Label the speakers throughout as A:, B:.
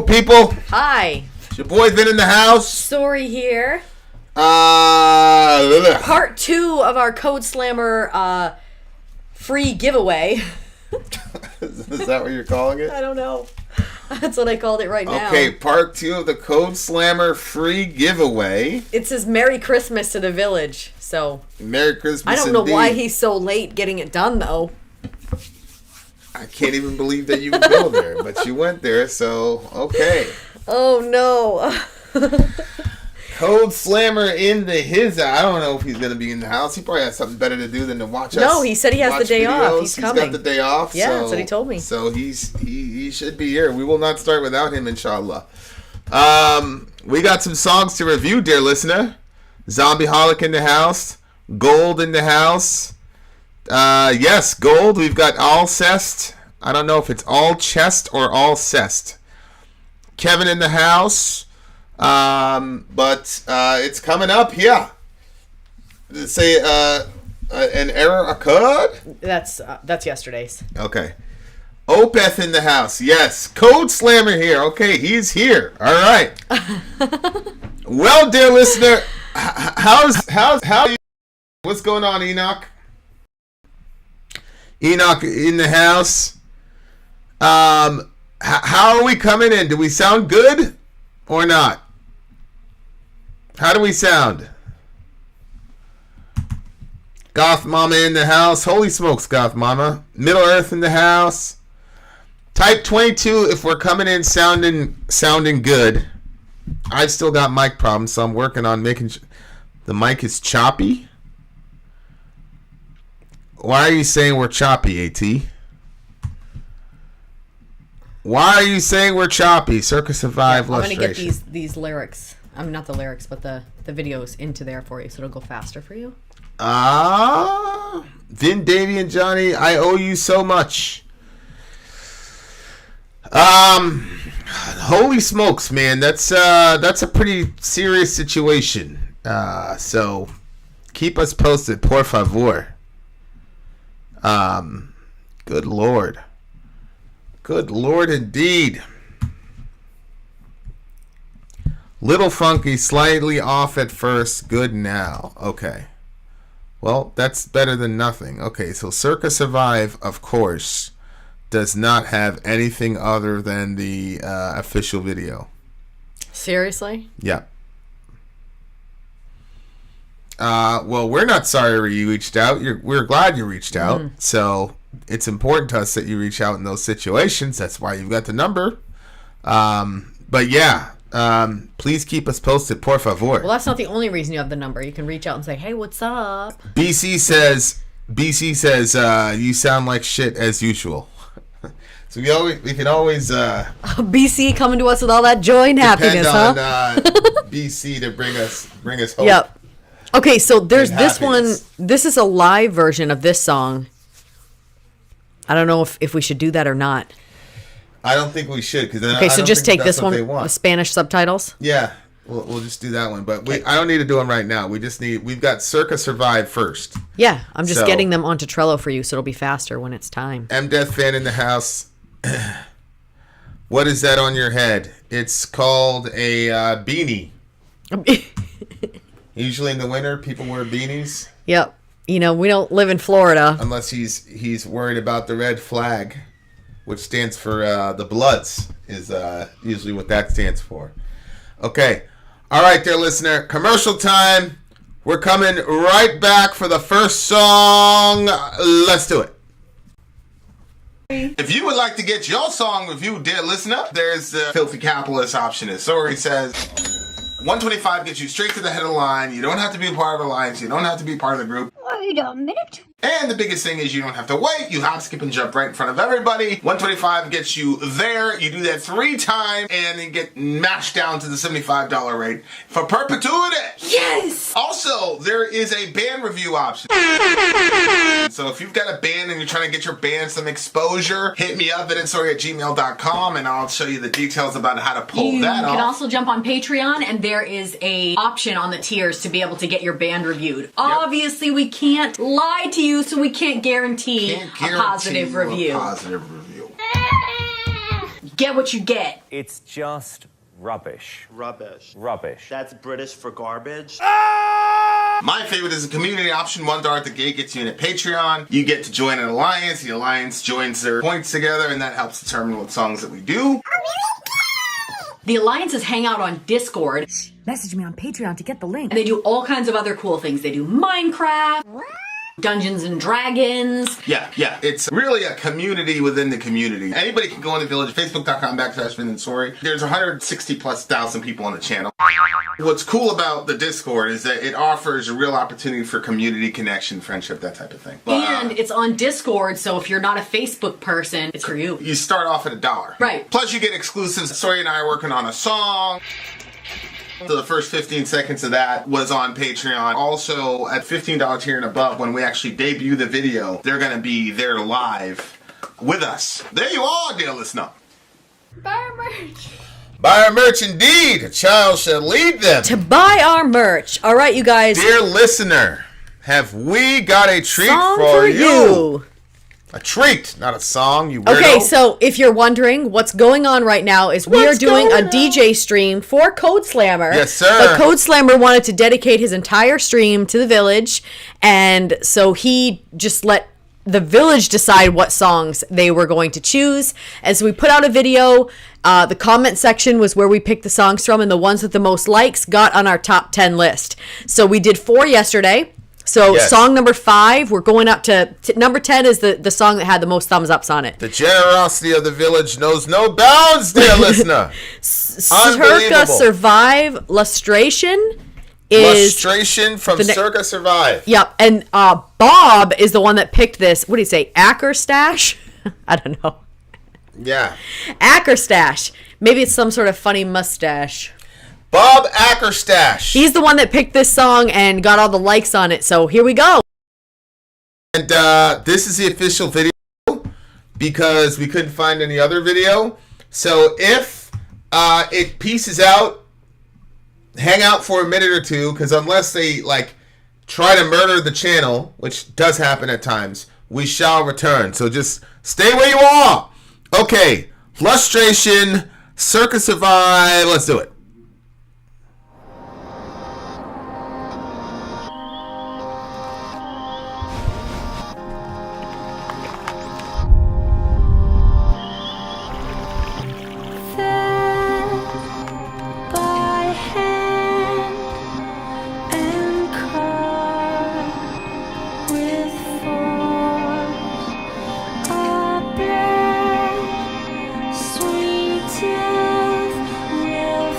A: People,
B: hi.
A: It's your boy's been in the house.
B: Sori here.
A: Part
B: Part 2 of our Codeslammer free giveaway.
A: Is that what you're calling it?
B: I don't know. That's what I called it right now.
A: Okay, part 2 of the Codeslammer free giveaway.
B: It says Merry Christmas to the village. So
A: Merry Christmas.
B: I don't know why he's so late getting it done though.
A: I can't even believe that you would go there, but you went there, so okay.
B: Oh no.
A: Codeslammer in the his. I don't know if he's gonna be in the house. He probably has something better to do than to watch us.
B: No, he said he has the day off. He's coming.
A: He's got the day off.
B: Yeah,
A: so,
B: that's what he told me.
A: So he should be here. We will not start without him, inshallah. We got some songs to review, dear listener. Zombie Holic in the house. Gold in the house. Yes, Gold. We've got Alcest. I don't know if it's Alcest or Alcest. Kevin in the house. But it's coming up here. Did it say an error occurred?
B: That's yesterday's.
A: Okay. Opeth in the house. Yes. Codeslammer here. Okay, he's here. All right. Well, dear listener, how you? What's going on, Enoch? Enoch in the house. How are we coming in? Do we sound good or not? How do we sound? Goth Mama in the house. Holy smokes, Goth Mama. Middle Earth in the house. Type 22 if we're coming in sounding good. I've still got mic problems, so I'm working on making sure the mic is choppy. Why are you saying we're choppy, AT? Why are you saying we're choppy? Circa, survive-lustration.
B: I'm going to get these lyrics. I mean, not the lyrics, but the videos into there for you, so it'll go faster for you.
A: Vin, Davey, and Johnny, I owe you so much. Holy smokes, man. That's a pretty serious situation. So keep us posted, por favor. Good Lord. Good Lord indeed. Little funky, slightly off at first, good now. Okay. Well, that's better than nothing. Okay, so Circa Survive, of course, does not have anything other than the official video.
B: Seriously?
A: Yeah. Well, we're not sorry you reached out. We're glad you reached out. So it's important to us that you reach out in those situations. That's why you've got the number. But yeah, please keep us posted, por favor.
B: Well, that's not the only reason you have the number. You can reach out and say, "Hey, what's up?"
A: BC says you sound like shit as usual. So we can always
B: BC coming to us with all that joy and happiness,
A: on, BC to bring us hope.
B: Yep. Okay, so there's this one. This is a live version of this song. I don't know if we should do that or not.
A: I don't think we should, because
B: okay, so just take this one with Spanish subtitles.
A: Yeah, we'll just do that one. But I don't need to do them right now. We've got Circa Survive first.
B: Yeah, I'm just getting them onto Trello for you, so it'll be faster when it's time.
A: M Death fan in the house. What is that on your head? It's called a beanie. Usually in the winter, people wear beanies.
B: Yep. You know, we don't live in Florida.
A: Unless he's worried about the red flag, which stands for the Bloods, is usually what that stands for. Okay. All right, dear listener. Commercial time. We're coming right back for the first song. Let's do it. If you would like to get your song reviewed, dear listener, there's the filthy capitalist option, as Sori says. 125 gets you straight to the head of the line. You don't have to be a part of the alliance. You don't have to be part of the group.
C: Wait a minute.
A: And the biggest thing is you don't have to wait. You hop, skip, and jump right in front of everybody. 125 gets you there. You do that 3 times, and then get mashed down to the $75 rate for perpetuity.
C: Yes!
A: Also, there is a band review option. So if you've got a band and you're trying to get your band some exposure, hit me up at insori@gmail.com, and I'll show you the details about how to pull that off.
D: You can also jump on Patreon, and there is a option on the tiers to be able to get your band reviewed. Yep. Obviously, we can't lie to you, so we can't guarantee a positive review. get what you get.
E: It's just rubbish.
F: Rubbish.
E: Rubbish.
F: That's British for garbage.
A: My favorite is a community option. $1 at the gate gets you in at Patreon. You get to join an alliance. The alliance joins their points together, and that helps determine what songs that we do.
D: The alliances hang out on Discord.
G: Message me on Patreon to get the link.
D: And they do all kinds of other cool things. They do Minecraft, Dungeons and Dragons.
A: Yeah. It's really a community within the community. Anybody can go in the village, facebook.com/Vin and Sori. There's 160,000+ people on the channel. What's cool about the Discord is that it offers a real opportunity for community connection, friendship, that type of thing.
D: And it's on Discord, so if you're not a Facebook person, it's for you.
A: You start off at $1.
D: Right.
A: Plus you get exclusives. Sori and I are working on a song. So the first 15 seconds of that was on Patreon. Also, at $15 tier and above, when we actually debut the video, they're going to be there live with us. There you are, dear listener.
C: Buy our merch.
A: Buy our merch indeed. A child shall lead them.
B: To buy our merch. All right, you guys.
A: Dear listener, have we got a treat
B: Song
A: for you?
B: you.
A: A treat, not a song, you weirdo.
B: Okay, so if you're wondering what's going on right now is we are doing a DJ stream for Codeslammer.
A: Yes, sir.
B: But Codeslammer wanted to dedicate his entire stream to the village, and so he just let the village decide what songs they were going to choose. And so we put out a video. The comment section was where we picked the songs from, and the ones with the most likes got on our top 10 list. So we did 4 yesterday. So
A: Yes.
B: Song number 5, we're going up to number 10 is the song that had the most thumbs ups on it.
A: The generosity of the village knows no bounds, dear listener.
B: Circa survive-lustration is
A: Lustration from
B: the
A: Circa Survive.
B: Yep, and Bob is the one that picked this. What do you say? Akerstache? I don't know.
A: Yeah.
B: Akerstache. Maybe it's some sort of funny mustache.
A: Bob Akerstache.
B: He's the one that picked this song and got all the likes on it. So here we go.
A: And this is the official video because we couldn't find any other video. So if it pieces out, hang out for a minute or two, because unless they try to murder the channel, which does happen at times, we shall return. So just stay where you are. Okay, Lustration, Circa Survive. Let's do it.
H: Sweet death will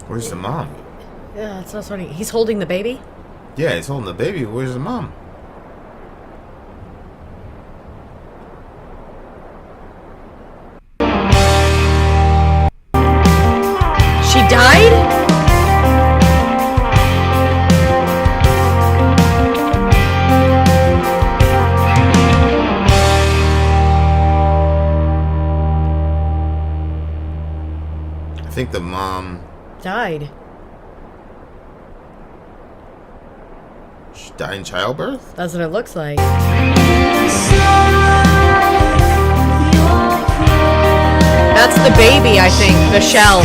A: Where's the mom?
B: Yeah, that's not funny. He's holding the baby?
A: Yeah, he's holding the baby. Where's the mom?
B: She died?
A: I think the mom
B: Died.
A: she died in childbirth.
B: That's what it looks like. That's the baby, I think. The shell.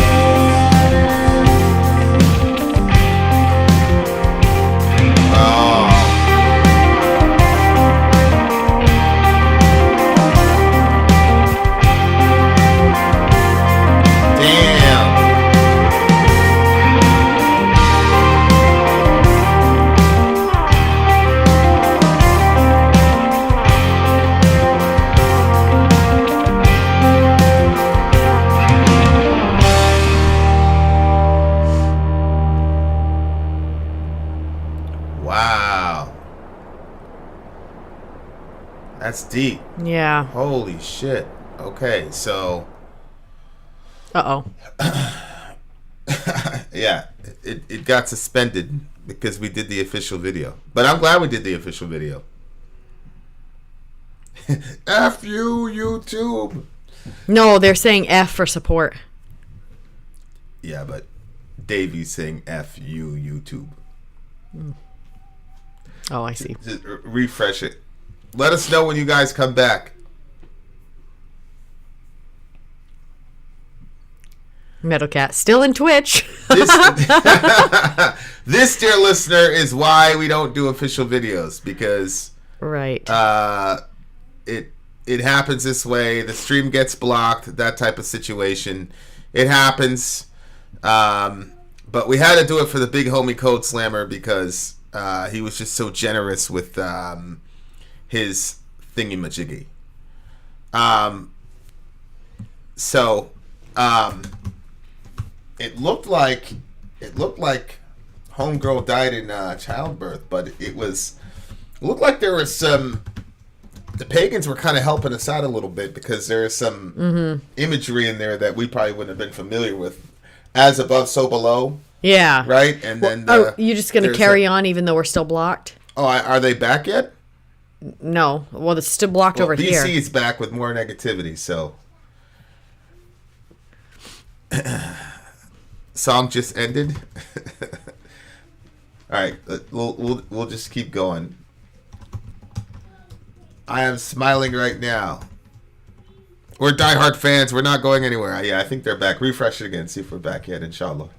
A: Oh. Damn. Wow. That's deep.
B: Yeah.
A: Holy shit. Okay, so
B: Uh-oh.
A: yeah, it got suspended because we did the official video. But I'm glad we did the official video. F you, YouTube.
B: No, they're saying F for support.
A: Yeah, but Davey's saying F you, YouTube.
B: Oh, I see.
A: Just refresh it. Let us know when you guys come back.
B: Metal Cat still in Twitch.
A: This, this, dear listener, is why we don't do official videos, because
B: Right.
A: it happens this way. The stream gets blocked, that type of situation. It happens. But we had to do it for the big homie Codeslammer because he was just so generous with his thingy-majiggy. It looked like homegirl died in childbirth, but it looked like there was some. The pagans were kind of helping us out a little bit because there is some imagery in there that we probably wouldn't have been familiar with. As above, so below.
B: Yeah.
A: Right, and then
B: are you just going to carry on even though we're still blocked?
A: Oh, are they back yet?
B: No. Well, it's still blocked over
A: BC
B: here.
A: is back with more negativity, so. Song just ended. All right, we'll just keep going. I am smiling right now. We're diehard fans. We're not going anywhere. Yeah, I think they're back. Refresh it again. See if we're back yet. Inshallah.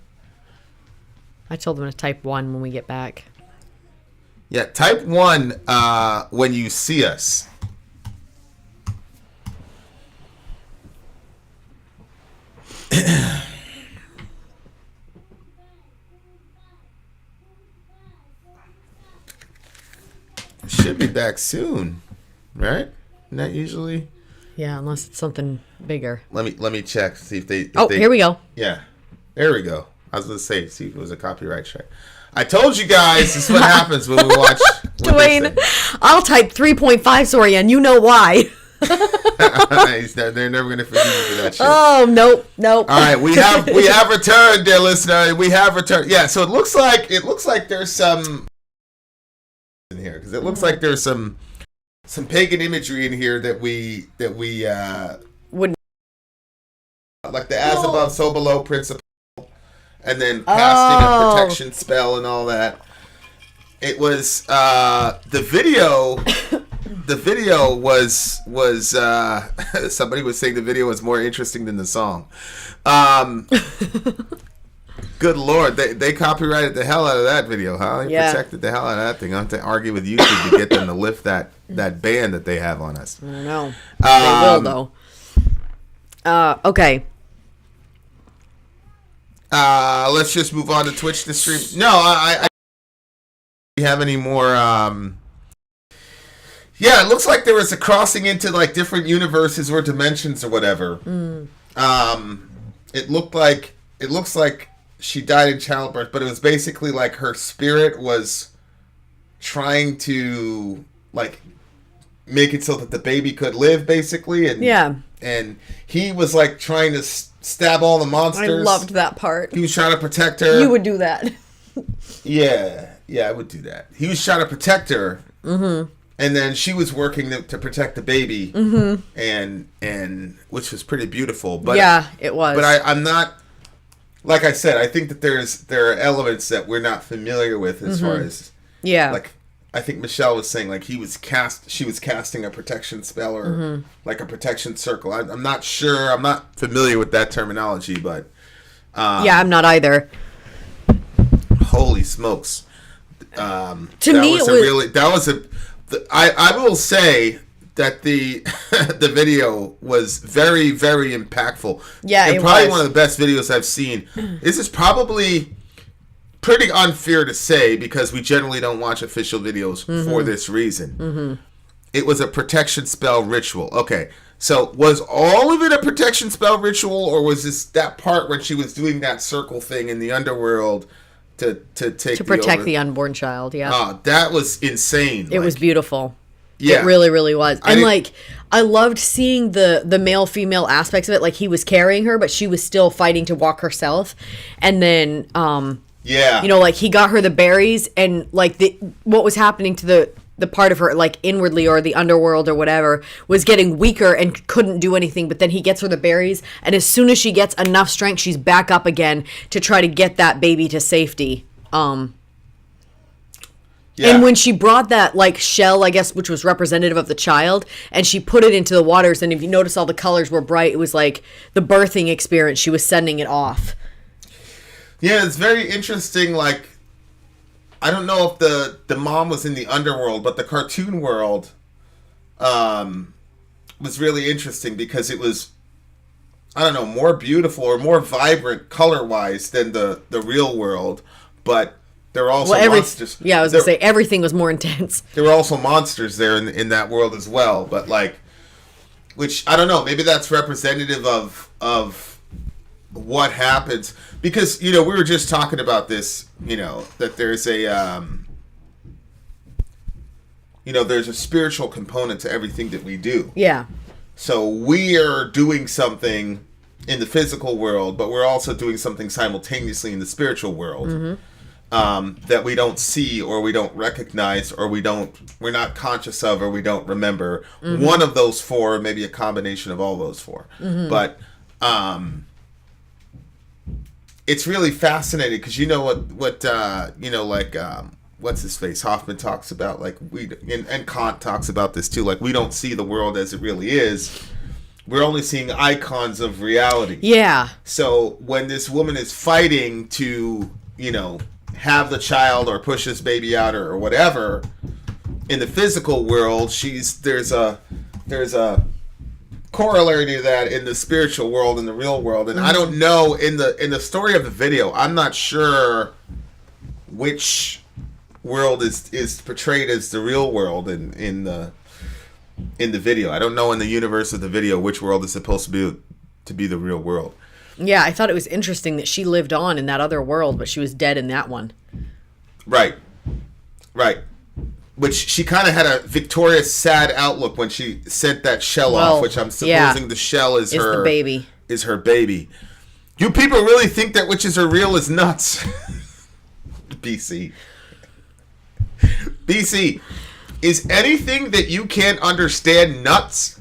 B: I told them to type 1 when we get back.
A: Yeah, type 1 when you see us. Should be back soon, right? Isn't that usually?
B: Yeah, unless it's something bigger.
A: Let me check, see if they.
B: Here we go.
A: Yeah, there we go. I was gonna say, see if it was a copyright strike. I told you guys this is what happens when we watch.
B: Dwayne, I'll type 3.5 Sori, and you know why.
A: They're never gonna forgive you for that shit.
B: Oh, nope. All
A: right, we have returned, dear listener. We have returned. Yeah, so it looks like there's some in here because it looks like there's some pagan imagery in here that we
B: wouldn't
A: like the as above so below principle, and then casting a protection spell and all that. It was the video. The video was somebody was saying the video was more interesting than the song. Good Lord, they copyrighted the hell out of that video, huh? They protected the hell out of that thing. I have to argue with YouTube to get them to lift that ban that they have on us.
B: I don't know. They will though. Okay.
A: Let's just move on to Twitch to stream. No, I don't have any more. Yeah, it looks like there was a crossing into like different universes or dimensions or whatever. It looks like she died in childbirth, but it was basically like her spirit was trying to like make it so that the baby could live, basically, and he was like trying to stab all the monsters.
B: I loved that part.
A: He was trying to protect her.
B: You would do that.
A: Yeah, I would do that. He was trying to protect her, and then she was working to protect the baby, and which was pretty beautiful. But
B: yeah, it was.
A: But I'm not. Like I said, I think that there are elements that we're not familiar with as far as like I think Michelle was saying like she was casting a protection spell or like a protection circle. I'm not sure. I'm not familiar with that terminology, but
B: yeah, I'm not either.
A: Holy smokes!
B: To me,
A: I will say that the the video was very, very impactful.
B: Yeah,
A: and
B: it
A: probably
B: was
A: one of the best videos I've seen. This is probably pretty unfair to say because we generally don't watch official videos for this reason. It was a protection spell ritual. Okay, so was all of it a protection spell ritual, or was this that part when she was doing that circle thing in the underworld to
B: protect the unborn child? Yeah,
A: that was insane.
B: It was beautiful.
A: Yeah.
B: It really, really was. And like, I loved seeing the male-female aspects of it. Like, he was carrying her, but she was still fighting to walk herself. And then, you know, like, he got her the berries, and like what was happening to the part of her, like, inwardly or the underworld or whatever, was getting weaker and couldn't do anything. But then he gets her the berries, and as soon as she gets enough strength, she's back up again to try to get that baby to safety. And when she brought that, like, shell, I guess, which was representative of the child, and she put it into the waters, and if you notice all the colors were bright, it was like the birthing experience. She was sending it off.
A: Yeah, it's very interesting. Like, I don't know if the mom was in the underworld, but the cartoon world was really interesting because it was, I don't know, more beautiful or more vibrant color-wise than the real world, but there were also monsters.
B: Yeah, I was going to say, everything was more intense.
A: There were also monsters there in that world as well, but like, which, I don't know, maybe that's representative of what happens. Because, you know, we were just talking about this, you know, that there's a, you know, there's a spiritual component to everything that we do.
B: Yeah.
A: So we are doing something in the physical world, but we're also doing something simultaneously in the spiritual world. That we don't see or we don't recognize or we're not conscious of or we don't remember. One of those four, maybe a combination of all those four. But it's really fascinating because you know what you know, like what's his face Hoffman talks about, like and Kant talks about this too. Like, we don't see the world as it really is. We're only seeing icons of reality. Yeah. So when this woman is fighting to, you know, have the child or push this baby out or whatever in the physical world, there's a corollary to that in the spiritual world, in the real world. And I don't know, in the story of the video, I'm not sure which world is portrayed as the real world in the video. I don't know in the universe of the video which world is supposed to be the real world.
B: Yeah, I thought it was interesting that she lived on in that other world, but she was dead in that one. Right.
A: Which she kind of had a victorious, sad outlook when she sent that shell off, which I'm supposing the shell is her
B: baby.
A: Is her baby. You people really think that witches are real is nuts. BC. Is anything that you can't understand nuts?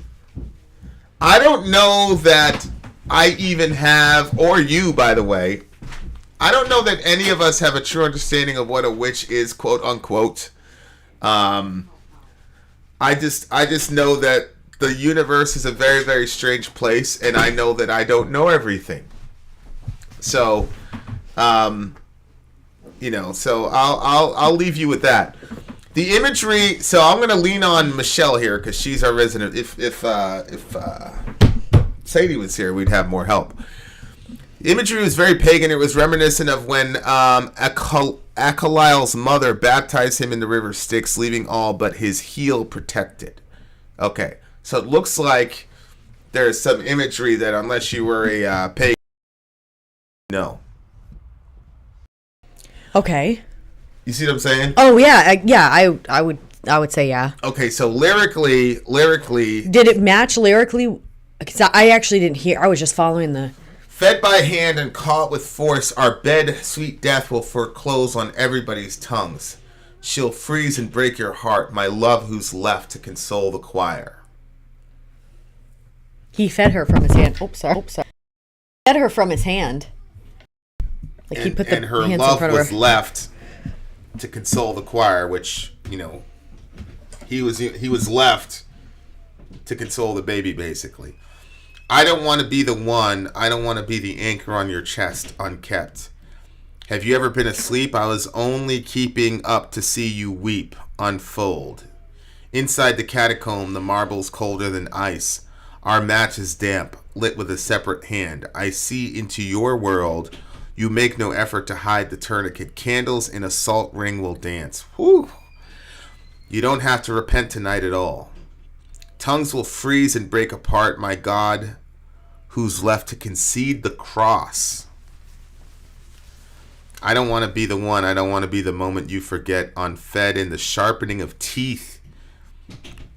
A: I don't know that I even have, or you, by the way, I don't know that any of us have a true understanding of what a witch is, quote unquote. I just know that the universe is a very, very strange place, and I know that I don't know everything. So, you know, so I'll leave you with that. The imagery. So I'm gonna lean on Michelle here because she's our resident. If Sadie was here, we'd have more help. The imagery was very pagan. It was reminiscent of when Achalile's mother baptized him in the river Styx, leaving all but his heel protected. Okay, so it looks like there's some imagery that, unless you were a pagan, no.
B: Okay.
A: You see what I'm saying?
B: Oh yeah, I would say yeah.
A: Okay, so lyrically,
B: Did it match lyrically? Because I actually didn't hear. I was just following the.
A: fed by hand and caught with force, our bed, sweet death will foreclose on everybody's tongues. She'll freeze and break your heart, my love who's left to console the choir.
B: He fed her from his hand. Oops, sorry. Fed her from his hand. Like he put the
A: and her
B: hands
A: love
B: in front
A: was
B: of her.
A: left to console the choir, which, you know, he was left to console the baby, basically. I don't want to be the one. I don't want to be the anchor on your chest, unkept. Have you ever been asleep? I was only keeping up to see you weep, unfold. Inside the catacomb, the marble's colder than ice. Our match is damp, lit with a separate hand. I see into your world. You make no effort to hide the tourniquet. Candles in a salt ring will dance. Whew. You don't have to repent tonight at all. Tongues will freeze and break apart, my God, who's left to concede the cross. I don't want to be the one. I don't want to be the moment you forget, unfed in the sharpening of teeth.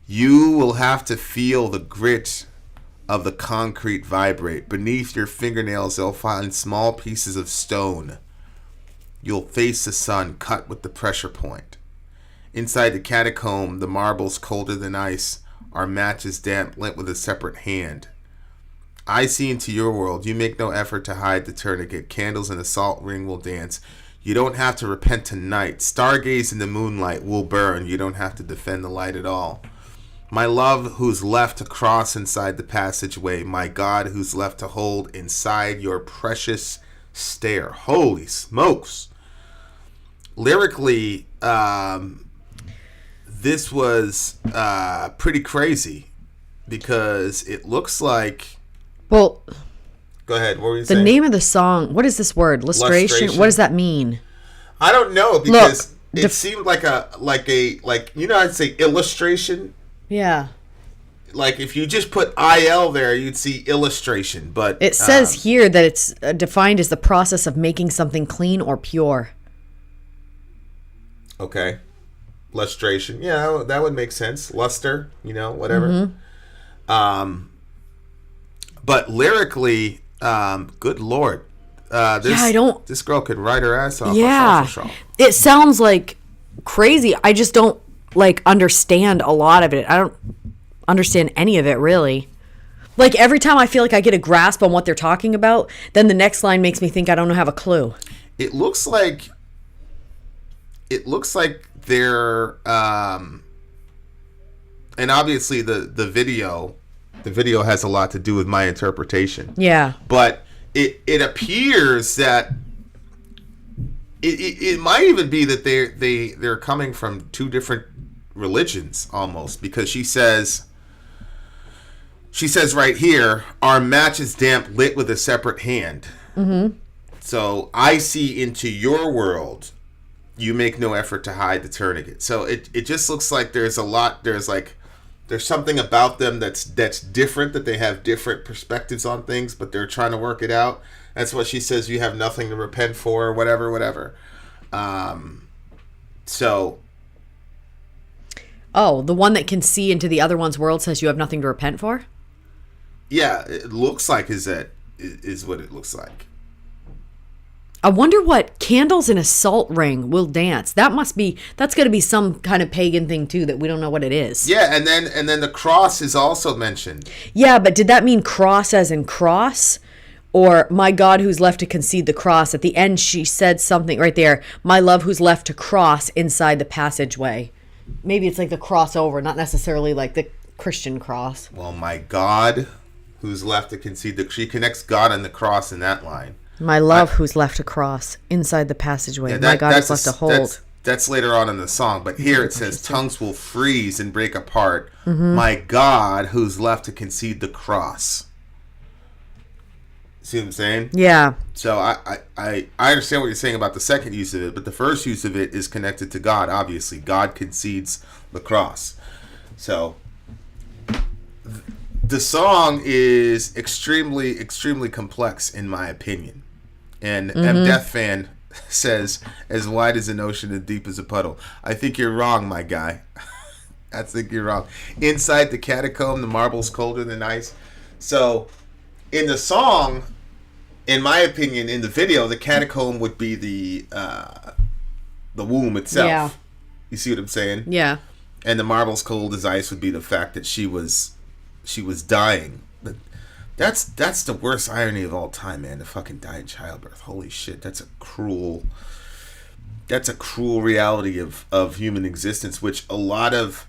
A: You will have to feel the grit of the concrete vibrate. Beneath your fingernails, they'll find small pieces of stone. You'll face the sun cut with the pressure point. Inside the catacomb, the marble's colder than ice. Our match is damp, lit with a separate hand. I see into your world. You make no effort to hide the tourniquet. Candles in a salt ring will dance. You don't have to repent tonight. Stargaze in the moonlight will burn. You don't have to defend the light at all. My love who's left to cross inside the passageway. My God who's left to hold inside your precious stare. Holy smokes. Lyrically, this was pretty crazy because it looks like...
B: Well,
A: Go ahead. What were you
B: the
A: saying?
B: name of the song. What is this word? Lustration.
A: Lustration.
B: What does that mean?
A: I don't know because
B: Look,
A: it seemed like you know, I'd say illustration.
B: Yeah.
A: Like if you just put IL there, you'd see illustration. But
B: It says here that it's defined as the process of making something clean or pure.
A: Okay, lustration. Yeah, that would make sense. Luster, you know, whatever.
B: Mm-hmm.
A: But lyrically, good Lord. This girl could write her ass off.
B: Yeah. It sounds like crazy. I just don't like understand a lot of it. I don't understand any of it really. Like every time I feel like I get a grasp on what they're talking about, then the next line makes me think I don't have a clue.
A: It looks like they're and obviously the video has a lot to do with my interpretation.
B: Yeah.
A: But it appears that it might even be that they're coming from two different religions almost, because she says right here, our match is damp, lit with a separate hand. Mm-hmm. So I see into your world. You make no effort to hide the tourniquet. So it just looks like there's something about them that's different, that they have different perspectives on things, but they're trying to work it out. That's what she says. You have nothing to repent for, whatever. So.
B: Oh, the one that can see into the other one's world says you have nothing to repent for?
A: Yeah, it looks like is what it looks like.
B: I wonder what candles in a salt ring will dance. That's going to be some kind of pagan thing too that we don't know what it is.
A: Yeah, and then the cross is also mentioned.
B: Yeah, but did that mean cross as in cross? Or my God who's left to concede the cross? At the end she said something right there. My love who's left to cross inside the passageway. Maybe it's like the crossover, not necessarily like the Christian cross.
A: Well, my God who's left to concede she connects God and the cross in that line.
B: My love who's left to cross inside the passageway. Yeah, my God who's left to hold.
A: That's later on in the song, but here it says tongues will freeze and break apart. Mm-hmm. My God who's left to concede the cross. See what I'm saying?
B: Yeah.
A: So I understand what you're saying about the second use of it, but the first use of it is connected to God, obviously. God concedes the cross. So the song is extremely, extremely complex in my opinion. And M. Death fan says, as wide as an ocean and deep as a puddle. I think you're wrong, my guy. I think you're wrong. Inside the catacomb, the marble's colder than ice. So, in the song, in my opinion, in the video, the catacomb would be the womb itself.
B: Yeah.
A: You see what I'm saying?
B: Yeah.
A: And the marble's cold as ice would be the fact that she was dying. But that's the worst irony of all time, man. To fucking die in childbirth. Holy shit, that's a cruel reality of human existence, which a lot of,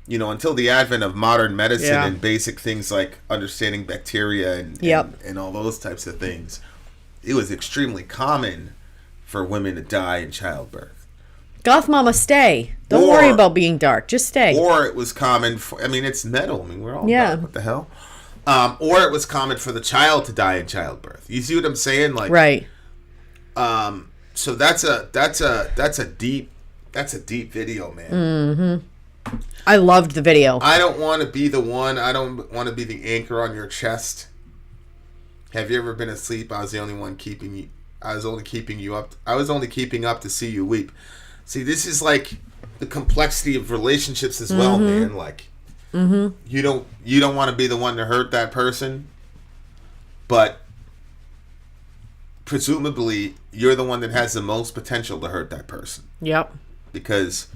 A: until the advent of modern medicine and basic things like understanding bacteria and all those types of things, it was extremely common for women to die in childbirth.
B: Goth mama, stay. Don't worry about being dark. Just stay.
A: Or it was common for, it's metal. We're all dark. What the hell? Or it was common for the child to die in childbirth. You see what I'm saying? Like,
B: right.
A: So that's a deep video, man.
B: Mm-hmm. I loved the video.
A: I don't want to be the one. I don't want to be the anchor on your chest. Have you ever been asleep? I was the only one keeping you. I was only keeping you up. I was only keeping up to see you weep. See, this is like the complexity of relationships as well, man. Like, you don't want to be the one to hurt that person, but presumably you're the one that has the most potential to hurt that person.
B: Yep.
A: Because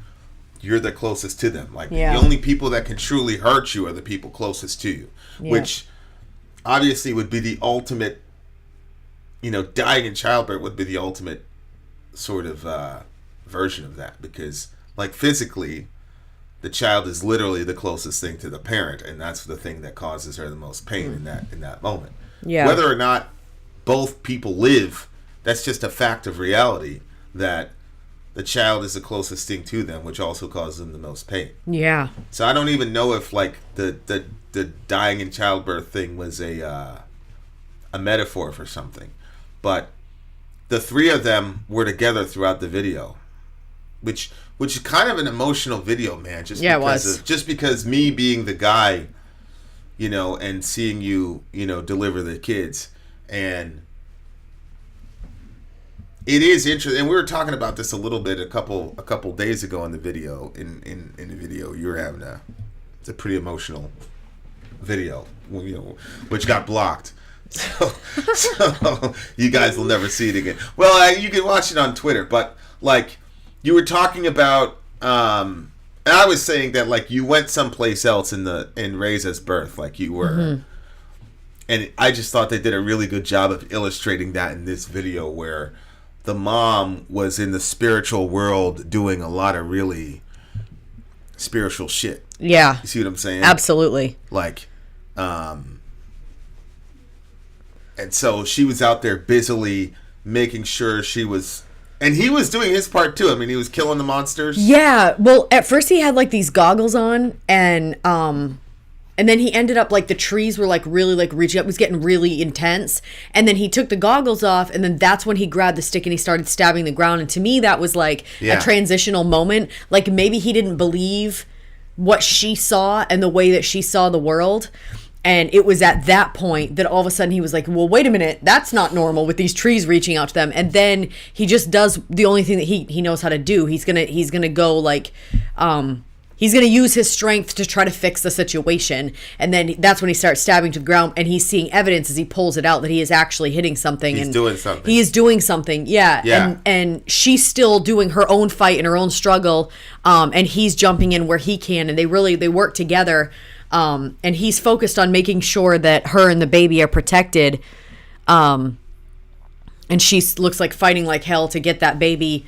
A: you're the closest to them. Like,
B: yeah.
A: The only people that can truly hurt you are the people closest to you, which obviously would be the ultimate, dying in childbirth would be the ultimate sort of version of that, because like physically the child is literally the closest thing to the parent, and that's the thing that causes her the most pain in that moment.
B: Yeah.
A: Whether or not both people live, that's just a fact of reality, that the child is the closest thing to them, which also causes them the most pain.
B: Yeah.
A: So I don't even know if like the dying in childbirth thing was a metaphor for something, but the three of them were together throughout the video, which is kind of an emotional video, man. Just because me being the guy, and seeing you, deliver the kids, and it is interesting. And we were talking about this a little bit a couple days ago in the video. In the video, you were having it's a pretty emotional video, which got blocked. So you guys will never see it again. Well, you can watch it on Twitter, but like you were talking about, and I was saying that like you went someplace else in Reza's birth, like you were, and I just thought they did a really good job of illustrating that in this video, where the mom was in the spiritual world doing a lot of really spiritual shit.
B: Yeah.
A: You see what I'm saying?
B: Absolutely.
A: Like, and so she was out there busily making sure she was, and he was doing his part too. I mean, he was killing the monsters.
B: Yeah. Well, at first he had like these goggles on, and then he ended up like the trees were like really like reaching up. It was getting really intense. And then he took the goggles off, and then that's when he grabbed the stick and he started stabbing the ground. And to me, that was like a transitional moment. Like maybe he didn't believe what she saw and the way that she saw the world. And it was at that point that all of a sudden he was like, well, wait a minute, that's not normal with these trees reaching out to them. And then he just does the only thing that he knows how to do. He's gonna go like, he's gonna use his strength to try to fix the situation. And then that's when he starts stabbing to the ground, and he's seeing evidence as he pulls it out that he is actually hitting something.
A: He's doing something.
B: He is doing something, yeah. And she's still doing her own fight and her own struggle, and he's jumping in where he can, and they work together. And he's focused on making sure that her and the baby are protected. And she looks like fighting like hell to get that baby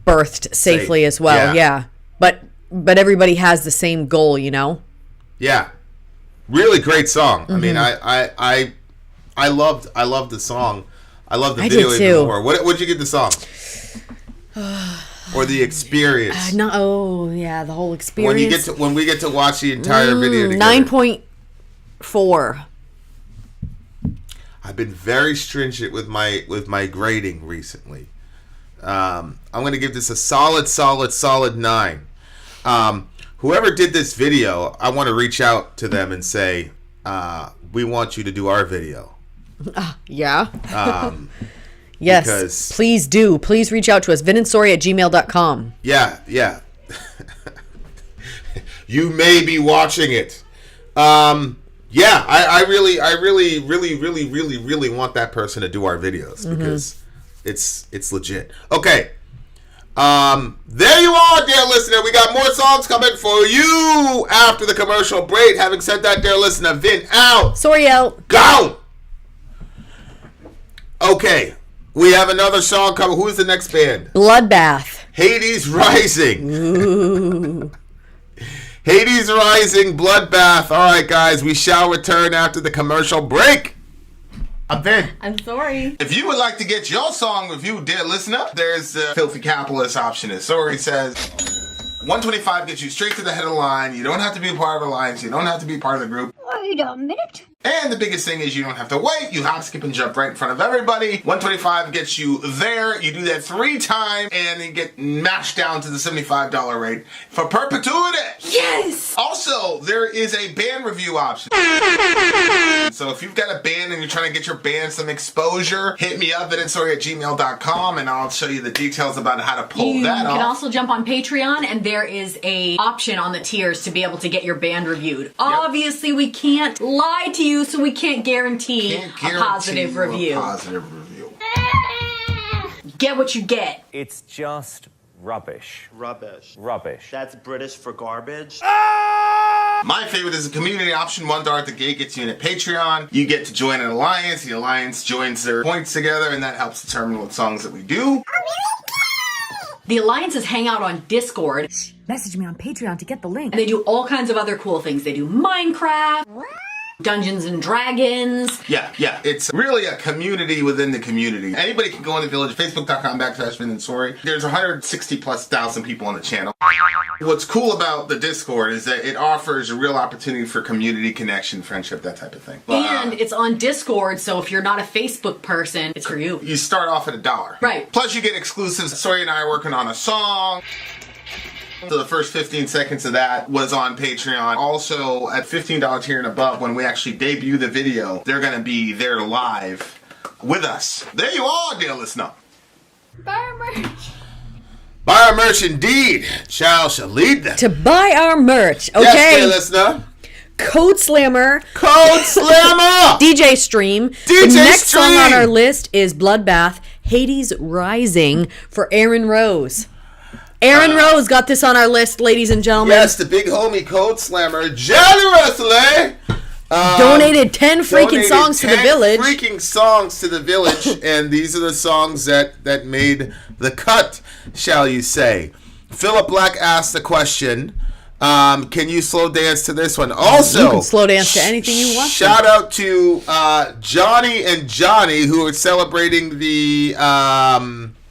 B: birthed safely as well. Yeah. But everybody has the same goal,
A: Yeah. Really great song. I mean, I loved the song. I loved the video even more. What'd you get the song? Or the experience?
B: The whole experience.
A: When we get to watch the entire video together.
B: 9.4.
A: I've been very stringent with my grading recently. I'm going to give this a solid 9. Whoever did this video, I want to reach out to them and say, we want you to do our video.
B: Yeah. Yes,
A: Because,
B: please do. Please reach out to us. vinandsori@gmail.com.
A: yeah. You may be watching it. I really want that person to do our videos because it's legit. Okay. There you are, dear listener. We got more songs coming for you after the commercial break. Having said that, dear listener, Vin out.
B: Sori out.
A: Go! Okay. We have another song coming. Who's the next band?
B: Bloodbath-hades
A: Rising.
B: Ooh.
A: Hades Rising, Bloodbath. All right, guys, we shall return after the commercial break. I'm Vin.
C: I'm Sori.
A: If you would like to get your song reviewed, dear listener, there's the Filthy Capitalist option. As Sori says, 125 gets you straight to the head of the line. You don't have to be a part of the alliance. You don't have to be part of the group.
C: Wait a minute.
A: And the biggest thing is you don't have to wait. You hop, skip, and jump right in front of everybody. 125 gets you there. You do that 3 times, and then get mashed down to the $75 rate for perpetuity.
C: Yes!
A: Also, there is a band review option. So if you've got a band and you're trying to get your band some exposure, hit me up at vinandsori@gmail.com, and I'll show you the details about how to pull
D: You
A: that
D: can
A: off.
D: also jump on Patreon, and there is a option on the tiers to be able to get your band reviewed. Obviously, we can't lie to you, so we can't guarantee,
A: Can't guarantee
D: a positive
A: you
D: review.
A: A positive review.
D: Get what you get.
E: It's just rubbish.
F: Rubbish.
E: Rubbish.
F: That's British for garbage.
A: My favorite is the community option. $1 at the gate gets you in at Patreon. You get to join an alliance. The alliance joins their points together, and that helps determine what songs that we do.
D: The alliances hang out on Discord,
G: Message me on Patreon to get the link.
D: and they do all kinds of other cool things. They do Minecraft, Dungeons and Dragons.
A: Yeah. It's really a community within the community. Anybody can go in the village, facebook.com/VinAndSori. There's 160,000+ people on the channel. What's cool about the Discord is that it offers a real opportunity for community connection, friendship, that type of thing.
D: And it's on Discord, so if you're not a Facebook person, it's for you.
A: You start off at $1.
D: Right.
A: Plus you get exclusives. Sori and I are working on a song. So the first 15 seconds of that was on Patreon. Also, at $15 tier and above, when we actually debut the video, they're going to be there live with us. There you are, dear listener.
C: Buy our merch.
A: Buy our merch indeed. Shall lead them.
B: To buy our merch.
A: Yes,
B: Okay.
A: dear listener.
B: Codeslammer.
A: Codeslammer!
B: DJ Stream.
A: DJ
B: The next song on
A: Stream.
B: our list is Bloodbath-hades Rising for Aaron Rose. Aaron Rose got this on our list, ladies and gentlemen.
A: Yes, the big homie Codeslammer generously
B: Donated 10 freaking
A: donated
B: songs to the
A: 10
B: village.
A: freaking songs to the village, and these are the songs that made the cut, shall you say. Philip Black asked the question, can you slow dance to this one? Also,
B: You can slow dance to anything you want to.
A: Shout out to Johnny and Johnny, who are celebrating the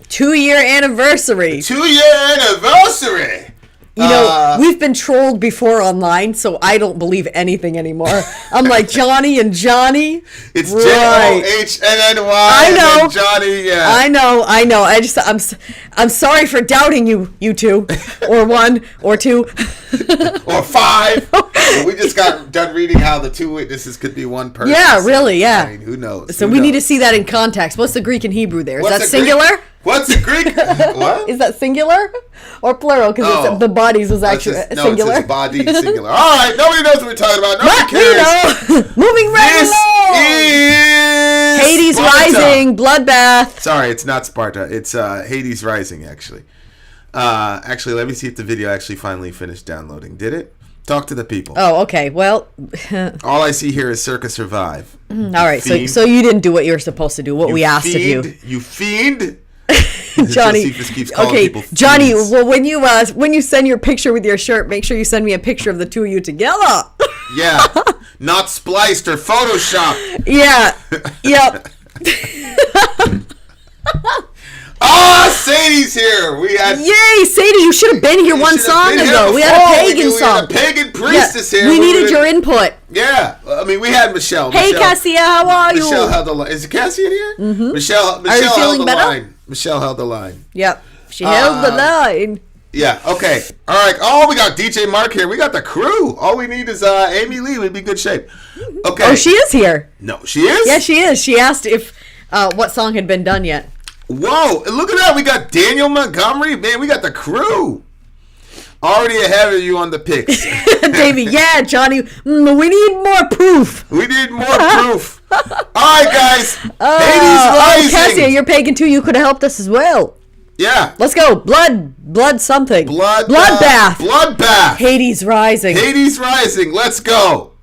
B: 2-year anniversary.
A: 2-year anniversary.
B: You know, we've been trolled before online, so I don't believe anything anymore. I'm like, Johnny and Johnny?
A: It's
B: Right.
A: JOHNNY.
B: I know.
A: And then Johnny, yeah.
B: I know. I'm sorry for doubting you two, or one, or two.
A: Or 5. We just got done reading how the 2 witnesses could be one person.
B: Yeah, really, yeah.
A: I mean, who knows?
B: So we need to see that in context. What's the Greek and Hebrew there? Is
A: What's
B: that
A: the Greek?
B: singular?
A: What's the Greek? What?
B: Is that singular or plural? Because
A: Oh.
B: the bodies was
A: That's
B: actually
A: just- no,
B: singular.
A: it says body singular. All right, nobody knows what we're talking about. Nobody
B: But we
A: cares.
B: know. Moving right
A: This
B: along.
A: is
B: Hades
A: Sparta.
B: Rising, Bloodbath.
A: Sorry, it's not Sparta. It's Hades Rising, actually. Actually, let me see if the video actually finally finished downloading. Did it? Talk to the people.
B: Oh, okay. Well,
A: All I see here is Circa Survive.
B: all right.
A: Fiend.
B: So you didn't do what you're supposed to do. What we asked of you,
A: You fiend.
B: Johnny.
A: Josephus keeps calling
B: Okay,
A: people
B: Johnny.
A: fiends.
B: Well, when you send your picture with your shirt, make sure you send me a picture of the two of you together.
A: Yeah, not spliced or photoshopped.
B: Yeah. Yep.
A: Oh, Sadie's here. We had
B: Yay, Sadie! You should have been here one
A: should have
B: song
A: been here
B: ago. We had
A: before.
B: a pagan
A: We
B: song.
A: had a pagan priestess here.
B: We needed
A: were-
B: your input.
A: Yeah, I mean, we had Michelle.
B: Hey,
A: Michelle,
B: Cassia, how are you?
A: Michelle held the line. Is it Cassie in here? Mm-hmm. Michelle
B: you
A: held
B: feeling
A: the
B: better?
A: line. Michelle held the line.
B: Yep. She held the line.
A: Yeah, okay. All right. Oh, we got DJ Mark here. We got the crew. All we need is Amy Lee. We'd be good shape. Okay.
B: Oh, she is here.
A: No, she is?
B: Yeah, she is. She asked if what song had been done yet.
A: Whoa, look at that. We got Daniel Montgomery. Man, we got the crew. Already ahead of you on the picks.
B: Davey, yeah, Johnny, we need more proof.
A: We need more proof. All right, guys. Hades Rising.
B: Cassia, you're pagan too. You could have helped us as well.
A: Yeah.
B: Let's go. Blood something.
A: Bloodbath. Bloodbath.
B: Hades Rising.
A: Hades Rising. Let's go.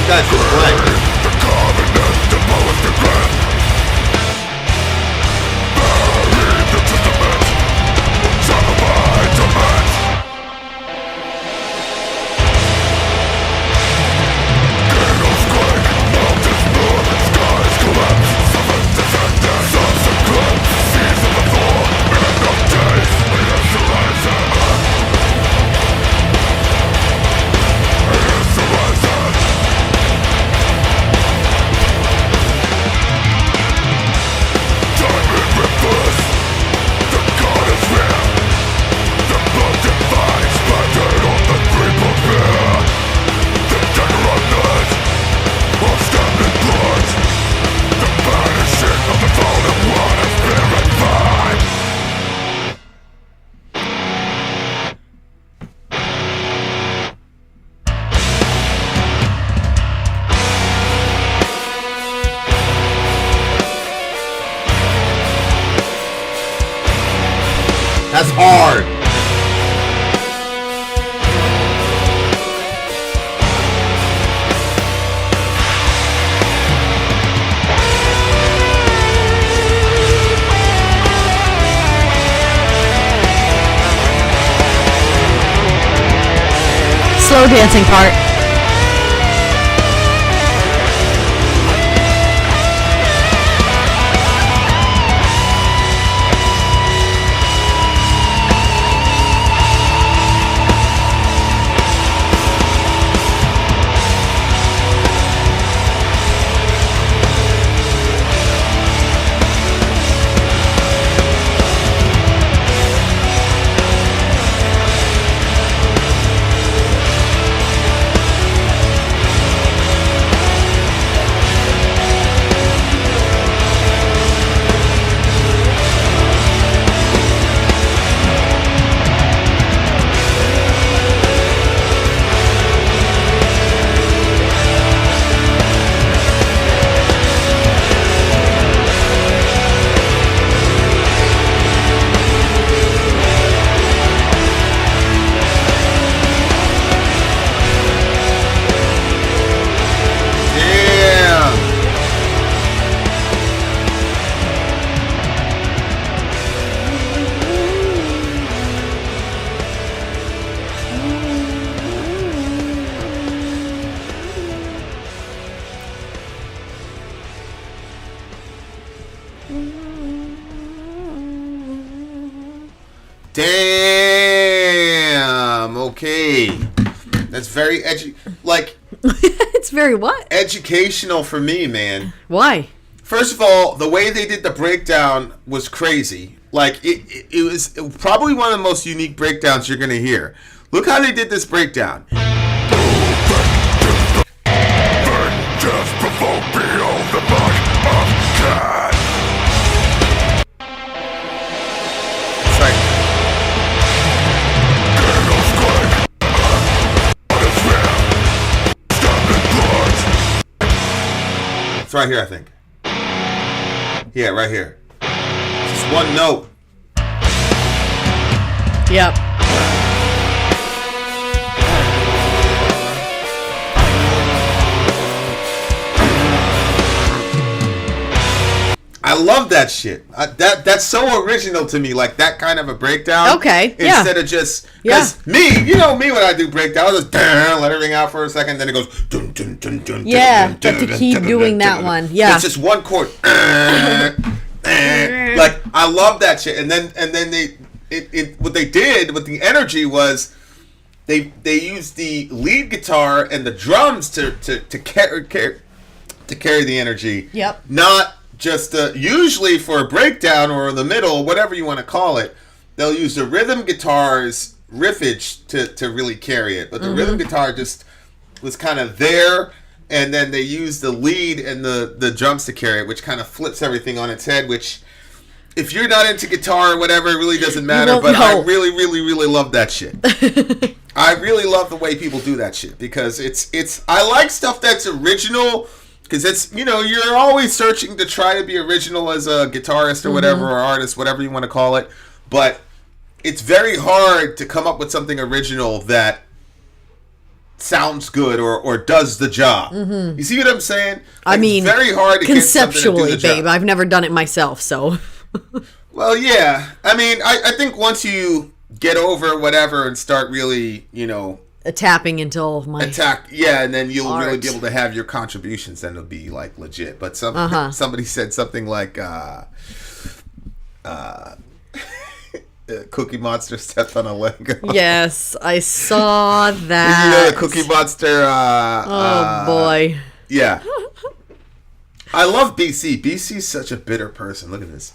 A: Guys, just play. That's hard.
B: Slow dancing part.
A: Damn. Okay. That's very
B: It's very what?
A: educational for me, man.
B: Why?
A: First of all, the way they did the breakdown was crazy. Like, it was probably one of the most unique breakdowns you're going to hear. Look how they did this breakdown. It's right here, I think. Yeah, right here. Just one note.
B: Yep.
A: I love that shit. That's so original to me, like that kind of a breakdown.
B: Okay, yeah.
A: Instead of just, because me, you know me when I do breakdown, I just let it ring out for a second, then it goes dun dun dun dun.
B: Yeah,
A: dun,
B: but to
A: dun,
B: keep
A: dun,
B: doing
A: dun,
B: that
A: dun,
B: one,
A: dun.
B: yeah.
A: It's just one chord. Like, I love that shit. And then what they did with the energy was they used the lead guitar and the drums to carry the energy.
B: Yep.
A: Not just usually for a breakdown or in the middle, whatever you want to call it, they'll use the rhythm guitar's riffage to really carry it. But the rhythm guitar just was kind of there, and then they use the lead and the drums to carry it, which kind of flips everything on its head, which, if you're not into guitar or whatever, it really doesn't matter. But I really, really, really love that shit. I really love the way people do that shit, because it's I like stuff that's original, because it's, you know, you're always searching to try to be original as a guitarist or whatever, or artist, whatever you want to call it. But it's very hard to come up with something original that sounds good or does the job. You see what I'm saying?
B: I mean,
A: it's very hard to
B: conceptually,
A: get something to do the
B: babe.
A: job.
B: I've never done it myself, so.
A: Well, yeah. I mean, I think once you get over whatever and start really, you know,
B: Tapping until my
A: and then you'll really
B: art.
A: be able to have your contributions, then it'll be like legit. But somebody said something like Cookie Monster stepped on a Lego.
B: Yes, I saw that.
A: You know the Cookie Monster
B: oh boy.
A: Yeah. I love BC. BC's such a bitter person. Look at this.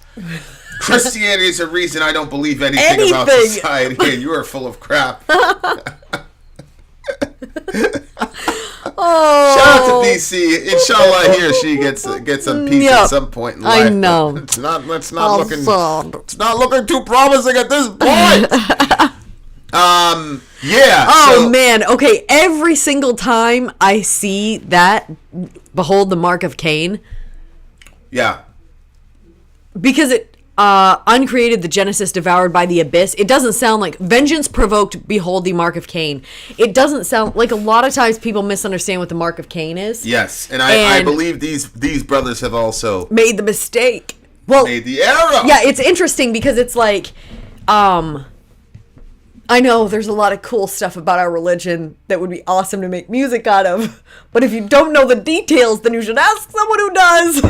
A: Christianity is a reason I don't believe anything about society, and you are full of crap. Shout out to BC. Inshallah, he or she gets some peace at some point in life.
B: I know.
A: It's not looking too promising at this point. Yeah.
B: Oh man. Okay. Every single time I see that, behold the mark of Cain.
A: Yeah.
B: Because it uncreated the Genesis devoured by the abyss. It doesn't sound like vengeance provoked. Behold the mark of Cain. It doesn't sound like, a lot of times people misunderstand what the mark of Cain is.
A: Yes, and I believe these brothers have also
B: Made the mistake. Well,
A: made the error.
B: yeah, it's interesting because it's like, I know there's a lot of cool stuff about our religion that would be awesome to make music out of, but if you don't know the details, then you should ask someone who does.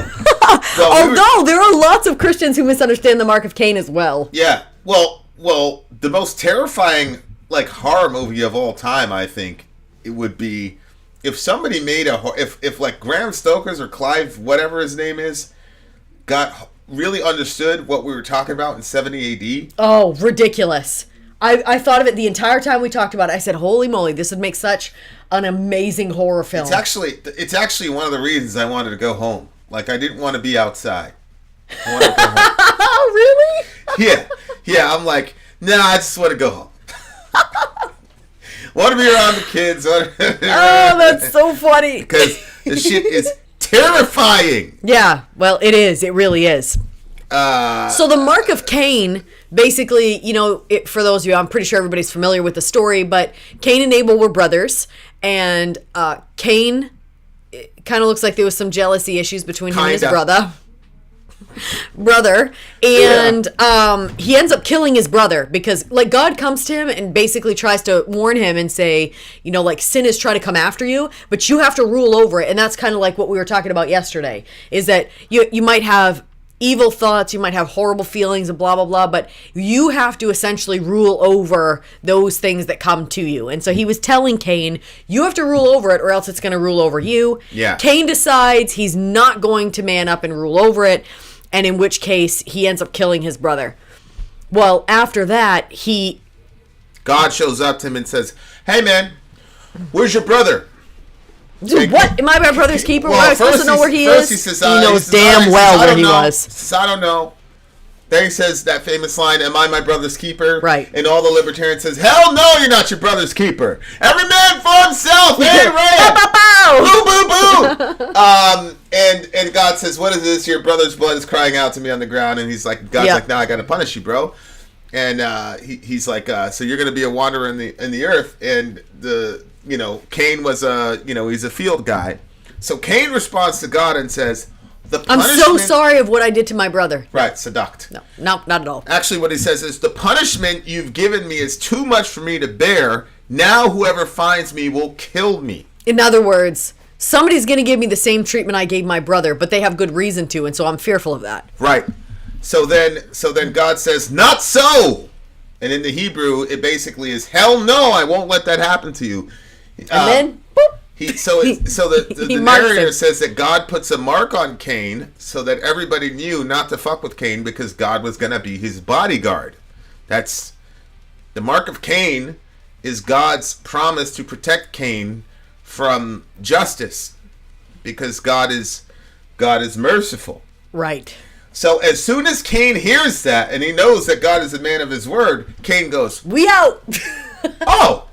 B: Although there are lots of Christians who misunderstand the mark of Cain as well.
A: Yeah. Well, the most terrifying like horror movie of all time, I think it would be if somebody made if like Graham Stoker's or Clive, whatever his name is, really understood what we were talking about in 70 AD.
B: Oh, ridiculous. I thought of it the entire time we talked about it. I said, holy moly, this would make such an amazing horror film.
A: It's actually one of the reasons I wanted to go home. Like, I didn't want to be outside. I wanted to go home.
B: Oh, really?
A: Yeah, I'm like, nah, I just want to go home. Want to be around the kids.
B: Oh, that's so funny.
A: Because the shit is terrifying.
B: Yeah, well, it is. It really is. So the mark of Cain, basically, you know, for those of you, I'm pretty sure everybody's familiar with the story, but Cain and Abel were brothers, and Cain, it kind of looks like there was some jealousy issues between him and his brother, and he ends up killing his brother because, like, God comes to him and basically tries to warn him and say, you know, like, sin is trying to come after you, but you have to rule over it. And that's kind of like what we were talking about yesterday, is that you might have evil thoughts, you might have horrible feelings and blah, blah, blah, but you have to essentially rule over those things that come to you. And so he was telling Cain, you have to rule over it or else it's going to rule over you.
A: Yeah. Cain
B: decides he's not going to man up and rule over it, and in which case he ends up killing his brother. Well, after that,
A: God shows up to him and says, hey man, where's your brother?
B: Dude, what? Am I my brother's keeper?
A: Well,
B: Am I supposed to know where he is?
A: He says,
B: he knows damn well where he was.
A: He says, I don't know. Then he says that famous line, am I my brother's keeper?
B: Right.
A: And all the libertarians says, hell no, you're not your brother's keeper. Every man for himself. Hey, Ray. Boo, boo, boo. And God says, what is this? Your brother's blood is crying out to me on the ground. And he's like, God's like, no, I got to punish you, bro. And he's like, so you're going to be a wanderer in the earth. And Cain was he's a field guy. So Cain responds to God and says,
B: I'm so sorry of what I did to my brother.
A: Right, seduct.
B: No, not at all.
A: Actually, what he says is, the punishment you've given me is too much for me to bear. Now whoever finds me will kill me.
B: In other words, somebody's going to give me the same treatment I gave my brother, but they have good reason to, and so I'm fearful of that.
A: Right. So then God says, not so. And in the Hebrew, it basically is, hell no, I won't let that happen to you.
B: And then, boop.
A: The narrator says that God puts a mark on Cain so that everybody knew not to fuck with Cain because God was going to be his bodyguard. That's the mark of Cain, is God's promise to protect Cain from justice because God is merciful.
B: Right.
A: So as soon as Cain hears that and he knows that God is a man of his word, Cain goes,
B: we out.
A: Oh.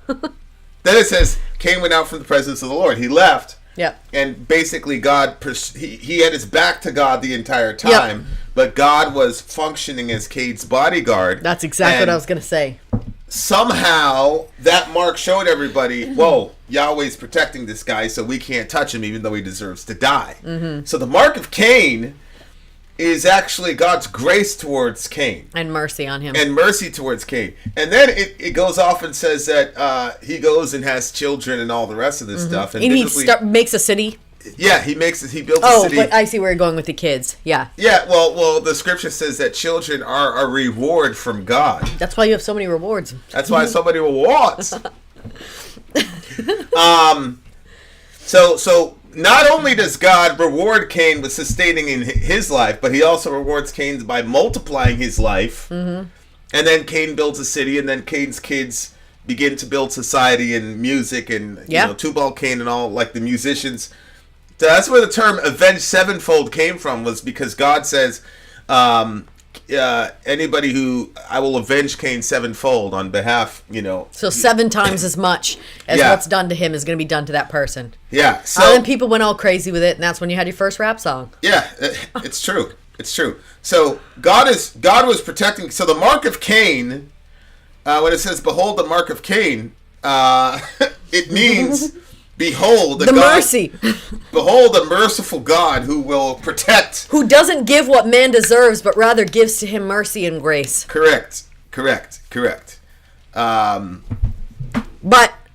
A: Then it says, Cain went out from the presence of the Lord. He left.
B: Yeah.
A: And basically God, he had his back to God the entire time, yep. But God was functioning as Cain's bodyguard.
B: That's exactly what I was going to say.
A: Somehow that mark showed everybody, whoa, Yahweh's protecting this guy, so we can't touch him even though he deserves to die. Mm-hmm. So the mark of Cain is actually God's grace towards Cain.
B: And mercy on him.
A: And mercy towards Cain. And then it goes off and says that he goes and has children and all the rest of this stuff. And
B: he makes a city?
A: Yeah, he builds a city.
B: Oh, but I see where you're going with the kids. Yeah.
A: Yeah, well, the scripture says that children are a reward from God.
B: That's why you have so many rewards.
A: That's why so many rewards. So not only does God reward Cain with sustaining in his life, but he also rewards Cain by multiplying his life. Mm-hmm. And then Cain builds a city, and then Cain's kids begin to build society and music and Tubal Cain and all, like the musicians. So that's where the term avenge sevenfold came from, was because God says, anybody who I will avenge Cain sevenfold on behalf, So 7 times as much as what's done to him is going to be done to that person. Yeah. So
B: then people went all crazy with it, and that's when you had your first rap song.
A: Yeah, it's true. It's true. So God was protecting. So the mark of Cain, when it says "Behold the mark of Cain," it means. Behold the God,
B: mercy.
A: Behold a merciful God who will protect.
B: Who doesn't give what man deserves, but rather gives to him mercy and grace.
A: Correct.
B: But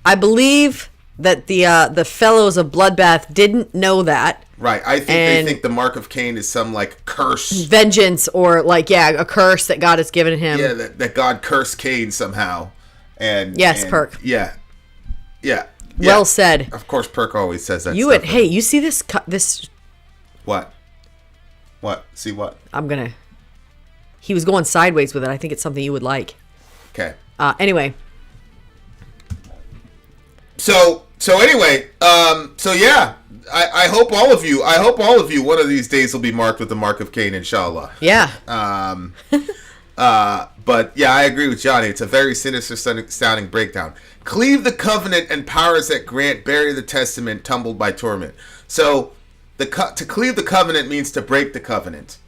B: I believe that the fellows of Bloodbath didn't know that.
A: Right. I think they think the mark of Cain is some like curse.
B: Vengeance or a curse that God has given him.
A: Yeah, that God cursed Cain somehow.
B: Perk.
A: Yeah.
B: Well said.
A: Of course, Perk always says that.
B: Hey, you see this?
A: What? See what?
B: He was going sideways with it. I think it's something you would like.
A: Okay.
B: Anyway.
A: So anyway, I hope all of you, one of these days will be marked with the mark of Cain, inshallah.
B: Yeah.
A: But yeah, I agree with Johnny. It's a very sinister sounding breakdown. Cleave the covenant and powers that grant, bury the testament, tumbled by torment. So to cleave the covenant means to break the covenant.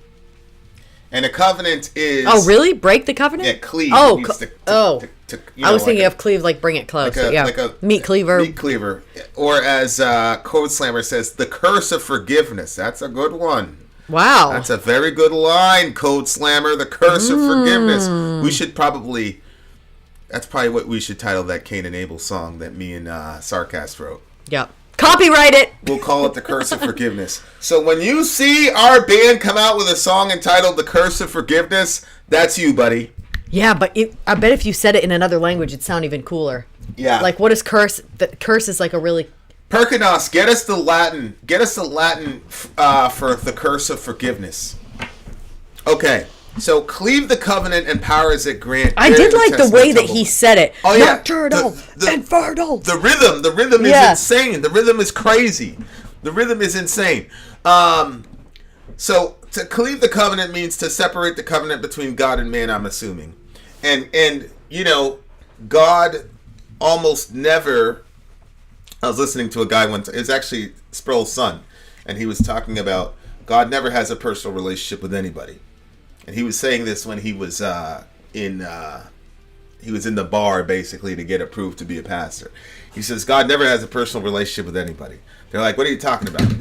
A: And a covenant is...
B: Oh, really? Break the covenant?
A: Yeah, cleave.
B: I was thinking of cleave like bring it close.
A: Like a
B: meat cleaver.
A: Meat cleaver. Or as Codeslammer says, the curse of forgiveness. That's a good one.
B: Wow.
A: That's a very good line, Codeslammer. The curse of forgiveness. We should probably... That's probably what we should title that Cain and Abel song that me and Sarcast wrote.
B: Yep. Copyright it.
A: We'll call it the Curse of Forgiveness. So when you see our band come out with a song entitled The Curse of Forgiveness, that's you, buddy.
B: Yeah, but I bet if you said it in another language, it'd sound even cooler.
A: Yeah.
B: Like, what is curse? The curse is like a really...
A: Perkinos, get us the Latin. Get us the Latin for The Curse of Forgiveness. Okay. So cleave the covenant and powers it grant.
B: I did like the way that he said it.
A: Oh yeah,
B: Nocturnal and fertile.
A: The rhythm is insane. The rhythm is crazy. The rhythm is insane. So to cleave the covenant means to separate the covenant between God and man, I'm assuming. And you know, God almost never... I was listening to a guy once. It was actually Sproul's son, and he was talking about God never has a personal relationship with anybody. And he was saying this when he was in the bar, basically, to get approved to be a pastor. He says, God never has a personal relationship with anybody. They're like, what are you talking about?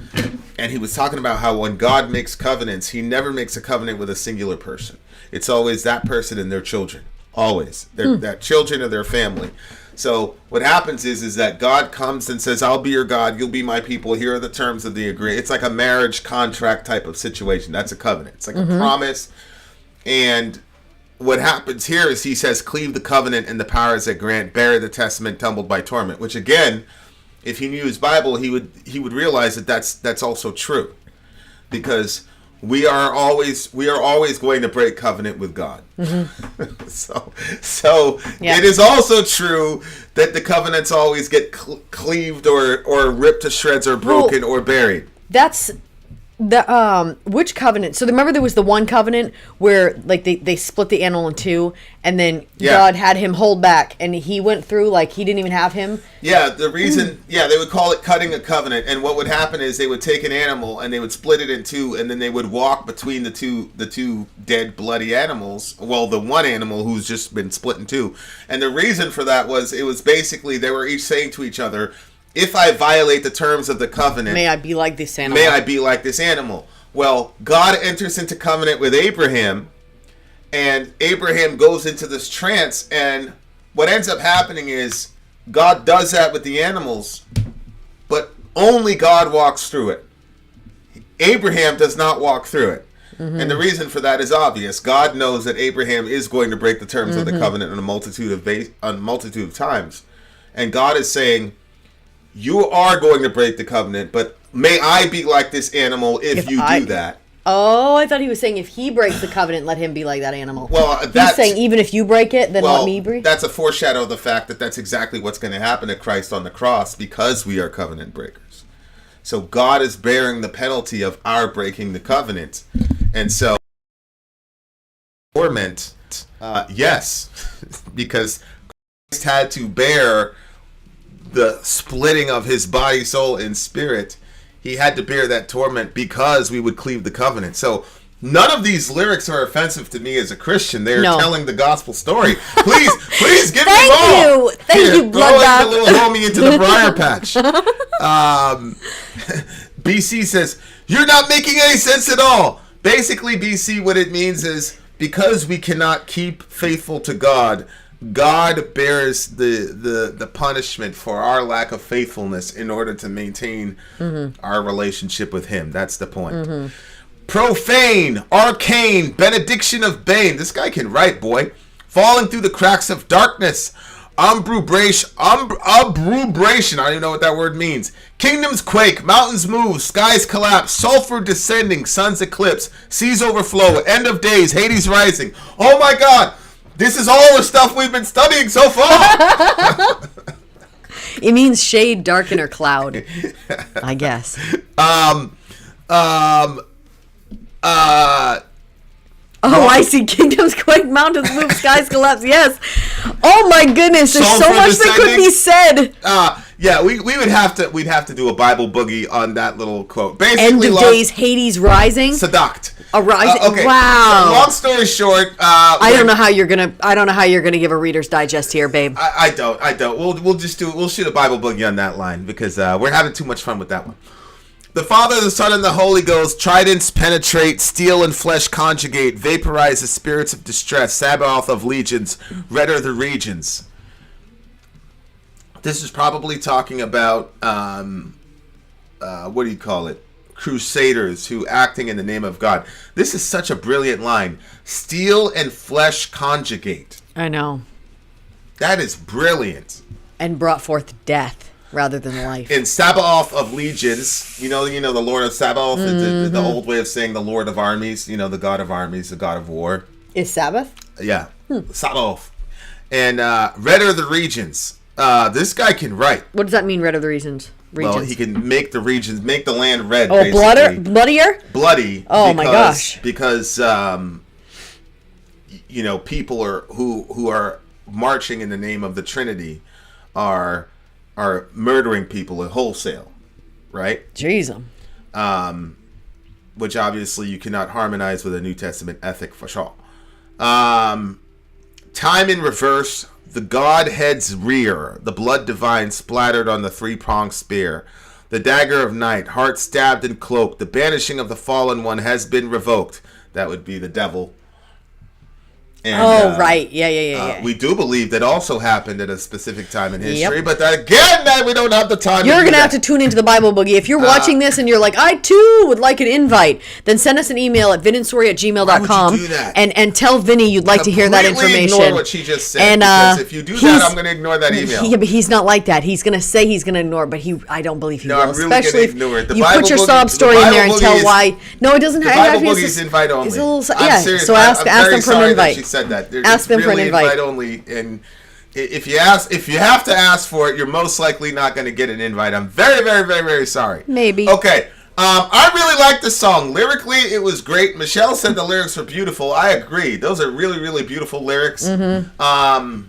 A: And he was talking about how when God makes covenants, he never makes a covenant with a singular person. It's always that person and their children. Always. Their children or their family. So what happens is that God comes and says, I'll be your God, you'll be my people, here are the terms of the agreement. It's like a marriage contract type of situation. That's a covenant. It's like a promise. And what happens here is he says, cleave the covenant and the powers that grant, bury the testament tumbled by torment. Which again, if he knew his Bible, he would realize that that's also true. Because we are always going to break covenant with God. So
B: yeah.
A: It is also true that the covenants always get cleaved or ripped to shreds or broken or buried.
B: That's the which covenant? So remember there was the one covenant where like they split the animal in two, and then God had him hold back, and he went through like he didn't even have him.
A: Yeah, the reason they would call it cutting a covenant, and what would happen is they would take an animal and they would split it in two, and then they would walk between the two dead bloody animals. Well, the one animal who's just been split in two, and the reason for that was it was basically they were each saying to each other, if I violate the terms of the covenant,
B: may I be like this animal.
A: May I be like this animal. Well, God enters into covenant with Abraham, and Abraham goes into this trance, and what ends up happening is God does that with the animals, but only God walks through it. Abraham does not walk through it. And the reason for that is obvious. God knows that Abraham is going to break the terms of the covenant on a multitude of times. And God is saying, you are going to break the covenant, but may I be like this animal if you do that.
B: Oh, I thought he was saying if he breaks the covenant, let him be like that animal.
A: Well,
B: he's saying even if you break it, then let me break.
A: That's a foreshadow of the fact that that's exactly what's going to happen to Christ on the cross because we are covenant breakers. So God is bearing the penalty of our breaking the covenant. And so, torment, yes, because Christ had to bear the splitting of his body, soul, and spirit. He had to bear that torment because we would cleave the covenant. So none of these lyrics are offensive to me as a Christian. They're telling the gospel story. Please give me more.
B: Thank you, bloodbath.
A: Throwing the little homie into the briar patch. BC says, you're not making any sense at all. Basically, BC, what it means is because we cannot keep faithful to God, God bears the punishment for our lack of faithfulness in order to maintain our relationship with him. That's the point. Profane, arcane, benediction of bane. This guy can write, boy. Falling through the cracks of darkness. Umbubration. I don't even know what that word means. Kingdoms quake, mountains move, skies collapse, sulfur descending, suns eclipse, seas overflow, end of days, Hades rising. Oh my God! This is all the stuff we've been studying so far.
B: It means shade, darken, or cloud, I guess. Oh, I see. Kingdoms quake, mountains move, skies collapse. Yes. Oh my goodness, there's so much that could be said.
A: Yeah, we'd have to do a Bible boogie on that little quote. Basically,
B: end of days, Hades rising.
A: Seduct.
B: A rising.
A: Okay.
B: Wow.
A: So long story short,
B: I don't know how you're gonna give a Reader's Digest here, babe.
A: I don't. We'll shoot a Bible boogie on that line because we're having too much fun with that one. The Father, the Son, and the Holy Ghost, tridents penetrate, steel and flesh conjugate, vaporize the spirits of distress, Sabaoth of legions, redder the regions. This is probably talking about what do you call it? Crusaders who acting in the name of God. This is such a brilliant line. Steel and flesh conjugate.
B: I know.
A: That is brilliant.
B: And brought forth death rather than life.
A: In Sabaoth of Legions, you know the Lord of Sabaoth, the old way of saying the Lord of Armies, the God of Armies, the God of War.
B: Is Sabbath?
A: Yeah, Sabaoth. And Red are the regions. This guy can write.
B: What does that mean, red of the regions?
A: Well, he can make the regions, make the land red.
B: Oh,
A: basically.
B: bloodier?
A: Bloody.
B: Oh my gosh!
A: Because people who are marching in the name of the Trinity are murdering people at wholesale, right?
B: Jeez.
A: Which obviously you cannot harmonize with a New Testament ethic for sure. Time in reverse. The Godhead's rear, the blood divine splattered on the three-pronged spear. The dagger of night, heart stabbed and cloaked. The banishing of the fallen one has been revoked. That would be the devil. And,
B: right. Yeah.
A: We do believe that also happened at a specific time in history, but that we don't have the time.
B: You're going to have to tune into the Bible Boogie. If you're watching this and you're like, I too would like an invite, then send us an email at vinsori@gmail.com
A: Why would you do that?
B: and tell Vinny you'd like to hear that information.
A: Ignore what she just said.
B: And,
A: because if you do that, I'm going to ignore that email.
B: Yeah, but he's not like that. He's going to say he's going to ignore, but I don't believe he will.
A: I'm really
B: Especially if
A: ignore it. The
B: you
A: Bible
B: put your
A: Boogie-
B: sob story
A: the
B: in there
A: Bible
B: and tell
A: Boogie is-
B: why. No, it doesn't
A: The
B: have
A: Bible
B: to
A: Boogie is invite only.
B: It's a little,
A: I'm serious.
B: so ask
A: I'm
B: them for an
A: very sorry that
B: invite.
A: she said that.
B: Ask them for an invite.
A: Only, and if you have to ask for it, you're most likely not going to get an invite. I'm very, very, very, very sorry.
B: Maybe.
A: Okay. I really like the song. Lyrically, it was great. Michelle said the lyrics were beautiful. I agree. Those are really, really beautiful lyrics.
B: Mm-hmm.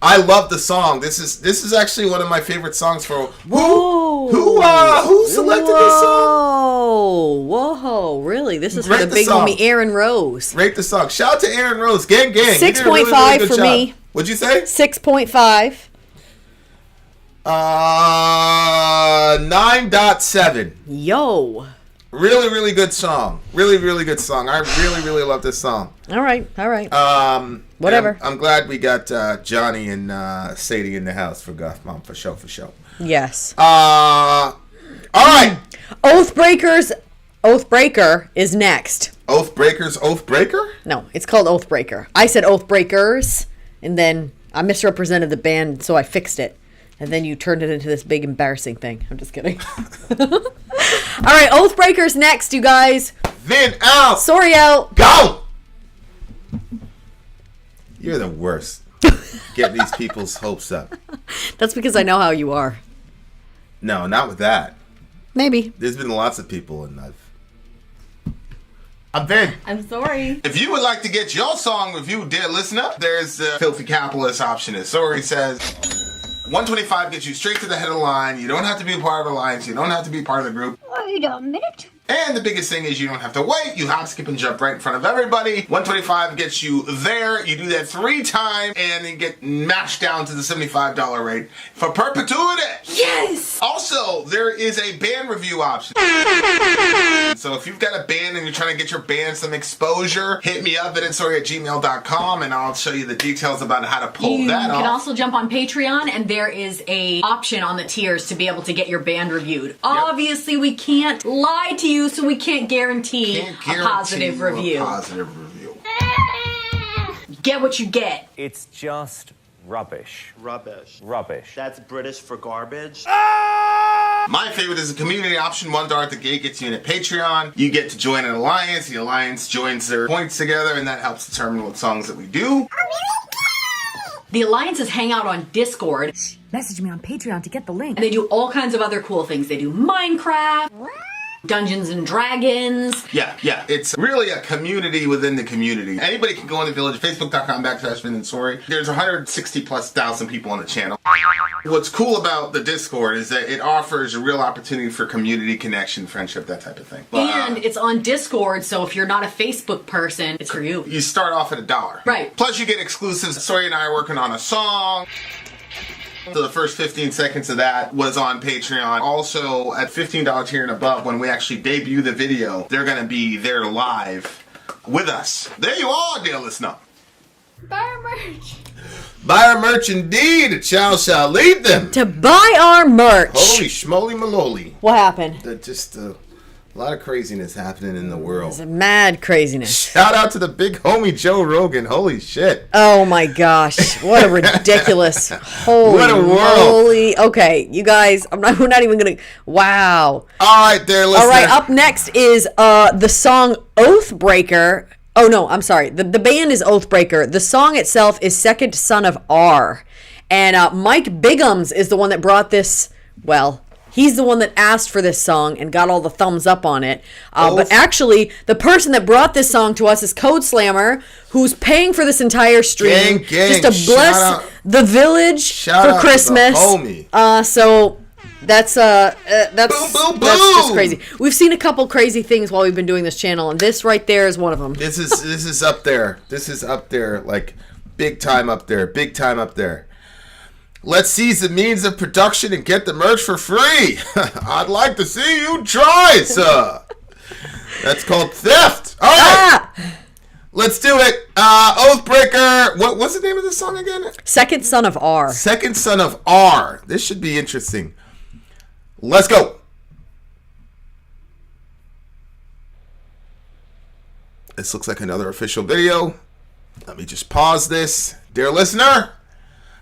A: I love the song. This is actually one of my favorite songs for
B: Whoa.
A: Who selected this song?
B: Whoa, really? This is for
A: Rate
B: the
A: the
B: big
A: song.
B: homie Aaron Rose.
A: Rate the song. Shout out to Aaron Rose. Gang. You did a
B: 6.5
A: good
B: for
A: job.
B: me.
A: What'd you say?
B: 6.5.
A: 9.7.
B: Yo.
A: Really, really good song. Really, really good song. I really, really love this song.
B: All right.
A: Whatever. I'm glad we got Johnny and Sadie in the house for Goth Mom for show.
B: Yes.
A: All right.
B: Oathbreaker is next.
A: Oathbreaker?
B: No, it's called Oathbreaker. I said Oathbreakers, and then I misrepresented the band, so I fixed it. And then you turned it into this big embarrassing thing. I'm just kidding. All right, Oathbreaker's next, you guys.
A: Then out.
B: Sori out.
A: Go. You're the worst. Getting these people's hopes up.
B: That's because I know how you are.
A: No, not with that.
B: Maybe.
A: There's been lots of people, and I'm Vin.
C: I'm sorry.
A: If you would like to get your song reviewed, dear listener, there's the filthy capitalist option. As Sori says, 125 gets you straight to the head of the line. You don't have to be a part of the alliance. You don't have to be part of the group.
C: Wait a minute.
A: And the biggest thing is you don't have to wait. You hop, skip, and jump right in front of everybody. 125 gets you there. You do that 3 times, and you get mashed down to the $75 rate for perpetuity.
C: Yes!
A: Also, there is a band review option. So if you've got a band and you're trying to get your band some exposure, hit me up at insori@gmail.com, and I'll show you the details about how to pull
D: You
A: that off.
D: can also jump on Patreon, and there is a option on the tiers to be able to get your band reviewed. Obviously, we can't lie to you, so we can't guarantee, a positive review. Get what you get.
E: It's just rubbish.
F: Rubbish.
E: Rubbish.
F: That's British for garbage.
A: My favorite is the community option. $1 at the gate gets you in at Patreon. You get to join an alliance. The alliance joins their points together, and that helps determine what songs that we do.
D: The alliances hang out on Discord,
G: Message me on Patreon to get the link.
D: and they do all kinds of other cool things. They do Minecraft, Dungeons and Dragons.
A: Yeah. It's really a community within the community. Anybody can go in the village, facebook.com/VinandSori. There's 160,000+ people on the channel. What's cool about the Discord is that it offers a real opportunity for community connection, friendship, that type of thing.
D: And it's on Discord, so if you're not a Facebook person, it's for you.
A: You start off at $1.
D: Right.
A: Plus you get exclusives. Sori and I are working on a song. So the first 15 seconds of that was on Patreon. Also, at $15 tier and above, when we actually debut the video, they're going to be there live with us. There you are, dear listener.
D: Buy our merch.
A: Buy our merch indeed. A child shall lead them.
B: To buy our merch.
A: Holy schmoly maloli.
B: What happened?
A: Just a lot of craziness happening in the world.
B: It's a mad craziness.
A: Shout out to the big homie Joe Rogan. Holy shit.
B: Oh my gosh. What a ridiculous. Holy
A: What a world.
B: moly. Okay, you guys, we're not even going to. Wow.
A: All right, there, listener.
B: All right, up next is the song Oathbreaker. Oh, no, I'm sorry. The band is Oathbreaker. The song itself is Second Son of R. And Mike Biggums is the one that brought this, well, he's the one that asked for this song and got all the thumbs up on it. But actually, the person that brought this song to us is Codeslammer, who's paying for this entire stream.
A: Gang.
B: Just to bless the village for Christmas.
A: Homie.
B: So... That's
A: boom, boom,
B: that's just
A: boom.
B: crazy. We've seen a couple crazy things while we've been doing this channel, and this right there is one of them.
A: This is up there. This is up there, like big time up there. Big time up there. Let's seize the means of production and get the merch for free. I'd like to see you try, sir. That's called theft. All right. Let's do it. Oathbreaker. What's the name of the song again?
B: Second Son of R.
A: Second Son of R. This should be interesting. Let's go. This looks like another official video. Let me just pause this. Dear listener,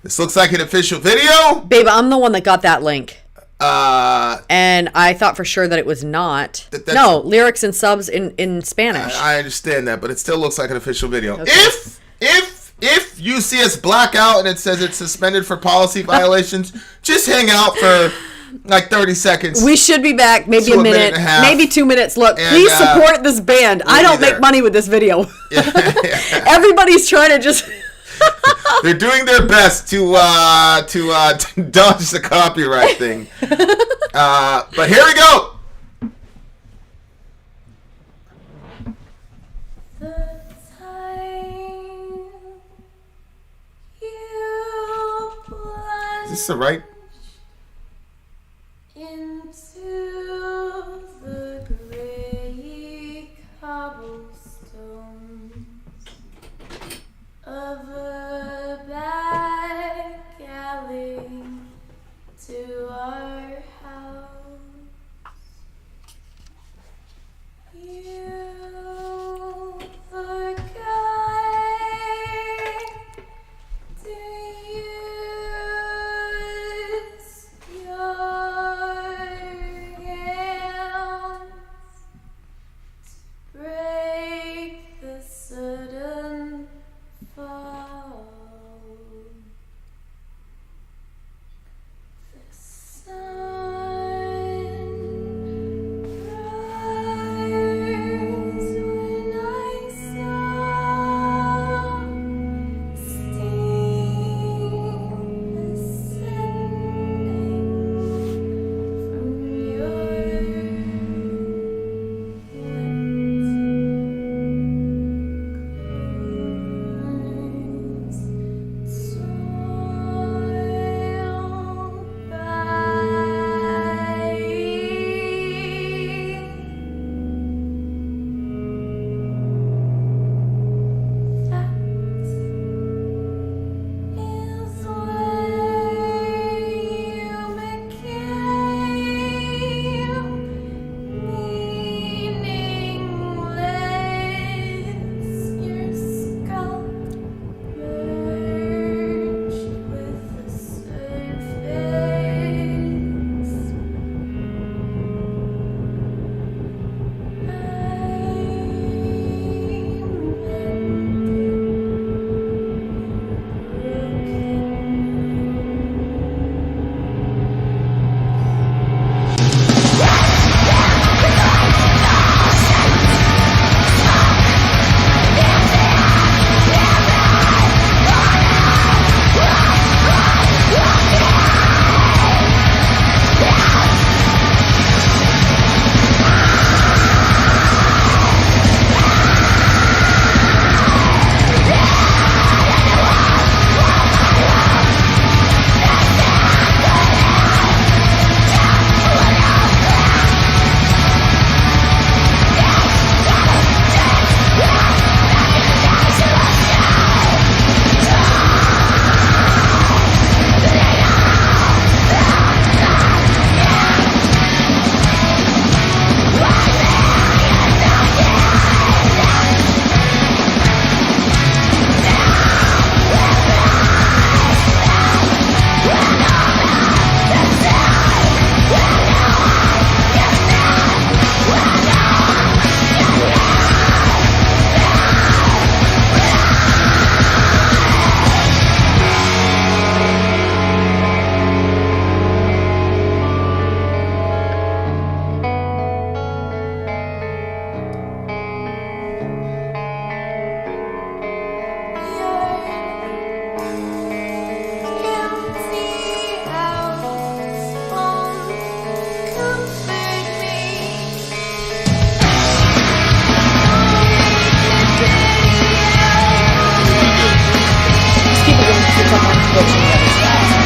A: this looks like an official video.
B: Babe, I'm the one that got that link. And I thought for sure that it was not. No, lyrics and subs in Spanish.
A: I understand that, but it still looks like an official video.
B: Okay.
A: If you see us black out and it says it's suspended for policy violations, just hang out for like 30 seconds.
B: We should be back maybe a minute
A: and a half.
B: maybe 2 minutes. Look,
A: And,
B: please support this band. I don't make money with this video. Everybody's trying to just...
A: They're doing their best to dodge the copyright thing. But here we go. Is this the right?
H: Into the gray cobblestones of a back alley to our house. You forgot. Do you
B: switching the other styles.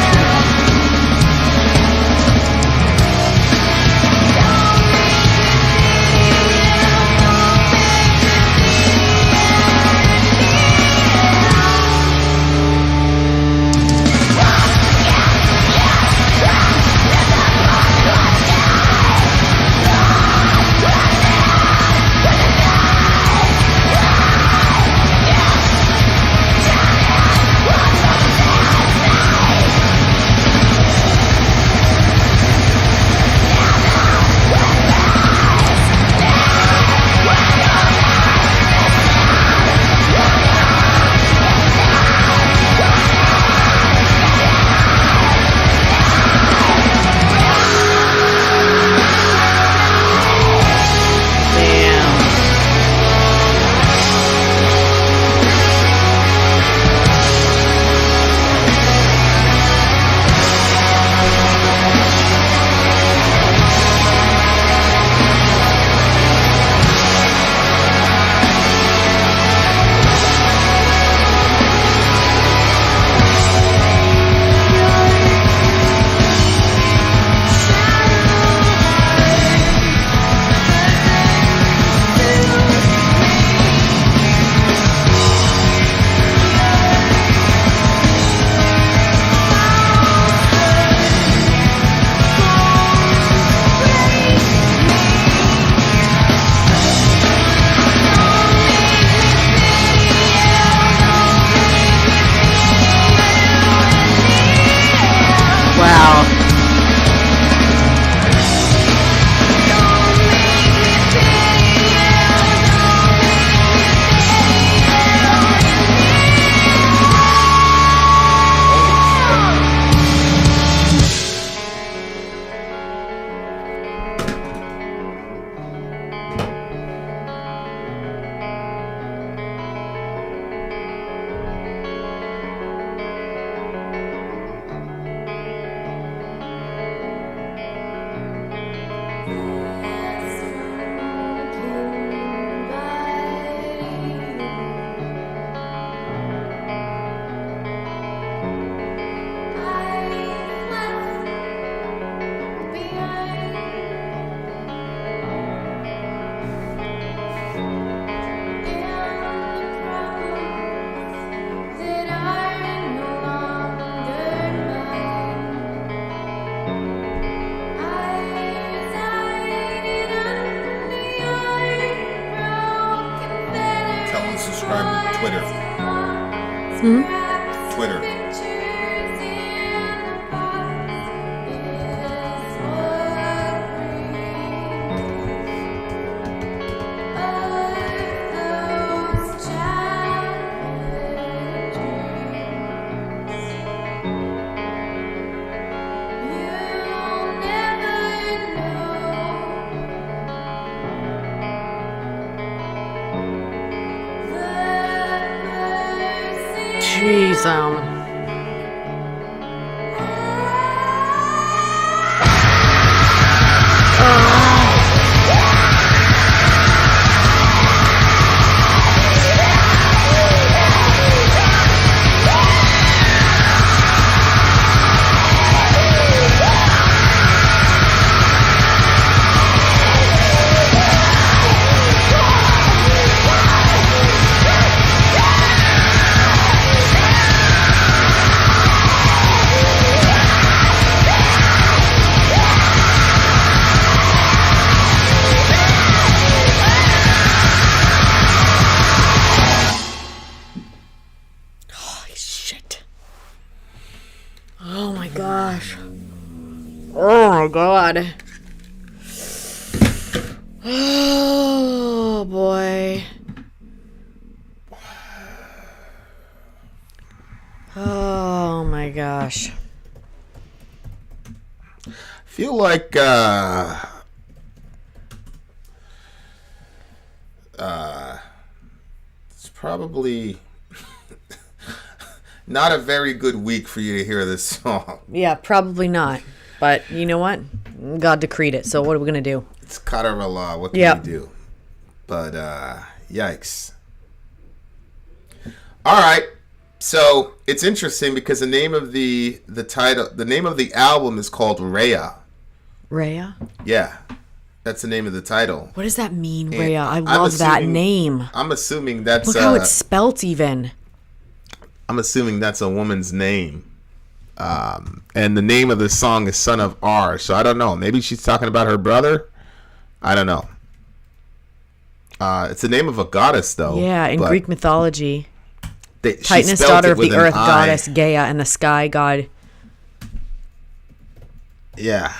A: subscribe to Twitter. Twitter.
B: Jeez, oh my gosh. Oh my god. Oh boy. Oh my gosh.
A: Feel like it's probably not a very good week for you to hear this song.
B: Yeah, probably not. But you know what? God decreed it. So what are we gonna do?
A: It's qadar Allah. What can you do? But yikes. All right. So it's interesting because the name of the name of the album is called Rhea.
B: Rhea?
A: Yeah, that's the name of the title.
B: What does that mean,
A: And
B: Rhea? I
A: I'm
B: love that
A: assuming-
B: name.
A: I'm assuming that's
B: Look how it's spelt even.
A: I'm assuming that's a woman's name. And the name of the song is Son of R. So I don't know. Maybe she's talking about her brother. I don't know. It's the name of a goddess, though.
B: Yeah, in
A: but
B: Greek mythology.
A: she
B: Titaness,
A: spelled
B: daughter
A: it
B: of
A: with
B: the
A: an
B: earth,
A: I.
B: goddess Gaia, and the sky god.
A: Yeah.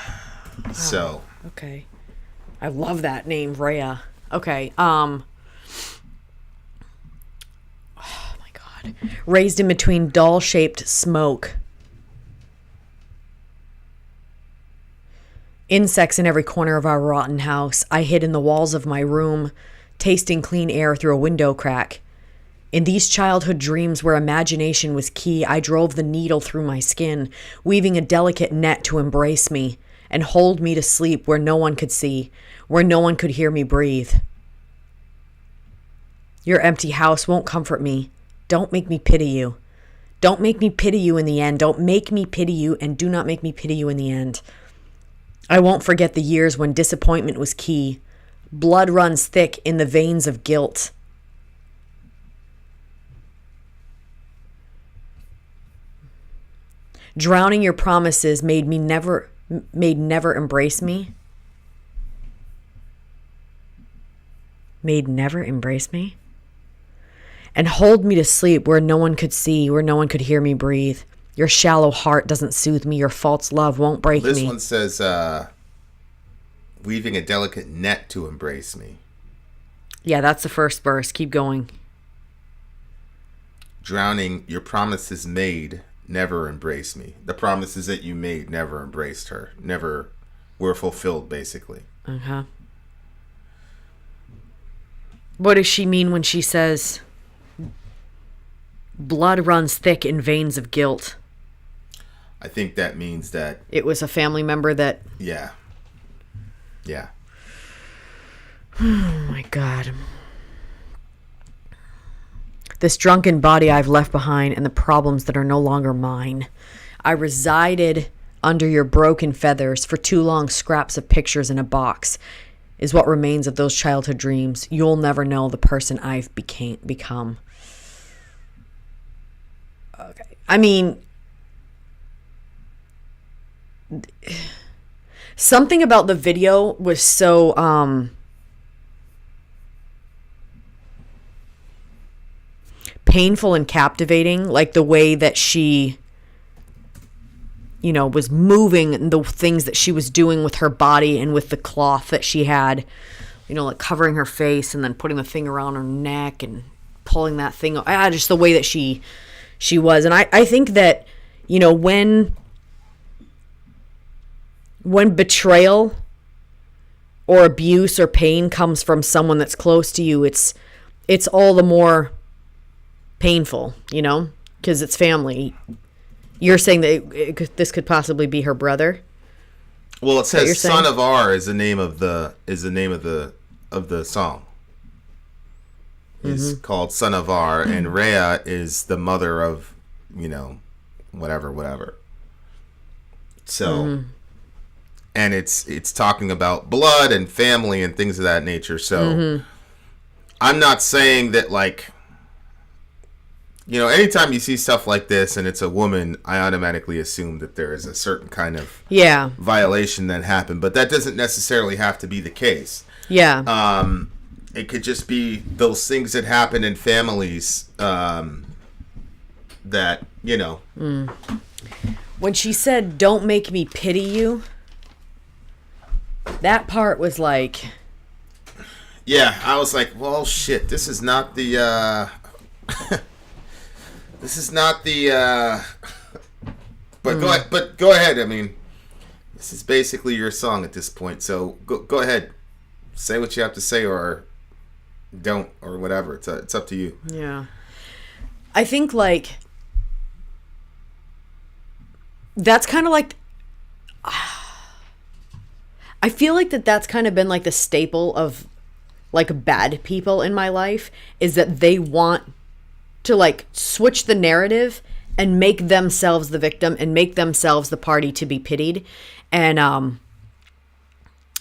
A: So.
B: Okay. I love that name, Rhea. Okay. Oh my god. Raised in between doll-shaped smoke. Insects in every corner of our rotten house. I hid in the walls of my room, tasting clean air through a window crack. In these childhood dreams where imagination was key, I drove the needle through my skin, weaving a delicate net to embrace me and hold me to sleep where no one could see, where no one could hear me breathe. Your empty house won't comfort me. Don't make me pity you. Don't make me pity you in the end. Don't make me pity you, and do not make me pity you in the end. I won't forget the years when disappointment was key. Blood runs thick in the veins of guilt. Drowning your promises made never embrace me. Made never embrace me. And hold me to sleep where no one could see, where no one could hear me breathe. Your shallow heart doesn't soothe me. Your false love won't break me.
A: This one says, weaving a delicate net to embrace me.
B: Yeah, that's the first verse. Keep going.
A: Drowning, your promises made never embrace me. The promises that you made never embraced her. Never were fulfilled, basically.
B: Uh-huh. What does she mean when she says, blood runs thick in veins of guilt?
A: I think that means that...
B: It was a family member that...
A: Yeah. Yeah.
B: Oh my God. This drunken body I've left behind and the problems that are no longer mine. I resided under your broken feathers for too long. Scraps of pictures in a box is what remains of those childhood dreams. You'll never know the person I've become. Okay. I mean, something about the video was so painful and captivating, like the way that she, you know, was moving and the things that she was doing with her body and with the cloth that she had, you know, like covering her face and then putting the thing around her neck and pulling that thing, just the way that she was. And I think that, you know, when betrayal or abuse or pain comes from someone that's close to you, it's all the more painful, you know, because it's family. You're saying that this could possibly be her brother?
A: Well, it says
B: saying?
A: "Son of R" is the name of the song. It's called "Son of R," and Rhea is the mother of, you know, whatever. So, and it's talking about blood and family and things of that nature. So, I'm not saying that, like, you know, anytime you see stuff like this and it's a woman, I automatically assume that there is a certain kind of violation that happened. But that doesn't necessarily have to be the case.
B: Yeah.
A: It could just be those things that happen in families that, you know.
B: When she said, "Don't make me pity you," that part was like...
A: Yeah, I was like, well, shit, this is not the... This is not the, but go ahead. I mean, this is basically your song at this point. So go ahead, say what you have to say, or don't, or whatever. It's up to you.
B: Yeah, I think like that's kind of like. I feel like that's kind of been like the staple of like bad people in my life, is that they want to like switch the narrative and make themselves the victim and make themselves the party to be pitied. And,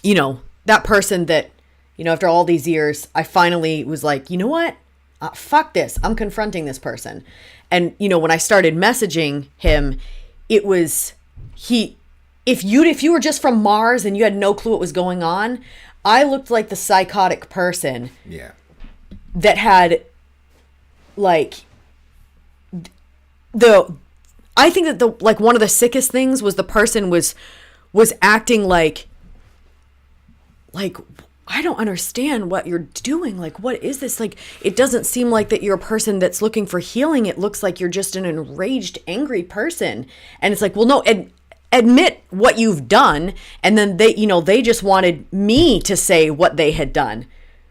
B: you know, that person that, you know, after all these years, I finally was like, you know what? Fuck this. I'm confronting this person. And, you know, when I started messaging him, it was, if you were just from Mars and you had no clue what was going on, I looked like the psychotic person.
A: Yeah.
B: That had, like, I think that like one of the sickest things was the person was acting like I don't understand what you're doing. Like, what is this? Like, it doesn't seem like that you're a person that's looking for healing. It looks like you're just an enraged, angry person. And it's like, well, no, admit what you've done. And then they just wanted me to say what they had done.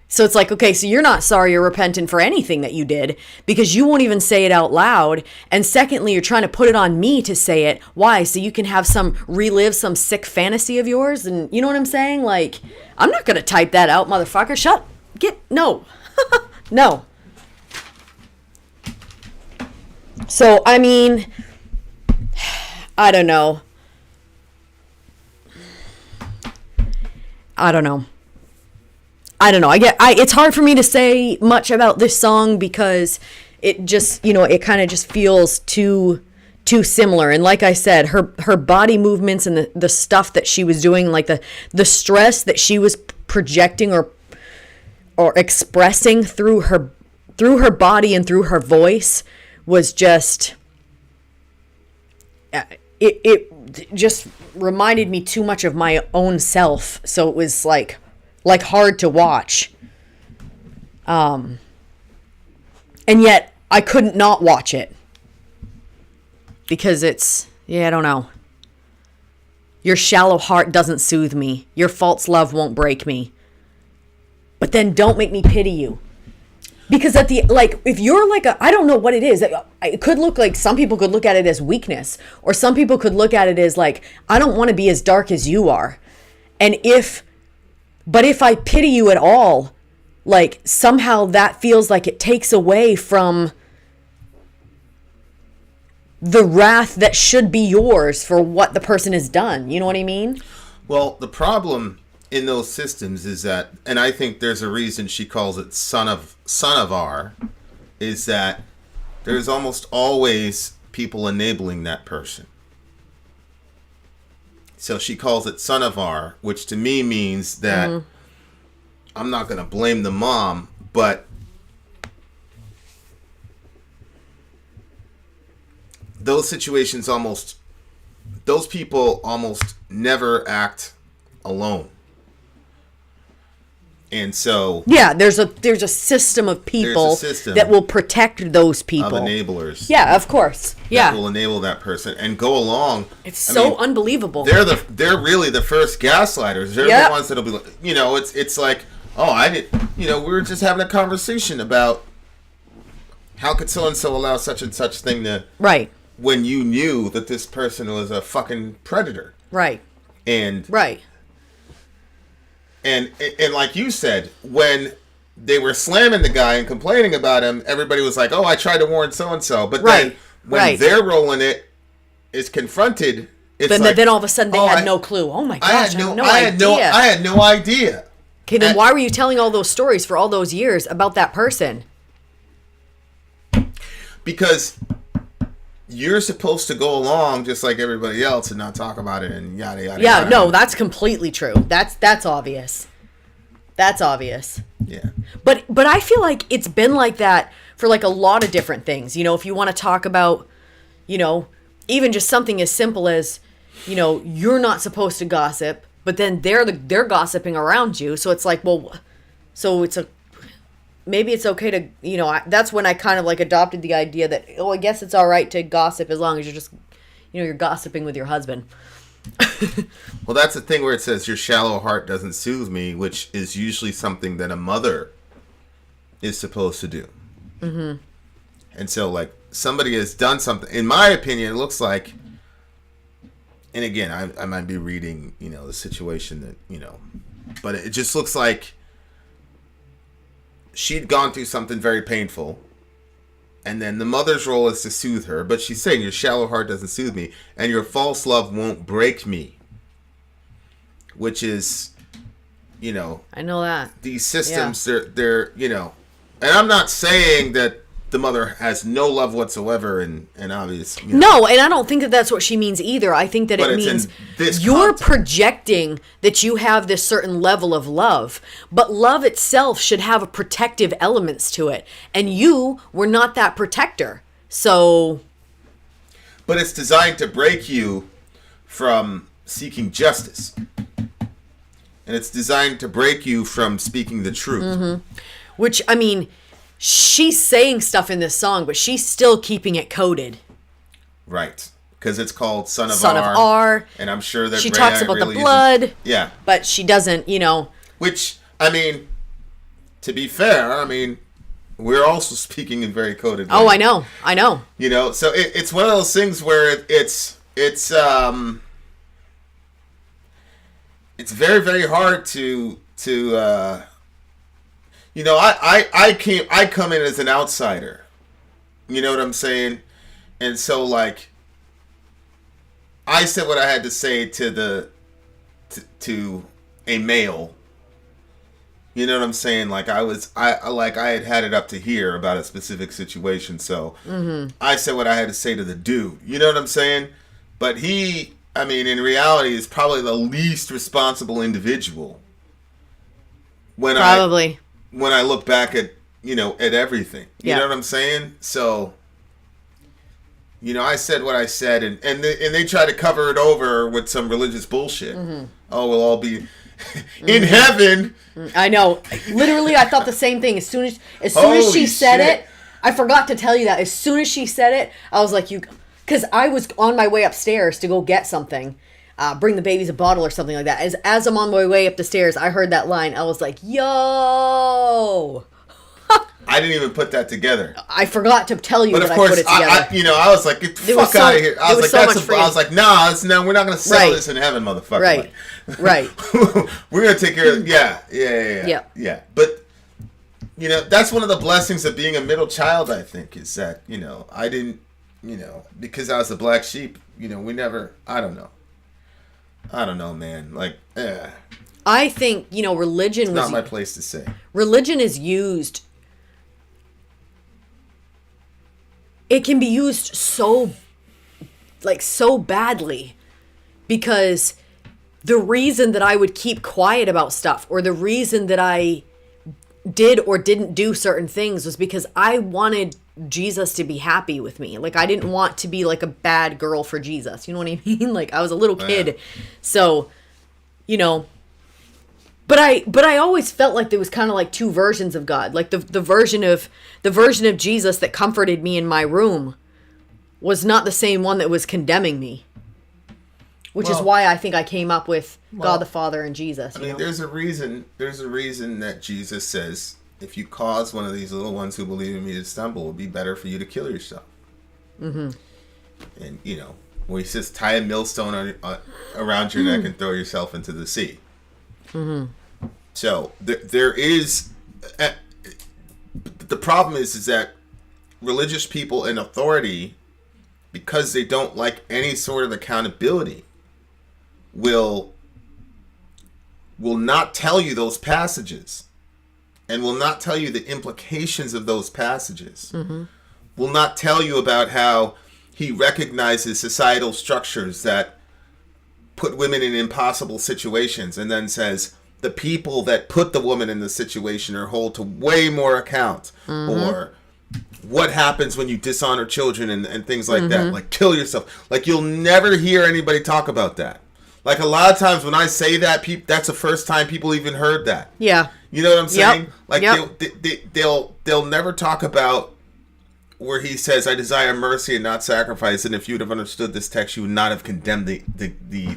B: So it's like, okay, so you're not sorry or repentant for anything that you did because you won't even say it out loud. And secondly, you're trying to put it on me to say it. Why? So you can have relive some sick fantasy of yours. And you know what I'm saying? Like, I'm not going to type that out, motherfucker. No. No. So, I mean, I don't know. It's hard for me to say much about this song because it just, you know, it kind of just feels too similar. And like I said, her body movements and the stuff that she was doing, like the stress that she was projecting or expressing through her body and through her voice was just, it just reminded me too much of my own self. So it was like hard to watch. And yet I couldn't not watch it because I don't know. Your shallow heart doesn't soothe me. Your false love won't break me. But then don't make me pity you. Because if you're like I don't know what it is. It could look like, some people could look at it as weakness, or some people could look at it as like, I don't want to be as dark as you are. But if I pity you at all, like, somehow that feels like it takes away from the wrath that should be yours for what the person has done. You know what I mean?
A: Well, the problem in those systems is that, and I think there's a reason she calls it son of R, is that there's almost always people enabling that person. So she calls it son of R, which to me means that I'm not going to blame the mom, but those people almost never act alone. And so
B: yeah, there's a system of people that will protect those people.
A: Of enablers.
B: Yeah, of course. Yeah.
A: That will enable that person and go along.
B: It's unbelievable.
A: They're really the first gaslighters. They're the ones that'll be like, you know, it's like, oh, I didn't, you know, we were just having a conversation about how could so and so allow such and such thing to,
B: right,
A: when you knew that this person was a fucking predator.
B: Right.
A: And
B: right.
A: And like you said, when they were slamming the guy and complaining about him, everybody was like, oh, I tried to warn so-and-so. But then when they're rolling it, is confronted, it's
B: then all of a sudden they had no clue. Oh my gosh, I had
A: no idea.
B: Okay, then why were you telling all those stories for all those years about that person? Because
A: you're supposed to go along just like everybody else and not talk about it and yada yada.
B: Yeah,
A: yada.
B: No, that's completely true. That's obvious. That's obvious.
A: Yeah.
B: But I feel like it's been like that for like a lot of different things. You know, if you want to talk about, you know, even just something as simple as, you know, you're not supposed to gossip, but then they're gossiping around you. So it's like, well, so maybe it's okay to, you know, that's when I kind of like adopted the idea that, oh, I guess it's all right to gossip as long as you're just, you know, you're gossiping with your husband.
A: Well, that's the thing where it says your shallow heart doesn't soothe me, which is usually something that a mother is supposed to do. Mm-hmm. And so, like, somebody has done something. In my opinion, it looks like, and again, I might be reading, you know, the situation that, you know, but it just looks like she'd gone through something very painful, And then the mother's role is to soothe her. But she's saying, your shallow heart doesn't soothe me. And your false love won't break me. Which is, you know...
B: I know that.
A: These systems, they're, you know... And I'm not saying that the mother has no love whatsoever and obvious... You know,
B: no, and I don't think that that's what she means either. I think that
A: but
B: it
A: it's
B: means
A: in this
B: you're
A: context.
B: projecting that you have this certain level of love. But love itself should have a protective elements to it. And you were not that protector. So...
A: But it's designed to break you from seeking justice. And it's designed to break you from speaking the truth.
B: Mm-hmm. Which, I mean, she's saying stuff in this song, but she's still keeping it coded.
A: Right. Because it's called Son of
B: Son
A: R.
B: of R.
A: And I'm sure that
B: she
A: Rhea
B: talks about
A: really
B: the blood.
A: isn't- Yeah.
B: But she doesn't, you know.
A: Which, I mean, to be fair, I mean, we're also speaking in very coded
B: Oh,
A: language.
B: I know.
A: You know, so it's one of those things where it's very, very hard to you know, I come in as an outsider. You know what I'm saying? And so like I said what I had to say to a male. You know what I'm saying? Like I had it up to here about a specific situation, so I said what I had to say to the dude. You know what I'm saying? But he, I mean, in reality, is probably the least responsible individual. When
B: Probably.
A: when I look back at, you know, at everything. You
B: Yeah.
A: know what I'm saying? So, you know, I said what I said, and they try to cover it over with some religious bullshit. Oh, we'll all be in heaven.
B: I know. Literally, I thought the same thing. As soon as
A: Holy
B: she said
A: shit.
B: it, I forgot to tell you that. As soon as she said it, I was like, because I was on my way upstairs to go get something. Bring the babies a bottle or something like that. As I'm on my way up the stairs, I heard that line. I was like, yo.
A: I didn't even put that together.
B: I forgot to tell you
A: But
B: that
A: of course,
B: I put it together.
A: I was like, get the
B: was
A: fuck
B: so-
A: out of here. I
B: there
A: was
B: was
A: like,
B: so
A: that's
B: much
A: I
B: freedom.
A: was like, no, we're not going to settle
B: Right.
A: this in heaven, motherfucker.
B: Right. Right.
A: We're going to take care of Yeah. But, you know, that's one of the blessings of being a middle child, I think, is that, you know, I didn't, you know, because I was the black sheep, you know, we never, I don't know, man. Like,
B: I think, you know, religion
A: not my place to say.
B: religion is used. It can be used so badly, because the reason that I would keep quiet about stuff, or the reason that I did or didn't do certain things, was because I wanted Jesus to be happy with me. Like, I didn't want to be like a bad girl for Jesus. You know what I mean? Like, I was a little kid. So, you know, but I always felt like there was kind of like two versions of God. Like the version of Jesus that comforted me in my room was not the same one that was condemning me. Which is why I think I came up with God the Father and Jesus.
A: I mean, there's a reason that Jesus says, if you cause one of these little ones who believe in me to stumble, it would be better for you to kill yourself. Mm-hmm. And, you know, where he says, tie a millstone around your neck and throw yourself into the sea. Mm-hmm. So there is... the problem is that religious people in authority, because they don't like any sort of accountability, will not tell you those passages, and will not tell you the implications of those passages. Mm-hmm. Will not tell you about how he recognizes societal structures that put women in impossible situations, and then says the people that put the woman in the situation are held to way more account. Mm-hmm. Or what happens when you dishonor children and things like that. Like, kill yourself. Like, you'll never hear anybody talk about that. Like, a lot of times when I say that, that's the first time people even heard that.
B: Yeah.
A: You know what I'm saying?
B: Yep.
A: Like,
B: Yep.
A: they'll never talk about where he says, I desire mercy and not sacrifice, and if you would have understood this text, you would not have condemned the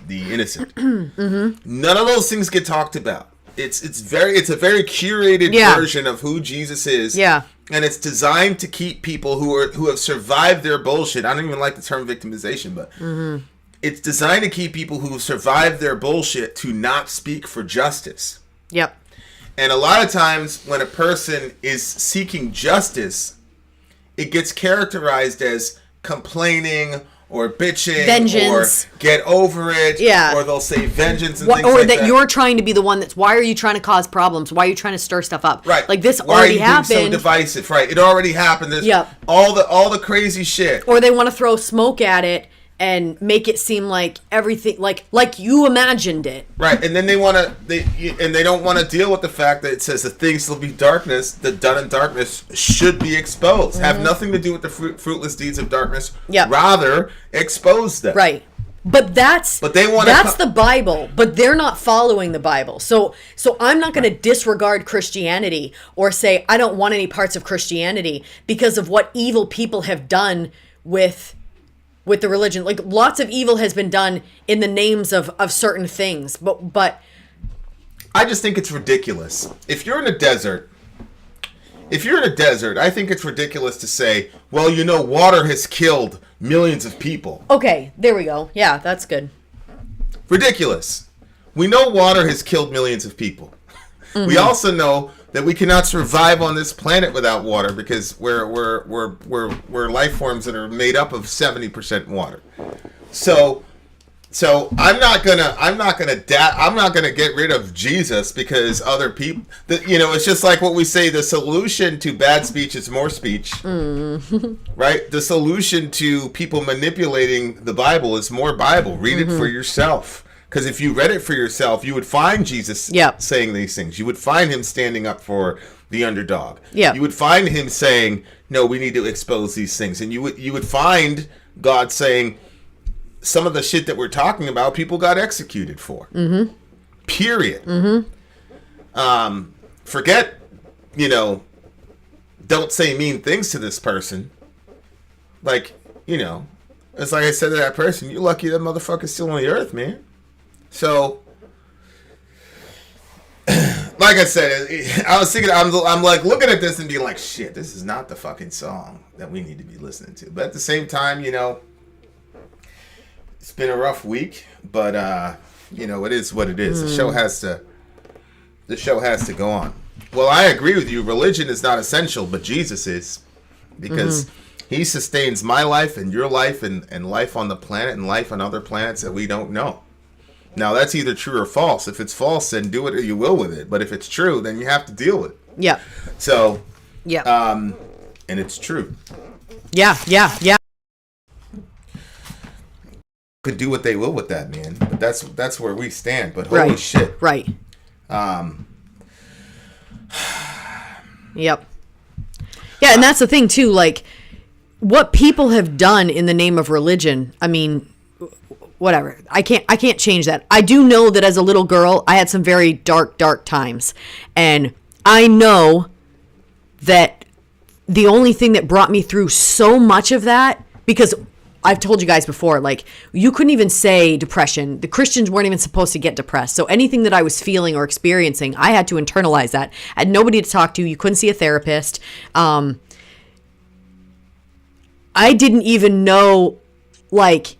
A: innocent. Mm-hmm. None of those things get talked about. It's a very curated version of who Jesus is.
B: Yeah.
A: And it's designed to keep people who have survived their bullshit. I don't even like the term victimization, but it's designed to keep people who have survived their bullshit to not speak for justice.
B: Yep.
A: And a lot of times when a person is seeking justice, it gets characterized as complaining or bitching
B: Vengeance.
A: or get over it,
B: Yeah.
A: or they'll say vengeance and
B: What,
A: things
B: or
A: like that.
B: that you're trying to be the one that's, why are you trying to cause problems? Why are you trying to stir stuff up?
A: Right.
B: Like this
A: Why
B: already
A: are you being so
B: happened.
A: divisive? Right. It already happened. There's
B: Yep.
A: all the crazy shit.
B: Or they want to throw smoke at it and make it seem like everything, like you imagined it.
A: Right, and then they don't want to deal with the fact that it says the things will be darkness, the done in darkness should be exposed.
B: Mm-hmm.
A: Have nothing to do with the fruitless deeds of darkness.
B: Yep.
A: Rather, expose them.
B: Right. But that's
A: But they wanna
B: that's the Bible, but they're not following the Bible. So I'm not going to disregard Christianity or say I don't want any parts of Christianity because of what evil people have done with the religion. Like lots of evil has been done in the names of certain things, but
A: I just think it's ridiculous. If you're in a desert, I think it's ridiculous to say, well, water has killed millions of people.
B: okay, there we go. Yeah, that's good.
A: Ridiculous. We know water has killed millions of people. Mm-hmm. We also know that we cannot survive on this planet without water because we're life forms that are made up of 70% water. So I'm not gonna get rid of Jesus because other people. It's just like what we say. The solution to bad speech is more speech, right? The solution to people manipulating the Bible is more Bible. Read it for yourself. Because if you read it for yourself, you would find Jesus saying these things. You would find him standing up for the underdog.
B: Yeah.
A: You would find him saying, no, we need to expose these things. And you would find God saying, some of the shit that we're talking about, people got executed for. Mm-hmm. Period. Mm-hmm. Forget, don't say mean things to this person. Like, it's like I said to that person, you're lucky that motherfucker's still on the earth, man. So, like I said, I was thinking, I'm like looking at this and being like, shit, this is not the fucking song that we need to be listening to. But at the same time, it's been a rough week, but it is what it is. The show has to go on. Well, I agree with you. Religion is not essential, but Jesus is, because he sustains my life and your life and life on the planet and life on other planets that we don't know. Now, that's either true or false. If it's false, then do what you will with it. But if it's true, then you have to deal with it.
B: Yeah.
A: So,
B: yeah.
A: And it's true.
B: Yeah.
A: Could do what they will with that, man. But that's where we stand. But holy shit.
B: Right. Yep. Yeah, and that's the thing too, like what people have done in the name of religion, I mean, whatever. I can't change that. I do know that as a little girl, I had some very dark times. And I know that the only thing that brought me through so much of that, because I've told you guys before, like, you couldn't even say depression. The Christians weren't even supposed to get depressed. So anything that I was feeling or experiencing, I had to internalize that. I had nobody to talk to. You couldn't see a therapist. I didn't even know, like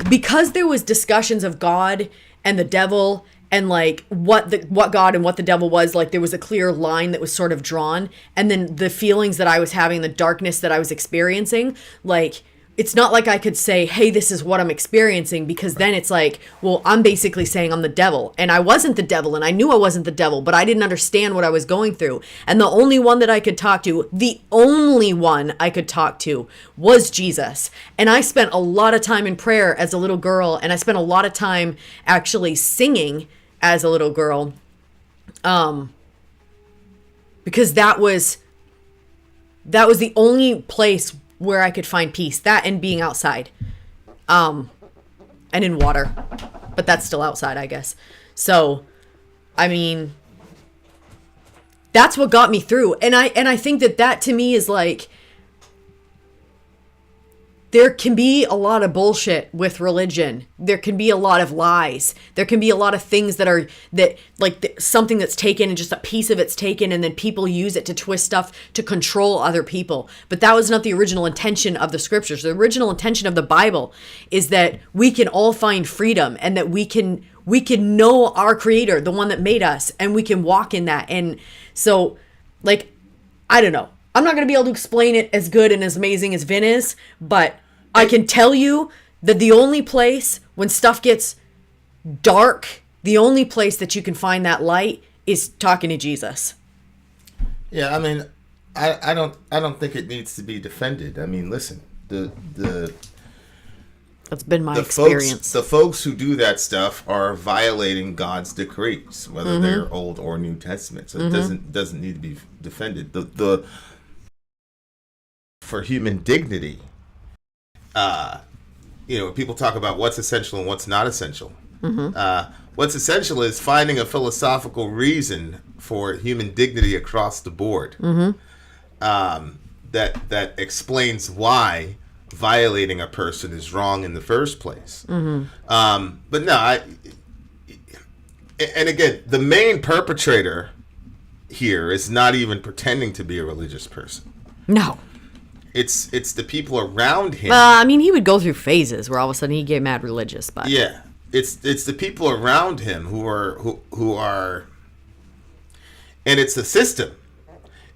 B: because there was discussions of God and the devil and like what God and what the devil was, like there was a clear line that was sort of drawn. And then the feelings that I was having, the darkness that I was experiencing, like, it's not like I could say, hey, this is what I'm experiencing, because then it's like, well, I'm basically saying I'm the devil. And I wasn't the devil, and I knew I wasn't the devil, but I didn't understand what I was going through. And the only one that I could talk to, was Jesus. And I spent a lot of time in prayer as a little girl, and I spent a lot of time actually singing as a little girl. Because that was the only place where I could find peace, that and being outside, and in water, but that's still outside, I guess. So, I mean, that's what got me through. And I think that to me is like, there can be a lot of bullshit with religion. There can be a lot of lies. There can be a lot of things something that's taken and just a piece of it's taken, and then people use it to twist stuff to control other people. But that was not the original intention of the scriptures. The original intention of the Bible is that we can all find freedom, and that we can know our Creator, the one that made us, and we can walk in that. And so, like, I don't know. I'm not going to be able to explain it as good and as amazing as Vin is, but I can tell you that the only place when stuff gets dark, the only place that you can find that light is talking to Jesus.
A: Yeah, I mean, I don't think it needs to be defended. I mean, listen,
B: That's been my experience.
A: The folks who do that stuff are violating God's decrees, whether they're Old or New Testament. So it doesn't need to be defended. The for human dignity, people talk about what's essential and what's not essential. What's essential is finding a philosophical reason for human dignity across the board. That explains why violating a person is wrong in the first place. But no, and again, the main perpetrator here is not even pretending to be a religious person.
B: No.
A: It's the people around him.
B: I mean, he would go through phases where all of a sudden he'd get mad religious, but
A: yeah, it's the people around him who are, and it's the system,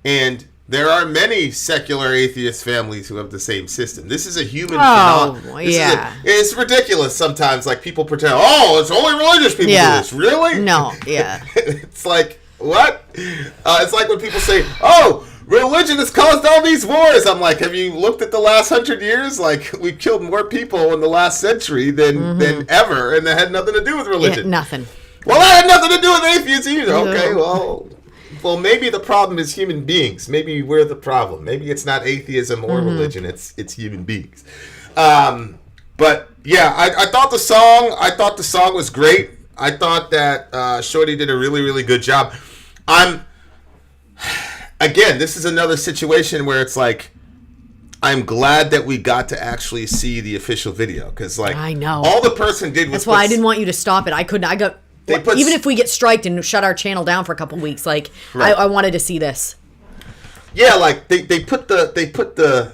A: and there are many secular atheist families who have the same system. This is a human phenomenon.
B: Yeah.
A: It's ridiculous sometimes. Like, people pretend, it's only religious people do this. Really?
B: No, yeah.
A: It's like, what? It's like when people say, religion has caused all these wars. I'm like, have you looked at the last 100 years? Like, we've killed more people in the last century than ever, and that had nothing to do with religion.
B: Yeah, nothing.
A: Well, that had nothing to do with atheists either. Okay, well, maybe the problem is human beings. Maybe we're the problem. Maybe it's not atheism or religion. It's human beings. But yeah, I thought the song was great. I thought that Shorty did a really, really good job. Again, this is another situation where it's like, I'm glad that we got to actually see the official video, because
B: I know
A: all the person did was.
B: That's why I didn't want you to stop it. I couldn't. Even if we get striked and shut our channel down for a couple weeks, like I wanted to see this.
A: Yeah, like they put the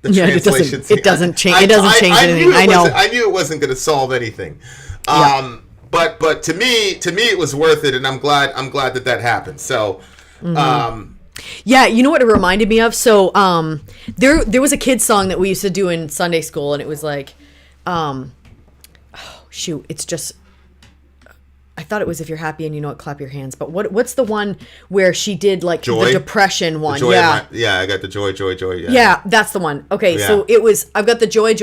A: translations.
B: It doesn't change. It doesn't change anything. I know.
A: I knew it wasn't going to solve anything. But to me, it was worth it, and I'm glad that happened. So.
B: Yeah, you know what it reminded me of? So there was a kid's song that we used to do in Sunday school, and it was like, it's just. I thought it was If You're Happy and You Know It, Clap Your Hands. But what's the one where she did like
A: Joy?
B: The depression one?
A: I got the joy.
B: Yeah, that's the one. Okay, so it was, I've got the joy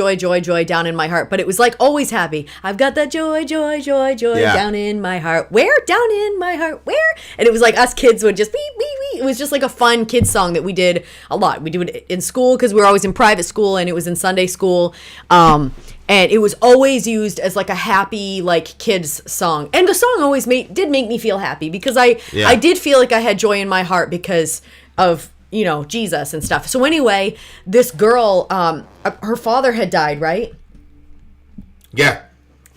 B: down in my heart. But it was like Always Happy. I've got the joy down in my heart. Where? Down in my heart. Where? And it was like us kids would just wee, wee, wee. It was just like a fun kid's song that we did a lot. We do it in school because we were always in private school, and it was in Sunday school. And it was always used as like a happy, like, kids song. And the song always did make me feel happy, because I did feel like I had joy in my heart because of, Jesus and stuff. So anyway, this girl, her father had died, right?
A: Yeah.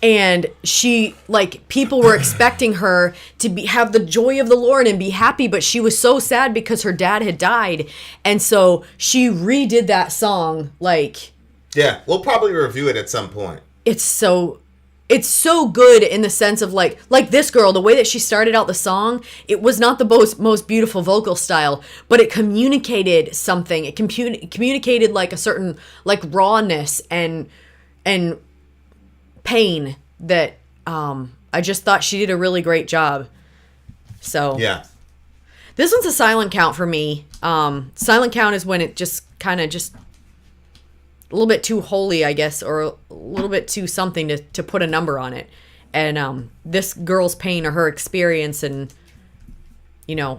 B: And she, like, people were expecting her to have the joy of the Lord and be happy, but she was so sad because her dad had died. And so she redid that song, like...
A: Yeah, we'll probably review it at some point.
B: It's so good in the sense of like this girl, the way that she started out the song, it was not the most beautiful vocal style, but it communicated something. It communicated like a certain like rawness and pain that I just thought she did a really great job. So
A: yeah,
B: this one's a silent count for me. Silent count is when it just kind of just a little bit too holy, I guess, or a little bit too something to put a number on it. And this girl's pain, or her experience, and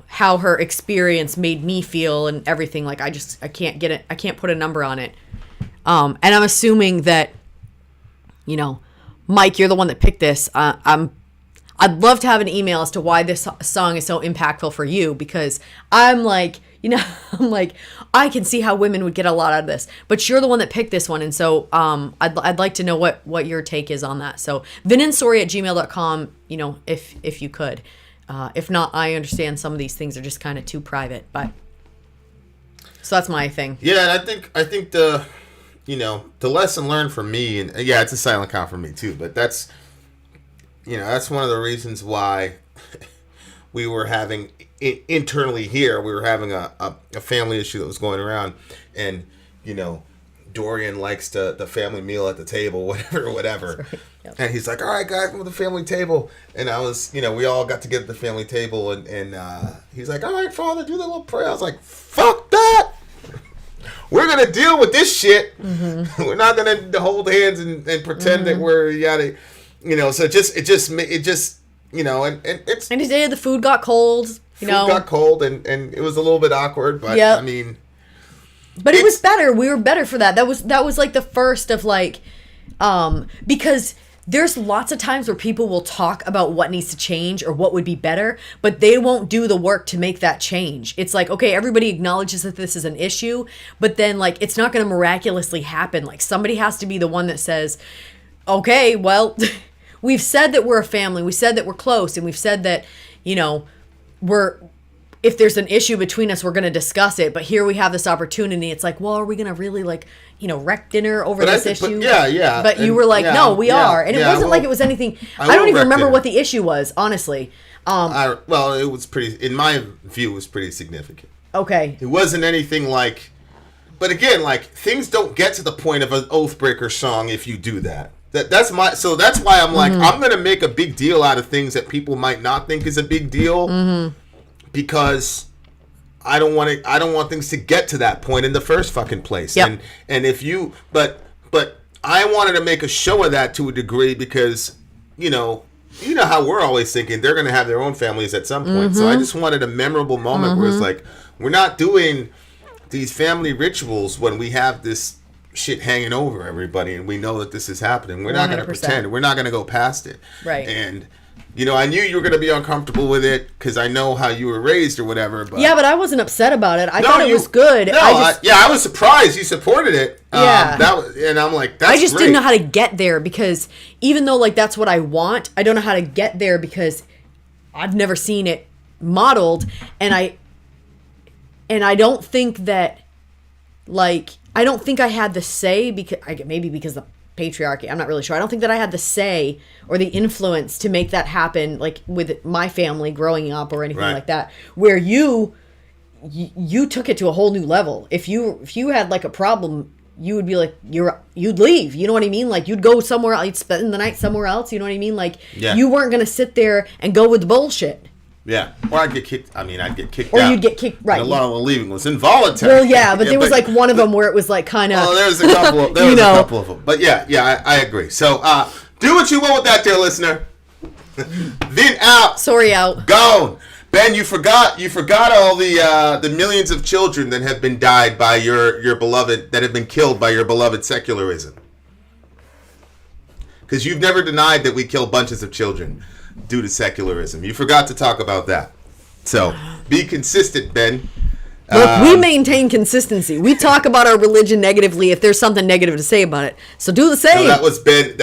B: how her experience made me feel and everything, like I can't get it. I can't put a number on it. And I'm assuming that, Mike, you're the one that picked this. I'd love to have an email as to why this song is so impactful for you, because I'm like, I can see how women would get a lot out of this, but you're the one that picked this one. And so I'd like to know what your take is on that. So vinandsori@gmail.com, if you could. If not, I understand some of these things are just kind of too private, but so that's my thing.
A: Yeah, and I think the lesson learned from me, and yeah, it's a silent count for me too, but that's one of the reasons why we were having internally here, we were having a family issue that was going around, and Dorian likes the family meal at the table, whatever. Yep. And he's like, all right, guys, come to the family table. And I was, we all got together at the family table, and he's like, all right, Father, do the little prayer. I was like, fuck that. We're going to deal with this shit. Mm-hmm. We're not going to hold hands and pretend that we're, so it just, and it's.
B: And today the food got cold,
A: Food got cold, and it was a little bit awkward, but
B: yep.
A: I mean.
B: But it was better. We were better for that. That was like the first of like, because there's lots of times where people will talk about what needs to change or what would be better, but they won't do the work to make that change. It's like, okay, everybody acknowledges that this is an issue, but then like, it's not going to miraculously happen. Like somebody has to be the one that says, okay, well, we've said that we're a family. We said that we're close, and we've said that, if there's an issue between us, we're going to discuss it. But here we have this opportunity. It's like, well, are we going to really wreck dinner over this issue?
A: Yeah.
B: But you were like, no, we are. And it wasn't like it was anything. I don't even remember what the issue was, honestly.
A: It was in my view, it was pretty significant.
B: Okay.
A: It wasn't anything like, but again, like things don't get to the point of an Oathbreaker song if you do that. That's why I'm like, I'm going to make a big deal out of things that people might not think is a big deal. Mm-hmm. Because I don't want things to get to that point in the first fucking place. Yep. And if you but I wanted to make a show of that to a degree because you know how we're always thinking they're going to have their own families at some point. Mm-hmm. So I just wanted a memorable moment where it's like we're not doing these family rituals when we have this shit hanging over everybody and we know that this is happening. We're not going to pretend. We're not going to go past it.
B: Right.
A: And I knew you were going to be uncomfortable with it because I know how you were raised or whatever. But
B: yeah, but I wasn't upset about it. I thought it was good.
A: No, I was surprised you supported it.
B: Yeah.
A: And I'm like, that's
B: I just
A: great.
B: didn't know how to get there because even though like that's what I want, I don't know how to get there because I've never seen it modeled, and I don't think that I don't think I had the say because because the patriarchy. I'm not really sure. I don't think that I had the say or the influence to make that happen, like with my family growing up or anything like that. Where you took it to a whole new level. If you had like a problem, you would be like you'd leave. You know what I mean? Like you'd go somewhere else. You'd spend the night somewhere else. You know what I mean? Like you weren't gonna sit there and go with the bullshit.
A: Yeah, or I'd get kicked. I'd get kicked
B: or
A: out.
B: Or you'd get kicked, right.
A: And a lot of the leaving was involuntary.
B: Well, yeah, but there was like one of them where it was like kind of...
A: Well, there was a couple of them. But yeah, I agree. So, do what you will with that, dear listener. Then out.
B: Sori out.
A: Gone. Ben, you forgot all the millions of children that have been died by your beloved, that have been killed by your beloved secularism. Because you've never denied that we kill bunches of children due to secularism. You forgot to talk about that. So, be consistent, Ben.
B: Look, we maintain consistency. We talk about our religion negatively if there's something negative to say about it. So do the same.
A: No, that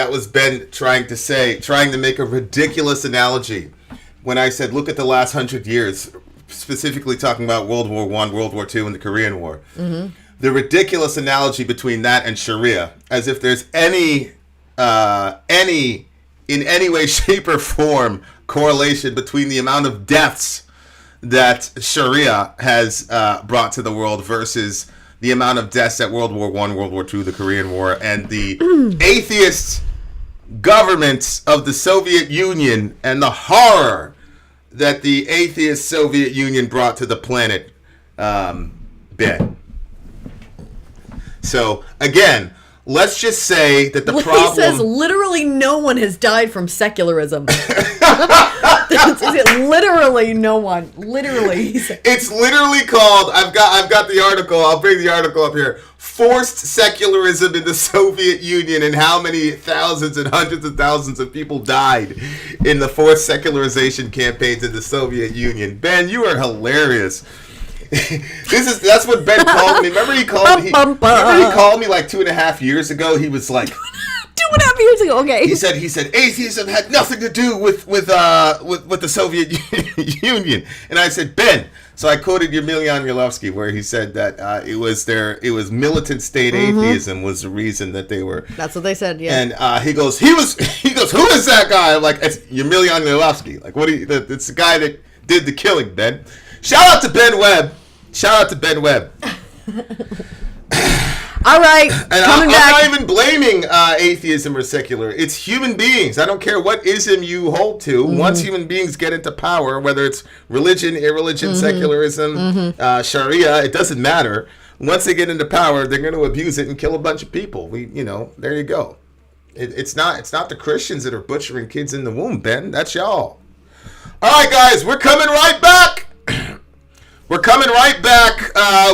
A: was Ben trying to make a ridiculous analogy. When I said, look at the last 100 years, specifically talking about World War I, World War II, and the Korean War. Mm-hmm. The ridiculous analogy between that and Sharia, as if there's any in any way, shape, or form correlation between the amount of deaths that Sharia has brought to the world versus the amount of deaths at World War I, World War II, the Korean War, and the atheist governments of the Soviet Union and the horror that the atheist Soviet Union brought to the planet. Ben. So, again... Let's just say that the problem...
B: He says literally no one has died from secularism. Literally no one. Literally.
A: It's literally called... I've got the article. I'll bring the article up here. Forced secularism in the Soviet Union, and how many thousands and hundreds of thousands of people died in the forced secularization campaigns in the Soviet Union. Ben, you are hilarious. That's what Ben called me. Remember he called me like 2.5 years ago. He was like
B: 2.5 years ago. Okay.
A: He said atheism had nothing to do with the Soviet Union. And I said, Ben. So I quoted Yermilian Yalovsky where he said that it was militant state atheism was the reason that they were.
B: That's what they said. Yeah.
A: And he goes, who is that guy? I'm like, it's Yermilian Yalovsky. Like, it's the guy that did the killing, Ben. Shout out to Ben Webb. Shout out to Ben Webb.
B: All right,
A: And
B: coming
A: I'm
B: back.
A: not even blaming atheism or secular. It's human beings. I don't care what ism you hold to. Once human beings get into power, whether it's religion, irreligion, secularism, Sharia, it doesn't matter. Once they get into power, they're going to abuse it and kill a bunch of people. There you go. It's not the Christians that are butchering kids in the womb, Ben. That's y'all. All right, guys, we're coming right back. We're coming right back.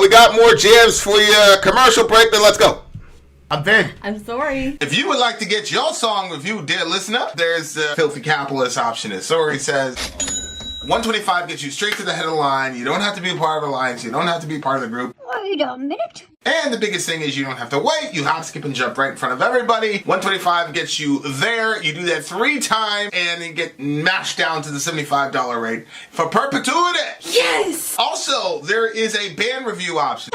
A: We got more jams for you. Commercial break, then let's go. I'm Ben.
D: I'm Sori.
A: If you would like to get your song reviewed, dear listener, there's the filthy capitalist option. As Sori says, 125 gets you straight to the head of the line. You don't have to be a part of the alliance. You don't have to be part of the group.
C: Wait a minute.
A: And the biggest thing is you don't have to wait. You hop, skip, and jump right in front of everybody. 125 gets you there. You do that 3 times, and you get mashed down to the $75 rate for perpetuity.
C: Yes!
A: Also, there is a band review option.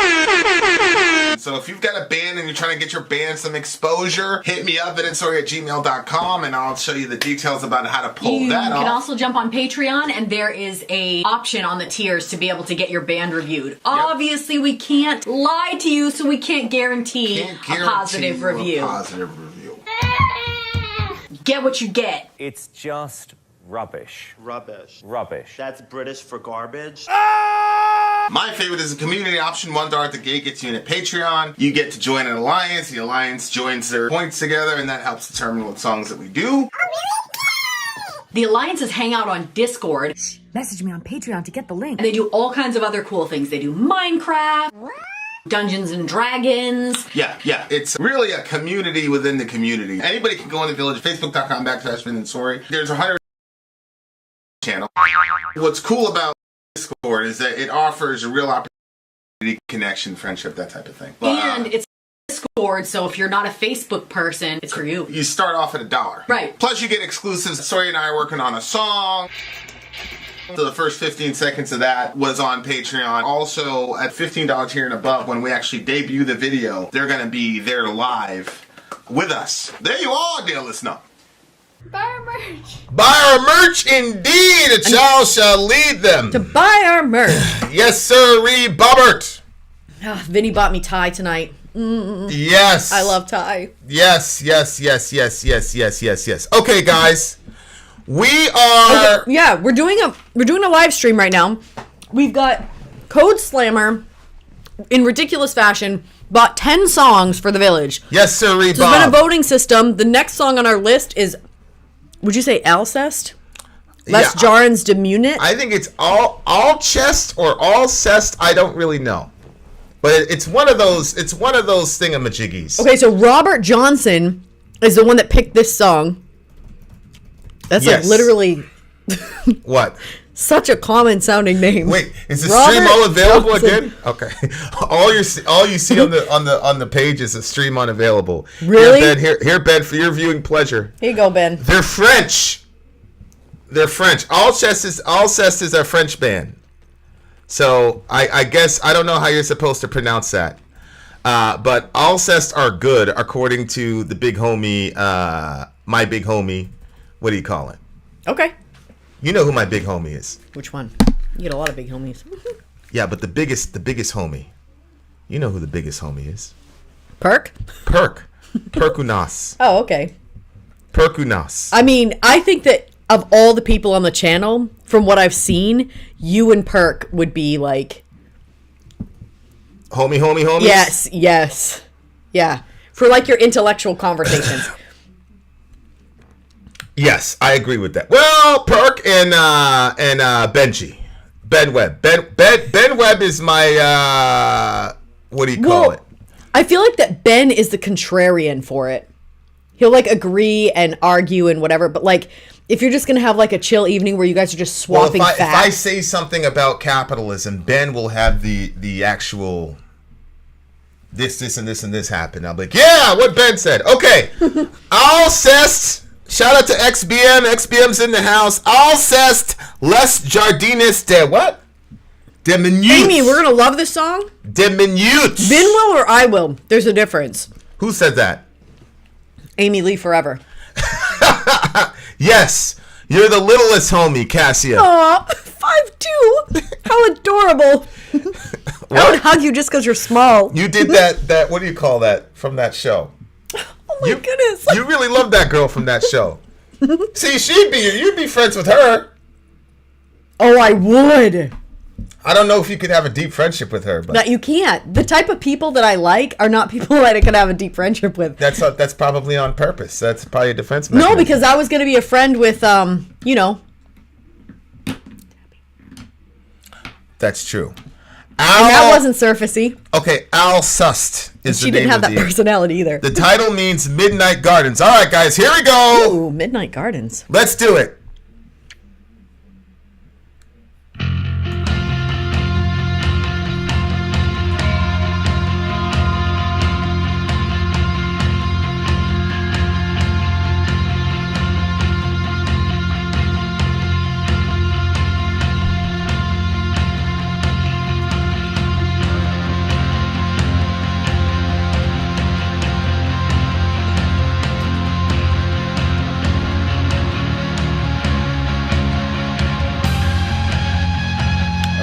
A: So if you've got a band and you're trying to get your band some exposure, hit me up at itsori@gmail.com, and I'll show you the details about how to pull
D: You
A: that
D: can
A: off.
D: also jump on Patreon, and there is a option on the tiers to be able to get your band reviewed. Obviously, we can't lie to you, so we can't guarantee a positive review. Get what you get.
E: It's just rubbish.
F: Rubbish.
E: Rubbish.
F: That's British for garbage.
A: My favorite is the community option. $1 at the gate gets you in at Patreon. You get to join an alliance. The alliance joins their points together, and that helps determine what songs that we do.
D: The alliances hang out on Discord,
G: Message me on Patreon to get the link.
D: and they do all kinds of other cool things. They do Minecraft, Dungeons and Dragons.
A: Yeah. It's really a community within the community. Anybody can go in the village. Facebook.com/Ben and Sori. There's 100 channel. What's cool about Discord is that it offers a real opportunity, connection, friendship, that type of thing.
D: And it's Discord, so if you're not a Facebook person, it's for you.
A: You start off at $1.
D: Right.
A: Plus you get exclusives. Sori and I are working on a song. So the first 15 seconds of that was on Patreon. Also, at $15 tier and above, when we actually debut the video, they're going to be there live with us. There you are, dear listener.
H: Buy our merch.
A: Buy our merch, indeed. A child shall lead them.
B: To buy our merch.
A: Yes, sir, Bobbert.
B: Vinny bought me Thai tonight.
A: Yes.
B: I love Thai.
A: Yes. Okay, guys. We are...
B: Yeah, we're doing a live stream right now. We've got Codeslammer in ridiculous fashion bought 10 songs for the village.
A: Yes, sir,
B: So there's been a voting system. The next song on our list is, would you say Alcest? Les Jarins de Munich?
A: I think it's Alcest or Alcest. I don't really know. But it's one of those thingamajiggies.
B: Okay, so Robert Johnson is the one that picked this song. That's
A: Yes.
B: like literally
A: What?
B: such a common sounding name.
A: Wait, is the
B: Robert
A: stream all available
B: Johnson.
A: again? Okay. All you see on the page is a stream unavailable.
B: Really?
A: Here, Ben, for your viewing pleasure.
B: Here you go, Ben.
A: They're French. Alcest is a French band. So I guess I don't know how you're supposed to pronounce that. But Alcest are good according to the big homie, my big homie. What do you call it?
B: Okay.
A: You know who my big homie is.
B: Which one? You get a lot of big homies.
A: Yeah, but the biggest homie. You know who the biggest homie is.
B: Perk?
A: Perkunas.
B: Oh, okay.
A: Perkunas.
B: I mean, I think that of all the people on the channel, from what I've seen, you and Perk would be like...
A: Homies?
B: Yes. Yeah. For like your intellectual conversations.
A: Yes, I agree with that. Well, Perk and Benji. Ben Webb. Ben Webb is my, what do you call it?
B: I feel like that Ben is the contrarian for it. He'll like agree and argue and whatever, but like if you're just gonna have like a chill evening where you guys are just swapping
A: if I
B: facts.
A: say something about capitalism, Ben will have the actual this and this happen. I'll be like, yeah, what Ben said. Okay. Alcest. Shout out to XBM. XBM's in the house. Alcest. Les Jardines de what? De minutes.
B: Amy, we're gonna love this song.
A: De minutes.
B: Vin will or I will. There's a difference.
A: Who said that?
B: Amy Lee forever.
A: Yes. You're the littlest homie, Cassia.
B: Aw, 5'2". How adorable. I would hug you just because you're small.
A: You did that, what do you call that, from that show?
B: Oh my goodness.
A: You really love that girl from that show. See, you'd be friends with her.
B: Oh, I would.
A: I don't know if you could have a deep friendship with her, but
B: No, you can't. The type of people that I like are not people that I could have a deep friendship with.
A: that's probably on purpose. That's probably a defense mechanism.
B: No, because I was going to be a friend with,
A: That's true.
B: and that wasn't surfacey.
A: Okay, Alcest is
B: She
A: the name
B: didn't have
A: of
B: that personality either.
A: The title means Midnight Gardens. All right, guys, here we go.
B: Ooh, Midnight Gardens.
A: Let's do it.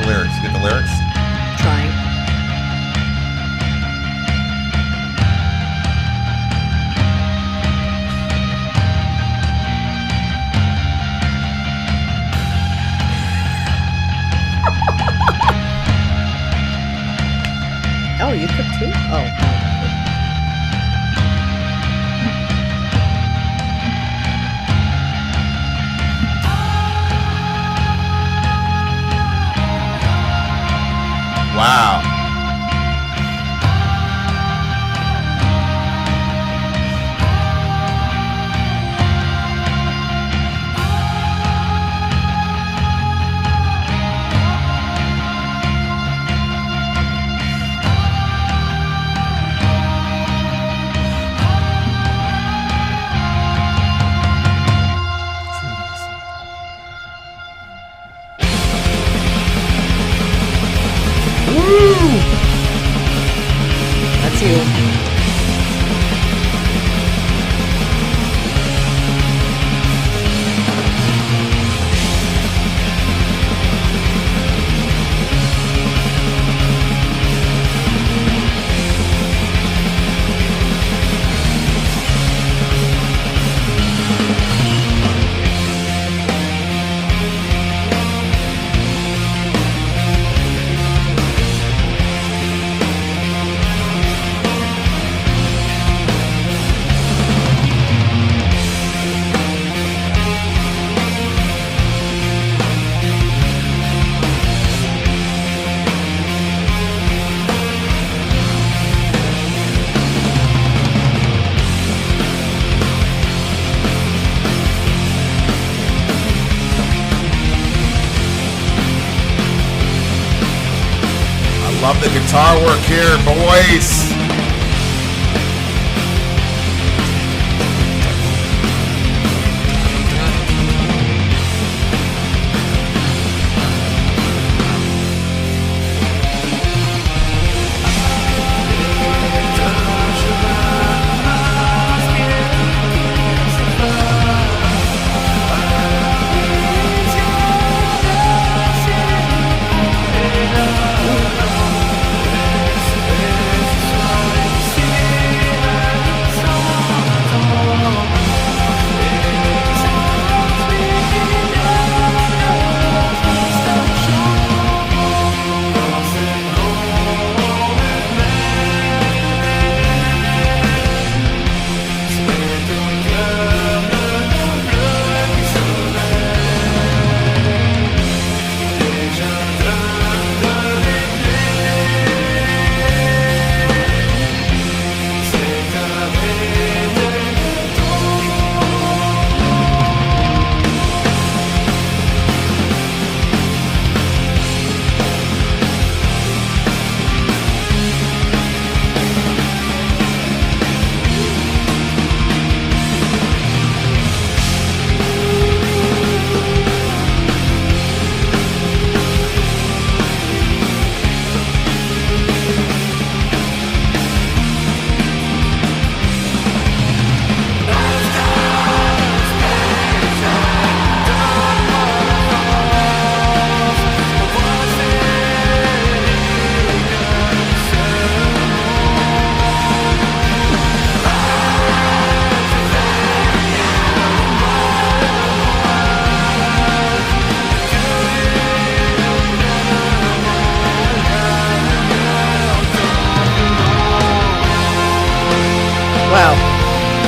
A: Lyrics. You get the lyrics?
B: Trying. Oh, you could too? Oh.
A: Wow.
B: That's you.
A: Love the guitar work here, boys.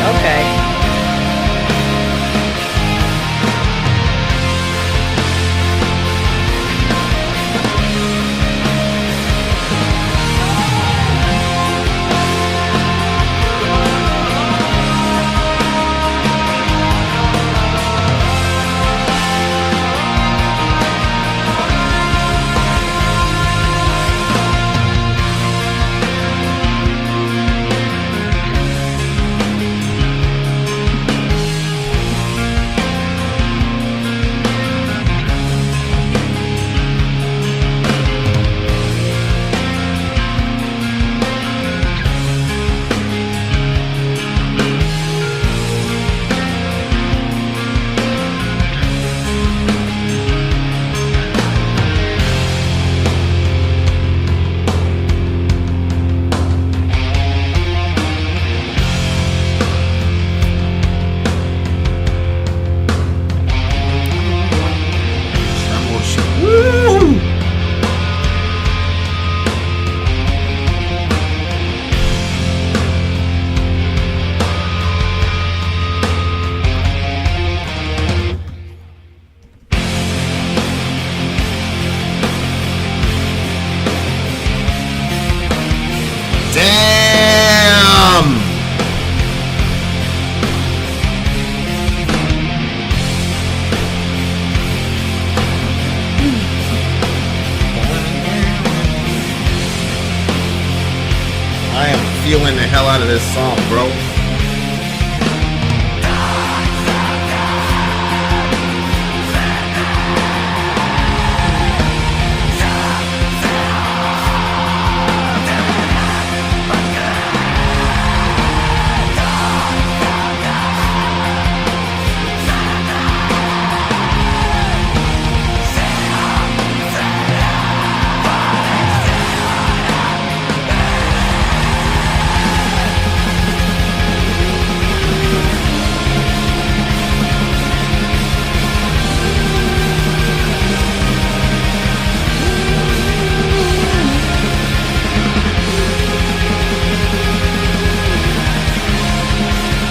B: Okay.
A: Feeling the hell out of this song, bro.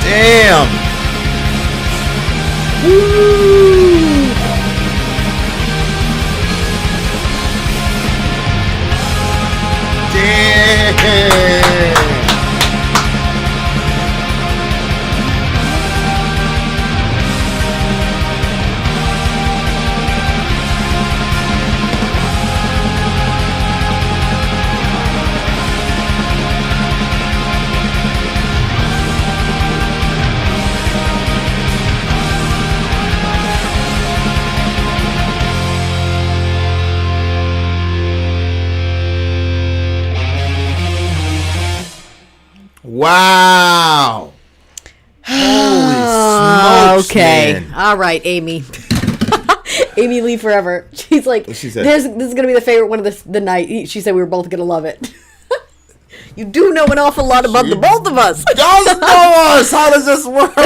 A: Damn. Woo. Damn. Wow. Holy smokes.
B: Okay.
A: Man.
B: All right, Amy. Amy Lee forever. She's like,
A: She said,
B: this is going to be the favorite one of the night. She said we were both going to love it. You do know an awful lot about the both of us.
A: Don't know us. How does this work?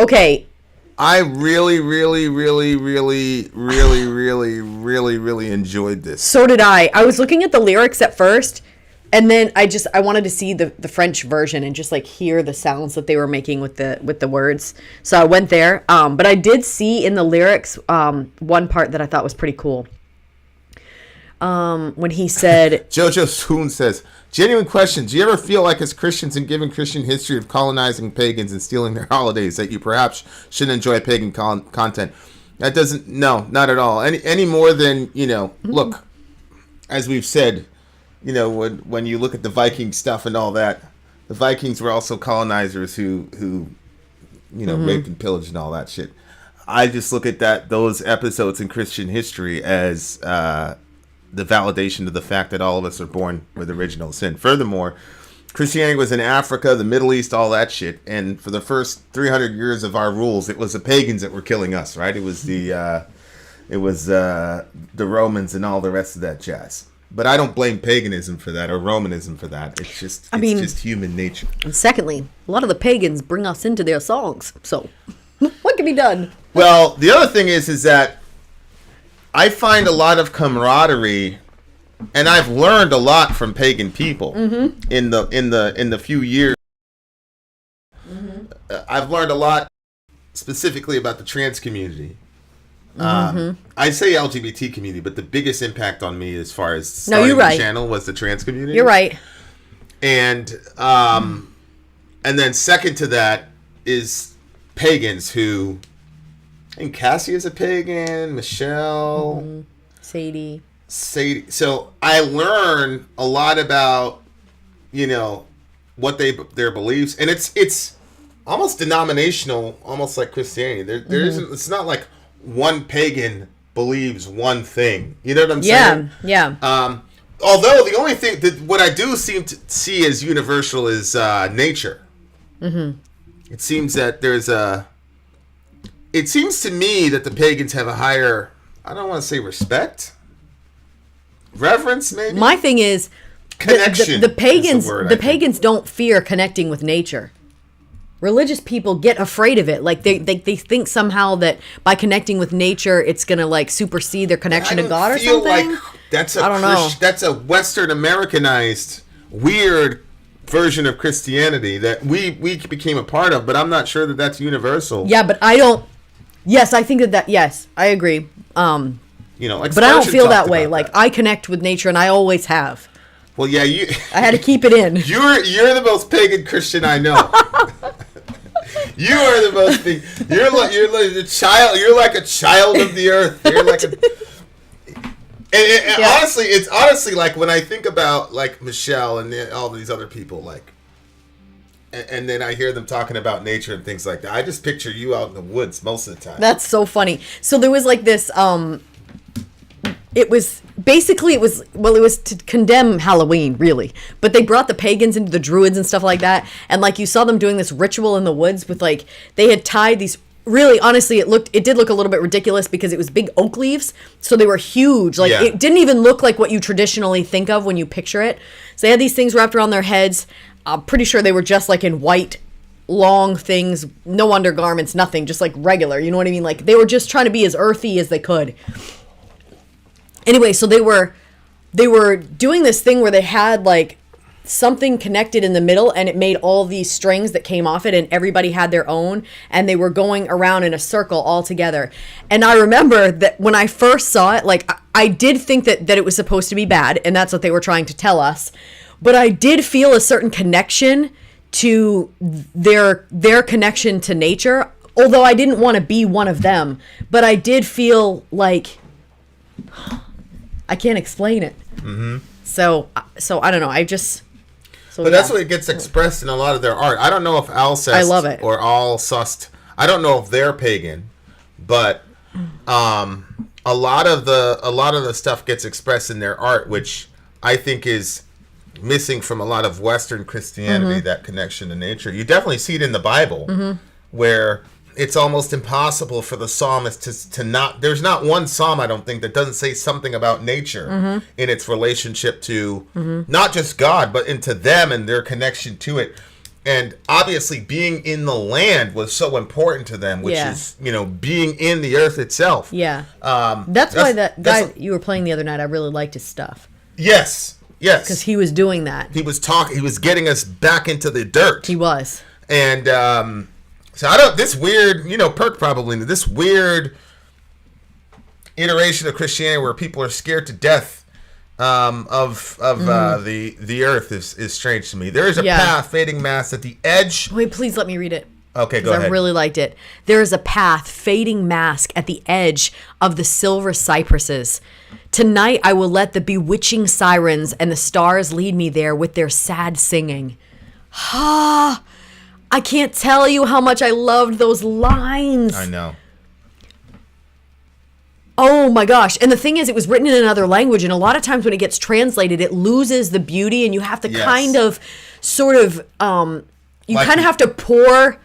B: Okay.
A: I really enjoyed this.
B: So did I. I was looking at the lyrics at first, and then I wanted to see the French version and just like hear the sounds that they were making with the words. So I went there. But I did see in the lyrics one part that I thought was pretty cool. When he said,
A: Jojo Swoon says, genuine question. Do you ever feel like as Christians and given Christian history of colonizing pagans and stealing their holidays that you perhaps shouldn't enjoy pagan content? That doesn't, no, not at all. Any more than, look, as we've said, when you look at the Viking stuff and all that, the Vikings were also colonizers who raped and pillaged and all that shit. I just look at those episodes in Christian history as the validation of the fact that all of us are born with original sin. Furthermore, Christianity was in Africa, the Middle East, all that shit, and for the first 300 years of our rules, it was the pagans that were killing us, right? It was the Romans and all the rest of that jazz. But I don't blame paganism for that or Romanism for that. It's just just human nature.
B: and secondly, a lot of the pagans bring us into their songs. So what can be done?
A: Well, the other thing is that I find a lot of camaraderie and I've learned a lot from pagan people in the few years. I've learned a lot specifically about the trans community. I say LGBT community, but the biggest impact on me as far as starting the channel was the trans community.
B: You're right.
A: And then second to that is pagans who, I think Cassie is a pagan, Michelle,
B: Sadie.
A: So I learn a lot about, what their beliefs, and it's almost denominational, almost like Christianity. There isn't. It's not like one pagan believes one thing. You know what I'm saying?
B: Yeah.
A: Although the only thing what I do seem to see as universal is nature. It seems that it seems to me that the pagans have a higher, I don't want to say respect, reverence, maybe.
B: My thing is,
A: connection.
B: The pagans,
A: is the word,
B: the pagans don't fear connecting with nature. Religious people get afraid of it. Like they think somehow that by connecting with nature, it's gonna like supersede their connection to God or something.
A: Like that's
B: I don't know.
A: That's a Western Americanized weird version of Christianity that we became a part of, but I'm not sure that that's universal.
B: Yeah, but I don't. Yes, I think that. Yes, I agree.
A: Like
B: but I don't feel that way. Like I connect with nature, and I always have.
A: Well, yeah,
B: I had to keep it in.
A: You're the most pagan Christian I know. You are the most pagan. You're like a child. You're like a child of the earth. You're like a. And honestly, it's honestly like when I think about like Michelle and all these other people, like, and then I hear them talking about nature and things like that. I just picture you out in the woods most of the time.
B: That's so funny. So there was like this. It was to condemn Halloween, really. But they brought the pagans into the druids and stuff like that. And like you saw them doing this ritual in the woods with like, they had tied these, really, honestly, it did look a little bit ridiculous because it was big oak leaves. So they were huge. Like it didn't even look like what you traditionally think of when you picture it. So they had these things wrapped around their heads. I'm pretty sure they were just like in white, long things, no undergarments, nothing, just like regular. You know what I mean? Like they were just trying to be as earthy as they could. Anyway, so they were doing this thing where they had like something connected in the middle and it made all these strings that came off it and everybody had their own and they were going around in a circle all together. And I remember that when I first saw it, like I did think that it was supposed to be bad and that's what they were trying to tell us. But I did feel a certain connection to their connection to nature, although I didn't want to be one of them. But I did feel like... I can't explain it. So I don't know. But
A: that's what gets expressed in a lot of their art. I don't know if Alcest
B: I love it.
A: or Alcest. I don't know if they're pagan, but a lot of the stuff gets expressed in their art, which I think is missing from a lot of Western Christianity. That connection to nature. You definitely see it in the Bible, where it's almost impossible for the psalmist to not... There's not one psalm, I don't think, that doesn't say something about nature in its relationship to not just God, but into them and their connection to it. And obviously being in the land was so important to them, which is, being in the earth itself.
B: Yeah. That's why that guy you were playing the other night, I really liked his stuff.
A: Yes.
B: Because he was doing that.
A: He was getting us back into the dirt.
B: He was.
A: And... So this weird, Perk probably knew, this weird iteration of Christianity where people are scared to death of the earth is strange to me. There is a path fading mass at the edge.
B: Wait, please let me read it.
A: Okay, go ahead.
B: I really liked it. There is a path fading mask at the edge of the silver cypresses. Tonight I will let the bewitching sirens and the stars lead me there with their sad singing. Ha! I can't tell you how much I loved those lines.
A: I know.
B: Oh my gosh. And the thing is, it was written in another language. And a lot of times when it gets translated, it loses the beauty. And you have to kind of sort of, you kind of have to pour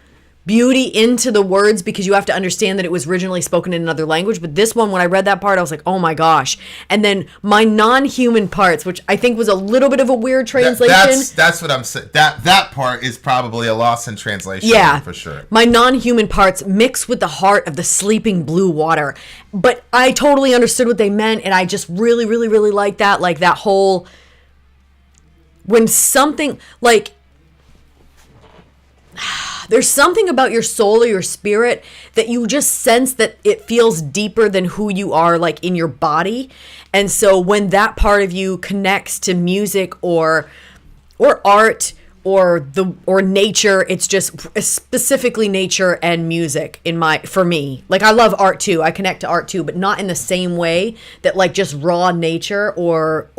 B: beauty into the words because you have to understand that it was originally spoken in another language. But this one, when I read that part, I was like, oh my gosh. And then my non-human parts, which I think was a little bit of a weird translation.
A: That's what I'm saying. That part is probably a loss in translation.
B: Yeah,
A: for sure.
B: My non-human parts mix with the heart of the sleeping blue water. But I totally understood what they meant, and I just really, really, really like that. Like that whole, when something like, there's something about your soul or your spirit that you just sense that it feels deeper than who you are, like in your body. And so when that part of you connects to music or art or nature, it's just specifically nature and music for me. Like I love art too. I connect to art too, but not in the same way that like just raw nature or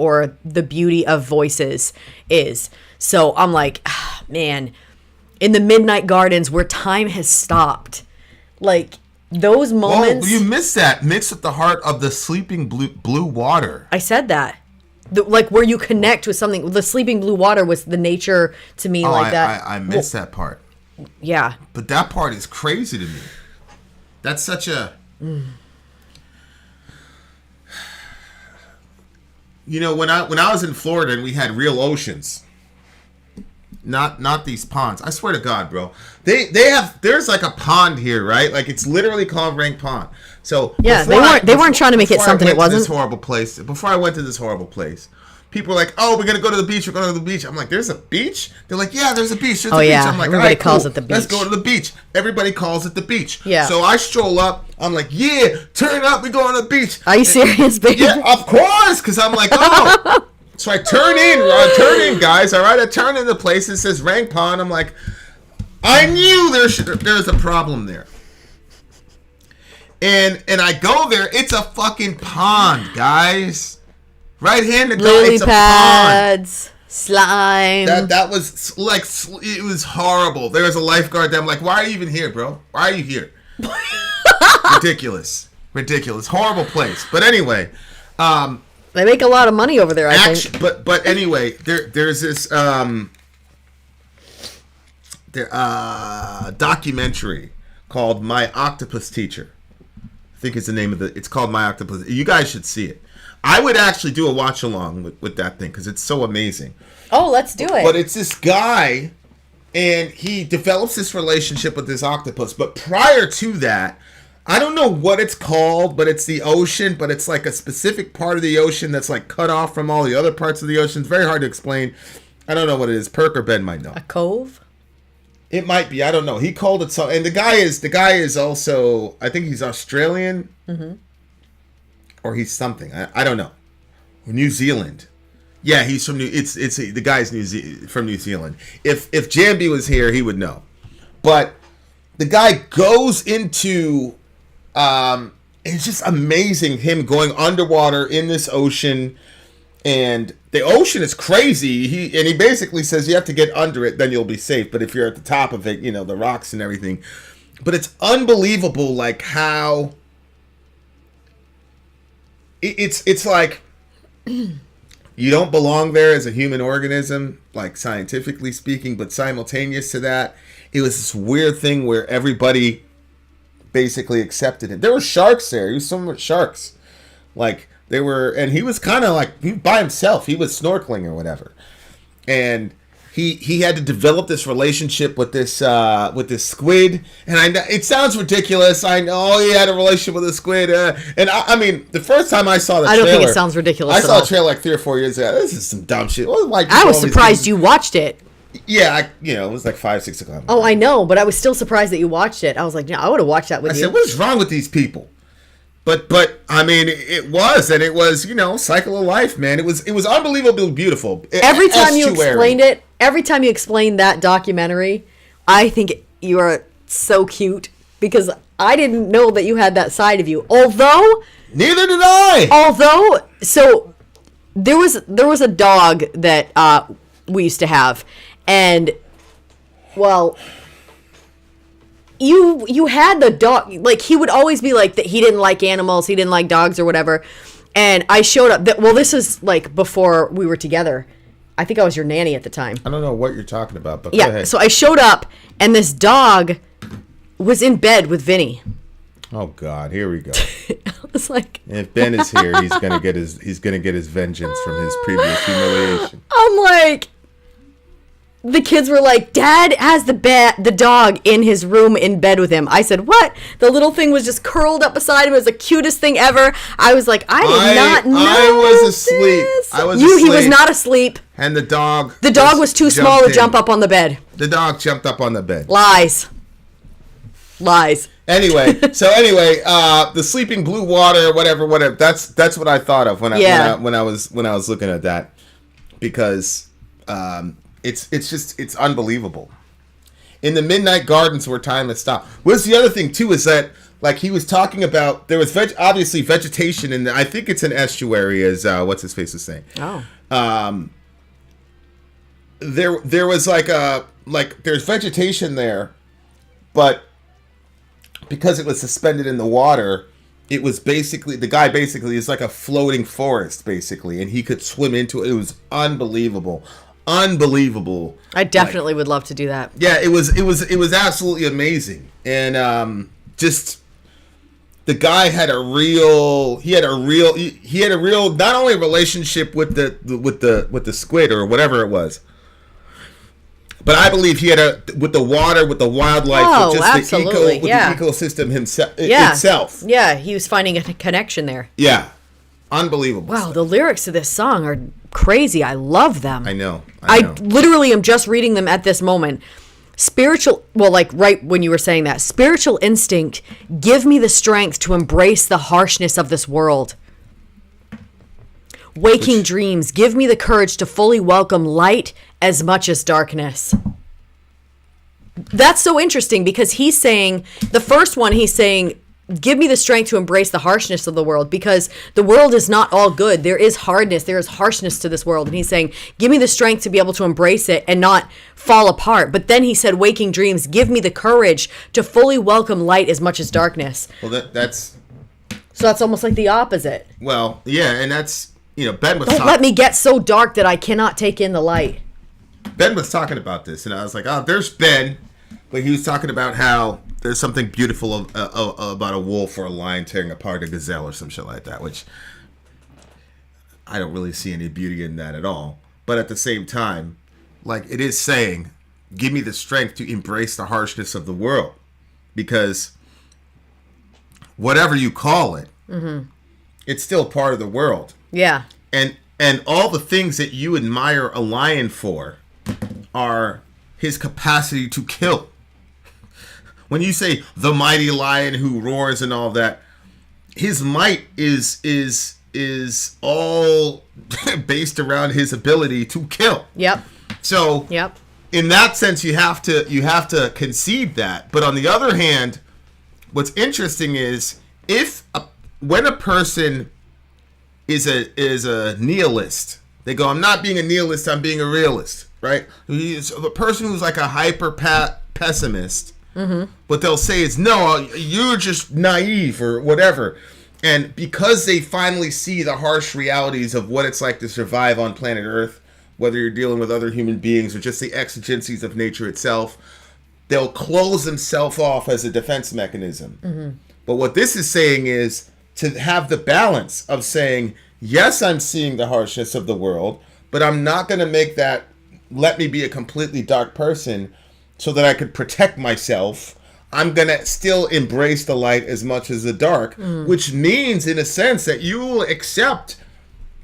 B: the beauty of voices is. So I'm like, man, in the Midnight Gardens where time has stopped, like those moments.
A: Oh, you missed that. Mixed with the heart of the sleeping blue water.
B: I said that. Like where you connect with something. The sleeping blue water was the nature to me, like that.
A: I missed that part.
B: Yeah.
A: But that part is crazy to me. That's such a. You know, when I was in Florida and we had real oceans. Not these ponds. I swear to God, bro. There's like a pond here, right? Like it's literally called Rank Pond. So
B: yeah, they weren't trying to make it something it wasn't.
A: Before I went to this horrible place, people were like, "Oh, we're gonna go to the beach. We're going to the beach." I'm like, "There's a beach?" They're like, "Yeah, there's a beach. There's a beach." I'm like,
B: everybody
A: "All right,
B: calls
A: cool.
B: it the beach.
A: Let's go to the beach." Everybody calls it the beach.
B: Yeah.
A: So I stroll up. I'm like, "Yeah, turn up. We go on the beach."
B: Are you serious, baby?
A: Yeah, of course. Because I'm like, oh. So I turn in, guys. All right, I turn in the place. It says Rank Pond. I'm like, I knew there's a problem there. And I go there. It's a fucking pond, guys. Right-handed guy.
B: Lily
A: It's a
B: pads, slime.
A: pond. That was like, it was horrible. There was a lifeguard there. I'm like, why are you even here, bro? Why are you here? Ridiculous. Horrible place. But anyway,
B: they make a lot of money over there, I think.
A: But anyway, there's this documentary called My Octopus Teacher. I think is the name of it's called My Octopus. You guys should see it. I would actually do a watch along with that thing because it's so amazing.
B: Oh, let's do it.
A: But it's this guy, and he develops this relationship with this octopus. But prior to that, I don't know what it's called, but it's the ocean, but it's like a specific part of the ocean that's like cut off from all the other parts of the ocean. It's very hard to explain. I don't know what it is. Perk or Ben might know.
B: A cove?
A: It might be. I don't know. He called it so. And the guy is also, I think he's Australian. Mm-hmm. Or he's something. I don't know. New Zealand. Yeah, he's from the guy's from New Zealand. If Jambi was here, he would know. But the guy goes into it's just amazing him going underwater in this ocean, and the ocean is crazy. He basically says you have to get under it, then you'll be safe. But if you're at the top of it, you know, the rocks and everything. But it's unbelievable, like how it's like you don't belong there as a human organism, like scientifically speaking, but simultaneous to that, it was this weird thing where everybody basically accepted him. There were sharks there. He was swimming with sharks. Like, they were, and he was kind of like, by himself. He was snorkeling or whatever. And he had to develop this relationship with this squid. And I know, it sounds ridiculous. I know he had a relationship with a squid. And I mean, the first time I saw the trailer.
B: I don't think it sounds ridiculous
A: I saw a trailer like 3 or 4 years ago. This is some dumb shit.
B: I was surprised you watched it.
A: Yeah, it was like 5, 6 o'clock.
B: Oh, I know, but I was still surprised that you watched it. I was like, yeah, I would have watched that with you.
A: I said, what is wrong with these people? But I mean, it was cycle of life, man. It was unbelievably beautiful.
B: Every time you explained that documentary, I think you are so cute because I didn't know that you had that side of you. Although,
A: neither did I.
B: So there was a dog that we used to have, and well, you had the dog, like he would always be like that. He didn't like animals, he didn't like dogs or whatever. And I showed up. This is like before we were together. I think I was your nanny at the time.
A: I don't know what you're talking about, but
B: yeah.
A: go ahead.
B: So I showed up, and this dog was in bed with Vinny.
A: Oh God, here we go.
B: I was like,
A: If Ben is here, he's gonna get his vengeance from his previous humiliation.
B: I'm like, the kids were like, Dad has the dog in his room in bed with him. I said, what? The little thing was just curled up beside him. It was the cutest thing ever. I was like, I did not know.
A: I was asleep.
B: This.
A: I was asleep.
B: He was not asleep.
A: And the dog.
B: The dog was too small to jump up on the bed.
A: The dog jumped up on the bed.
B: Lies.
A: Anyway, the sleeping blue water, whatever. That's what I thought of when I was looking at that, because it's unbelievable. In the midnight gardens where time has stopped. What's the other thing too is that, like, he was talking about, there was obviously vegetation in I think it's an estuary, as what's his face was saying.
B: Oh.
A: There was there's vegetation there, but because it was suspended in the water, it was the guy is like a floating forest basically, and he could swim into it. It was unbelievable.
B: I definitely would love to do that.
A: Yeah, it was absolutely amazing. And just the guy had a real not only a relationship with the squid or whatever it was, but I believe he had with the water, with the wildlife, with just the ecosystem itself.
B: Yeah, he was finding a connection there.
A: Yeah. Unbelievable.
B: Wow, the lyrics to this song are crazy. I love them.
A: I know.
B: I literally am just reading them at this moment. Right when you were saying that, spiritual instinct, give me the strength to embrace the harshness of this world. Waking dreams, give me the courage to fully welcome light as much as darkness. That's so interesting, because he's saying, the first one, he's saying, give me the strength to embrace the harshness of the world, because the world is not all good. There is hardness, there is harshness to this world. And he's saying, give me the strength to be able to embrace it and not fall apart. But then he said, waking dreams, give me the courage to fully welcome light as much as darkness.
A: Well, that's...
B: So that's almost like the opposite.
A: Well, yeah, and that's, Ben was
B: Don't let me get so dark that I cannot take in the light.
A: Ben was talking about this, and I was like, oh, there's Ben. But he was talking about how there's something beautiful about a wolf or a lion tearing apart a gazelle or some shit like that, which I don't really see any beauty in that at all. But at the same time, like, it is saying, give me the strength to embrace the harshness of the world. Because whatever you call it, it's still part of the world.
B: Yeah.
A: And all the things that you admire a lion for are his capacity to kill. When you say the mighty lion who roars and all that, his might is all based around his ability to kill.
B: Yep.
A: So in that sense, you have to concede that. But on the other hand, what's interesting is when a person is a nihilist, they go, I'm not being a nihilist, I'm being a realist, right? He's a person who's like a hyper pessimist. What they'll say is, no, you're just naive or whatever. And because they finally see the harsh realities of what it's like to survive on planet Earth, whether you're dealing with other human beings or just the exigencies of nature itself, they'll close themselves off as a defense mechanism. But what this is saying is to have the balance of saying, yes, I'm seeing the harshness of the world, but I'm not going to make that let me be a completely dark person so that I could protect myself. I'm going to still embrace the light as much as the dark, which means, in a sense, that you will accept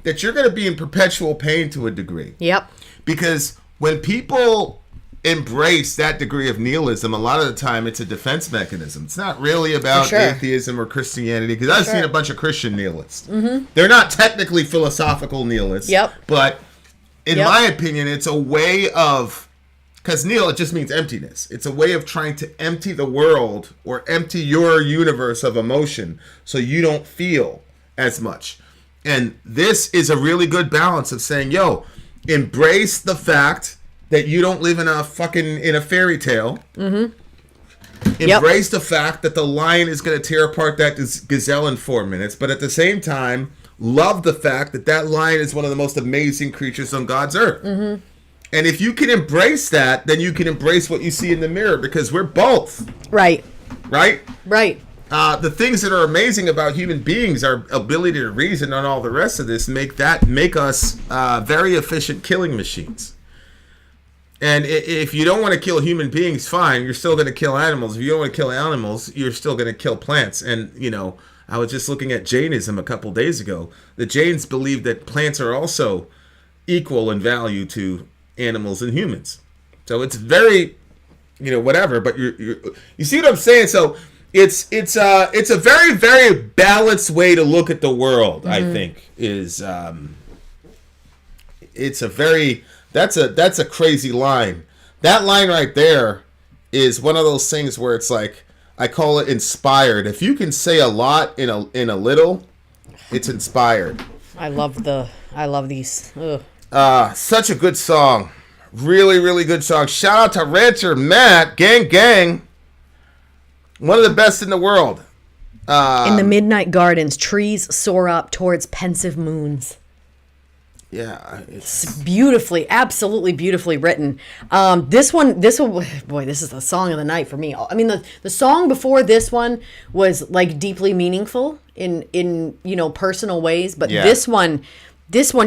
A: that you're going to be in perpetual pain to a degree.
B: Yep.
A: Because when people embrace that degree of nihilism, a lot of the time it's a defense mechanism. It's not really about atheism or Christianity, because I've seen a bunch of Christian nihilists. They're not technically philosophical nihilists, but in my opinion, it's a way of... Because nihil, it just means emptiness. It's a way of trying to empty the world or empty your universe of emotion so you don't feel as much. And this is a really good balance of saying, yo, embrace the fact that you don't live in a fairy tale. Embrace the fact that the lion is going to tear apart that gazelle in 4 minutes. But at the same time, love the fact that that lion is one of the most amazing creatures on God's earth. And if you can embrace that, then you can embrace what you see in the mirror, because we're both.
B: Right.
A: right?
B: Right.
A: The things that are amazing about human beings, our ability to reason and all the rest of this, make us very efficient killing machines. And if you don't want to kill human beings, fine, you're still going to kill animals. If you don't want to kill animals, you're still going to kill plants. And, you know, I was just looking at Jainism a couple days ago. The Jains believe that plants are also equal in value to animals and humans. So it's very, you know, whatever. But you see what I'm saying? So it's a very, very balanced way to look at the world. I think is it's a very that's a crazy line. That line right there is one of those things where it's like, I call it inspired. If you can say a lot in a little, it's inspired.
B: I love these. Ugh.
A: Such a good song. Really, really good song. Shout out to Rancher Matt. Gang, gang. One of the best in the world.
B: In the midnight gardens, trees soar up towards pensive moons.
A: Yeah, it's
B: Beautifully, absolutely beautifully written. This one, boy, this is the song of the night for me. I mean, the song before this one was like deeply meaningful in you know, personal ways, but
A: Yeah.
B: this one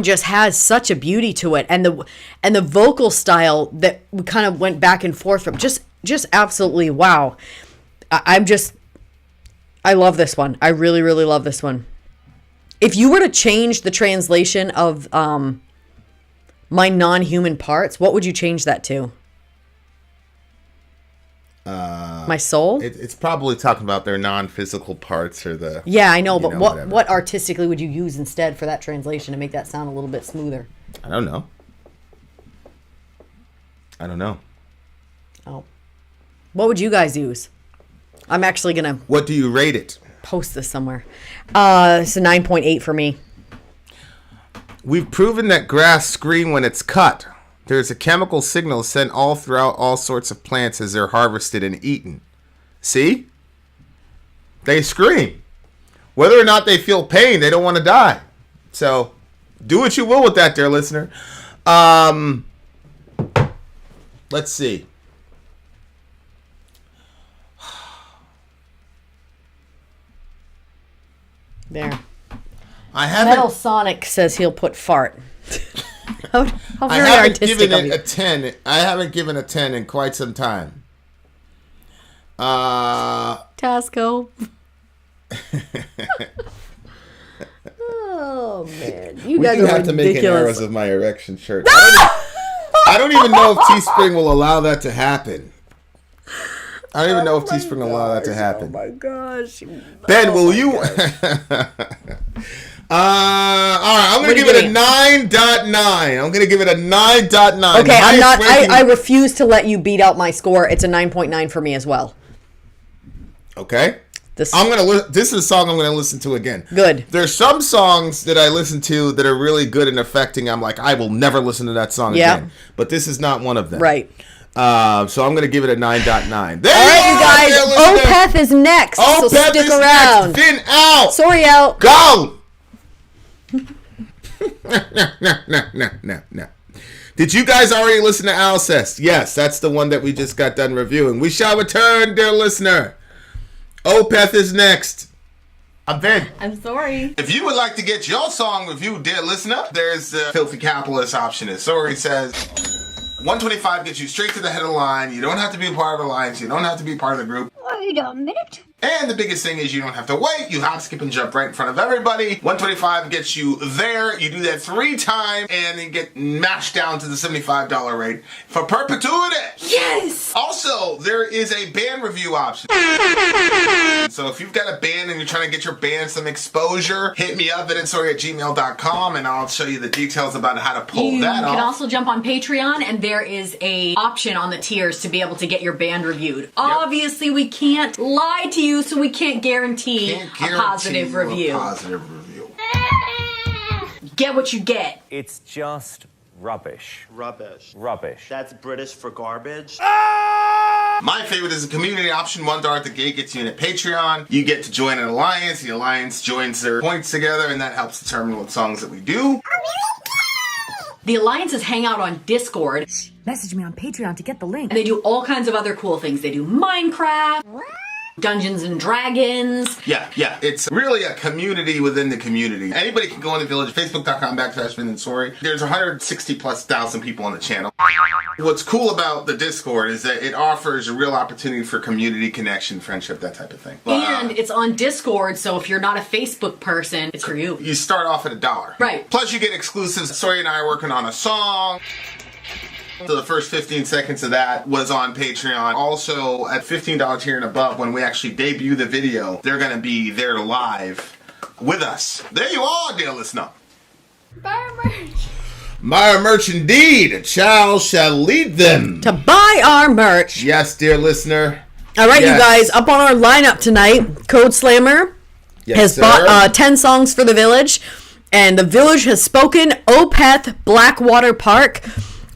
B: just has such a beauty to it, and the vocal style that we kind of went back and forth from, just absolutely wow. I love this one. I really, really love this one. If you were to change the translation of my non-human parts, what would you change that to? My soul?
A: it's probably talking about their non-physical parts or the.
B: Yeah, I know,
A: you
B: but
A: know,
B: what
A: whatever.
B: what artistically would you use instead for that translation to make that sound a little bit smoother?
A: I don't know.
B: Oh. What would you guys use? I'm actually going to
A: What do you rate it?
B: post this somewhere. It's a 9.8 for me.
A: We've proven that grass scream when it's cut. There's a chemical signal sent all throughout all sorts of plants as they're harvested and eaten. See? They scream. Whether or not they feel pain, they don't want to die. So, do what you will with that, dear listener. Let's see.
B: There.
A: I haven't.
B: Metal Sonic says he'll put fart. how
A: I
B: very
A: haven't
B: artistic
A: given
B: of
A: it
B: you.
A: a 10. I haven't given a 10 in quite some time.
B: Tasco. Oh man, you
A: We
B: guys
A: do
B: are
A: have to make an
B: ridiculous.
A: arrows of my erection shirt. I don't even know if Teespring will allow that to happen. I don't even know if Teespring will allow that to happen.
B: Oh my gosh.
A: Ben, will you? All right, I'm going to give it a 9.9. I'm going to give it a 9.9.
B: Okay, I'm not. I refuse to let you beat out my score. It's a 9.9 for me as well.
A: Okay.
B: This
A: This is a song I'm going to listen to again.
B: Good.
A: There's some songs that I listen to that are really good and affecting. I'm like, I will never listen to that song again. But this is not one of them.
B: Right.
A: So I'm going to give it a 9.9. There
B: All right, you guys.
A: listener.
B: Opeth is next, so
A: Opeth
B: stick
A: is
B: around.
A: Next. Finn out.
B: Sorry out.
A: Go. No. Did you guys already listen to Alcest? Yes, that's the one that we just got done reviewing. We shall return, dear listener. Opeth is next. I'm Vin.
D: I'm sorry.
A: If you would like to get your song reviewed, dear listener, there's the Filthy Capitalist option. As Sori says, 125 gets you straight to the head of the line. You don't have to be a part of the alliance. You don't have to be part of the group.
C: Wait a minute.
A: And the biggest thing is you don't have to wait. You hop, skip, and jump right in front of everybody. 125 gets you there. You do that 3 times, and you get mashed down to the $75 rate for perpetuity.
D: Yes!
A: Also, there is a band review option. So if you've got a band and you're trying to get your band some exposure, hit me up at insori@gmail.com, and I'll show you the details about how to pull
D: You
A: that
D: can
A: off.
D: also jump on Patreon, and there is a option on the tiers to be able to get your band reviewed. Obviously, we can't lie to you, so we can't guarantee,
A: Can't
D: a
A: guarantee
D: positive
A: you
D: review.
A: A positive review.
D: Get what you get.
E: It's just rubbish.
F: Rubbish.
E: Rubbish.
F: That's British for garbage.
A: My favorite is the community option. $1 at the gate gets you in at Patreon. You get to join an alliance. The alliance joins their points together, and that helps determine what songs that we do.
D: The alliances hang out on Discord,
G: Message me on Patreon to get the link.
D: and they do all kinds of other cool things. They do Minecraft. Dungeons and Dragons.
A: Yeah. It's really a community within the community. Anybody can go in the village, facebook.com/Vin and Sori. There's 160,000+ people on the channel. What's cool about the Discord is that it offers a real opportunity for community connection, friendship, that type of thing.
D: And it's on Discord, so if you're not a Facebook person, it's for you.
A: You start off at $1.
D: Right.
A: Plus you get exclusives. Sori and I are working on a song. So the first 15 seconds of that was on Patreon. Also, at $15 tier and above, when we actually debut the video, they're going to be there live with us. There you are, dear listener.
H: Buy our merch.
A: Buy our merch indeed. A child shall lead them
B: To buy our merch.
A: Yes, dear listener.
B: All right,
A: Yes.
B: you guys, up on our lineup tonight, Codeslammer
A: Yes,
B: has
A: sir.
B: bought 10 songs for the village, and the village has spoken. Opeth-Blackwater Park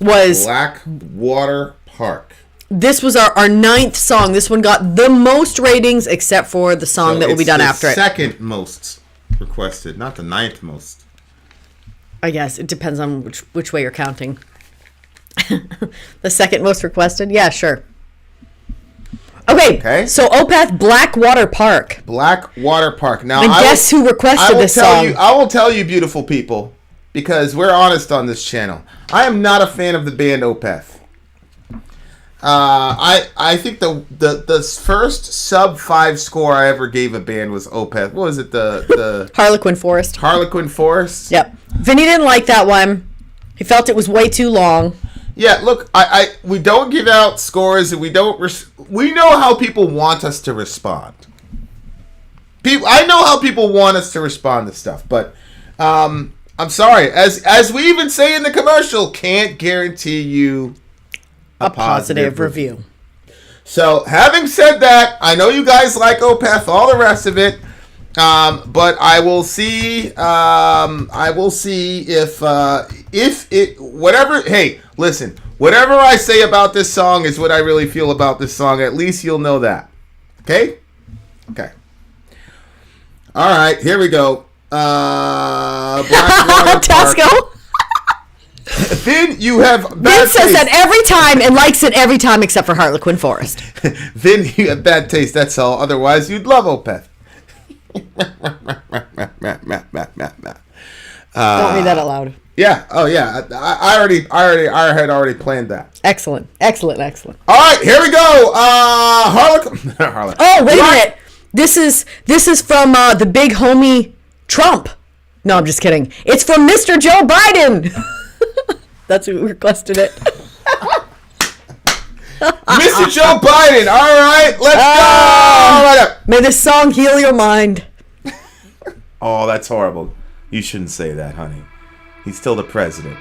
B: was...
A: Blackwater Park.
B: This was our 9th song. This one got the most ratings, except for the song that will be done after it.
A: Second most requested, not the 9th most.
B: I guess it depends on which way you're counting. The second most requested? Yeah, sure. Okay. So Opeth-Blackwater Park.
A: Blackwater Park. Now,
B: And guess who requested this song?
A: I will tell you, beautiful people, because we're honest on this channel. I am not a fan of the band Opeth. I think the first sub 5 score I ever gave a band was Opeth. What was it? The
B: Harlequin Forest.
A: Harlequin Forest.
B: Yep. Vinny didn't like that one. He felt it was way too long.
A: Yeah, look, we don't give out scores, and we know how people want us to respond. I know how people want us to respond to stuff, but I'm sorry. As we even say in the commercial, can't guarantee you
B: a positive review.
A: So, having said that, I know you guys like Opeth, all the rest of it, but I will see. If it whatever. Hey, listen. Whatever I say about this song is what I really feel about this song. At least you'll know that. Okay. Okay. All right. Here we go. Blackwater Park.
B: Tasco.
A: Vin, you have bad
B: Vin says
A: taste.
B: that every time and likes it every time except for Harlequin Forest.
A: Vin, you have bad taste, that's all. Otherwise, you'd love Opeth.
B: Don't read that out loud.
A: Yeah. Oh, yeah. I had already planned that.
B: Excellent. All
A: right, here we go. Harlequin.
B: Oh, wait a minute. This is from the big homie Trump. No, I'm just kidding. It's from Mr. Joe Biden. That's who requested it.
A: Mr. Joe Biden. All right, let's go. Right up.
B: May this song heal your mind.
A: Oh, that's horrible. You shouldn't say that, honey. He's still the president.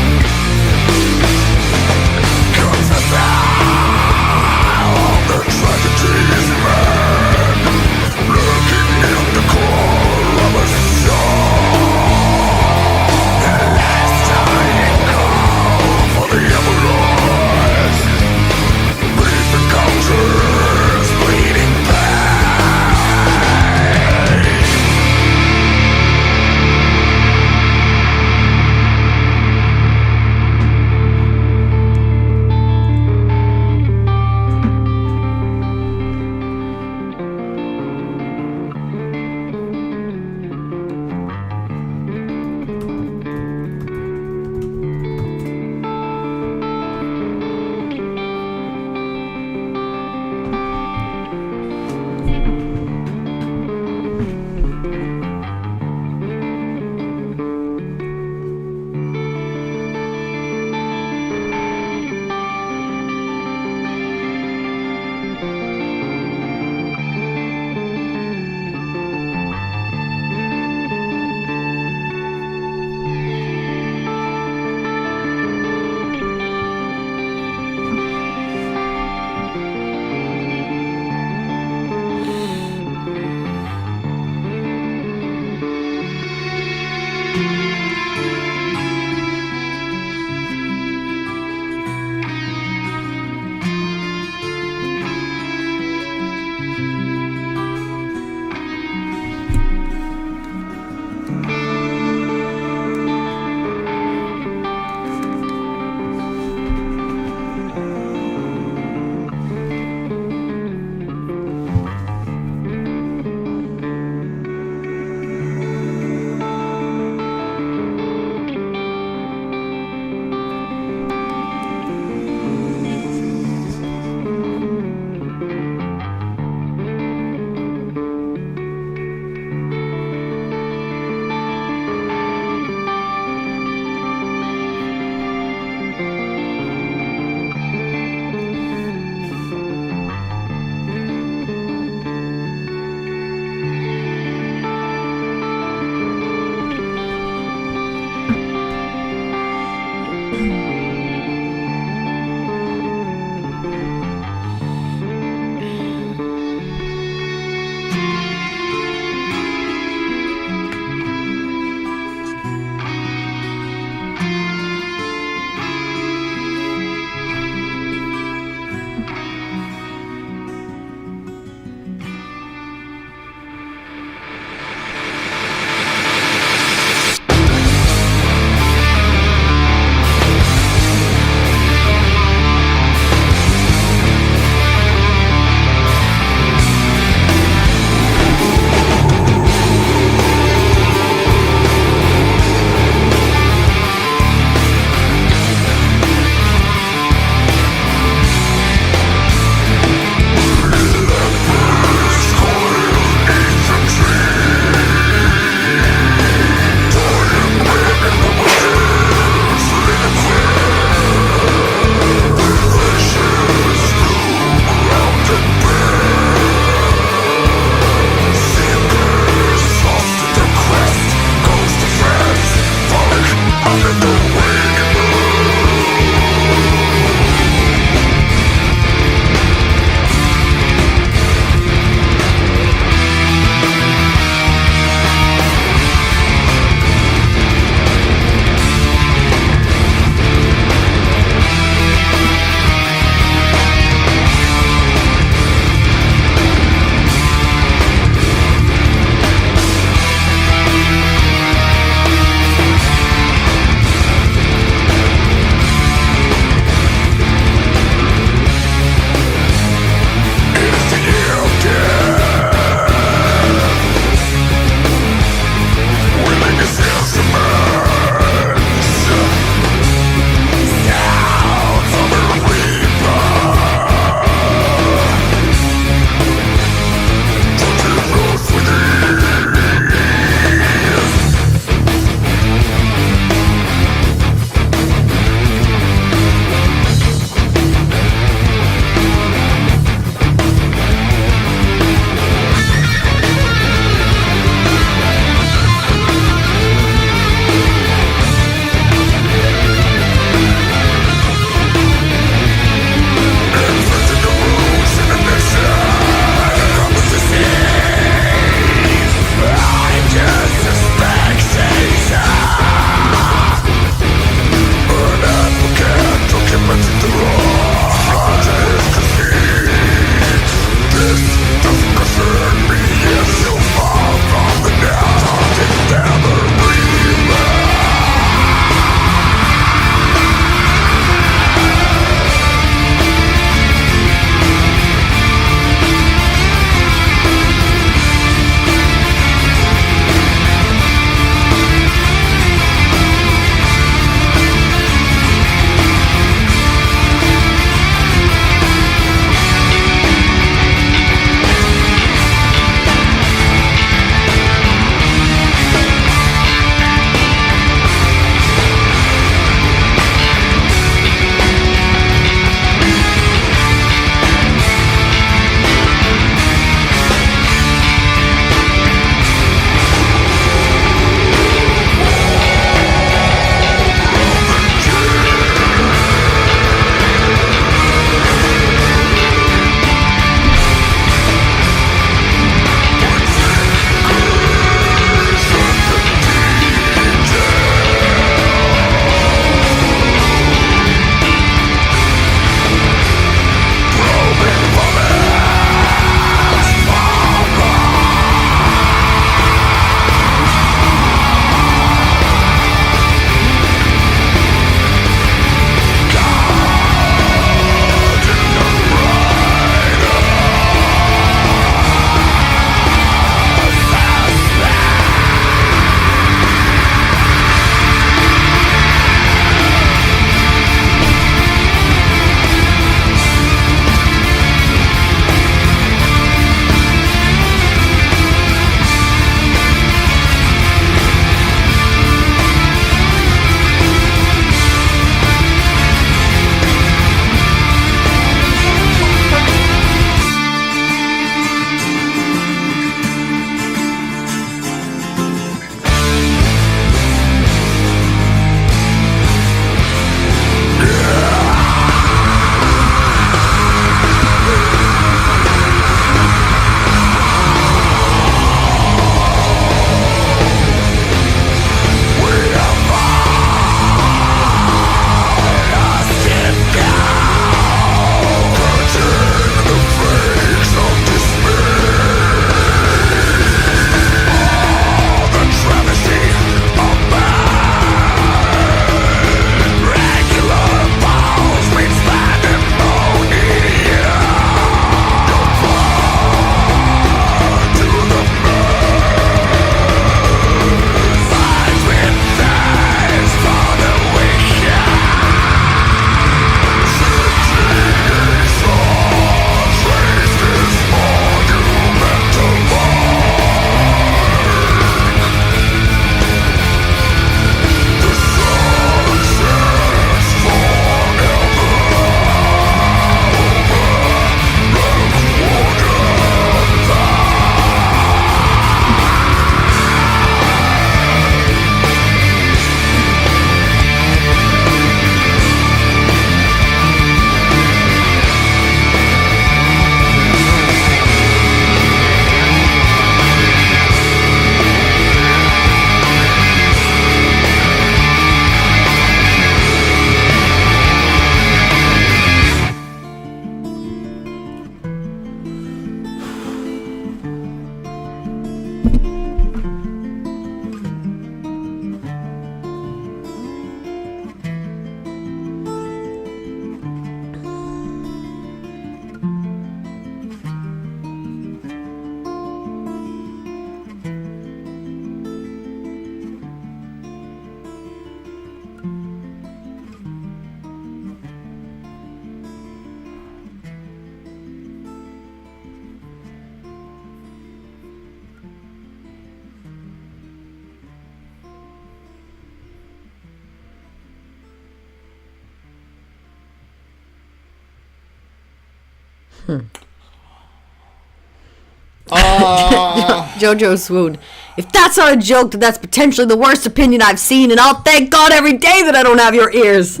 B: Jojo swooned. If that's not a joke, then that's potentially the worst opinion I've seen, and I'll thank God every day that I don't have your ears.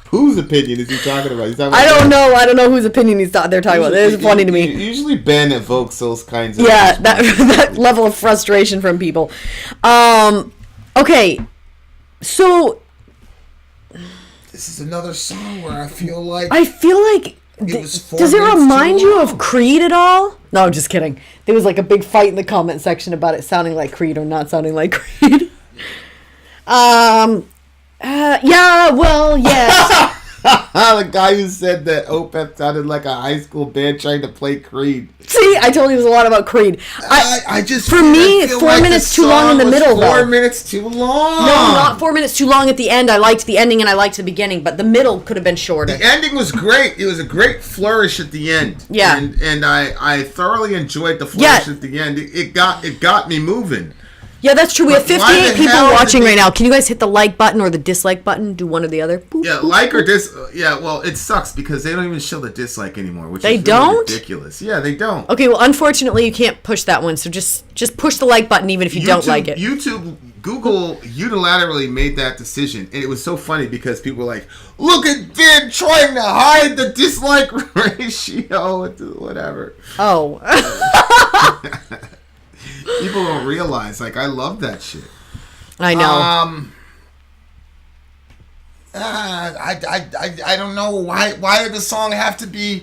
A: Whose opinion is he talking about?
B: I don't know. I don't know whose opinion they're talking about. It is funny to me.
A: Usually Ben evokes those kinds of...
B: Yeah, that level of frustration from people. Okay, so...
A: This is another song where I feel like...
B: Does it remind you of Creed at all? No, I'm just kidding. There was like a big fight in the comment section about it sounding like Creed or not sounding like Creed. Yeah, well, yes.
A: The guy who said that Opeth sounded like a high school band trying to play Creed.
B: See, I told you it was a lot about Creed.
A: I just...
B: For me, 4 minutes too long in the middle, though.
A: 4 minutes too long.
B: No, not 4 minutes too long at the end. I liked the ending and I liked the beginning, but the middle could have been shorter.
A: The ending was great. It was a great flourish at the end.
B: Yeah.
A: And I thoroughly enjoyed the flourish at the end. It got me moving.
B: Yeah, that's true. We have
A: But why
B: 58
A: the
B: people
A: hell
B: watching
A: did
B: right now. Can you guys hit the like button or the dislike button? Do one or the other. Boop,
A: Yeah,
B: boop,
A: like or
B: boop.
A: well, it sucks because they don't even show the dislike anymore, which
B: They
A: is really
B: don't?
A: ridiculous. Yeah, they don't.
B: Okay, well, unfortunately, you can't push that one. So just push the like button even if you don't like it.
A: Google unilaterally made that decision, and it was so funny because people were like, "Look at Vin trying to hide the dislike ratio, whatever."
B: Oh.
A: People don't realize, like, I love that shit.
B: I know.
A: I don't know why did the song have to be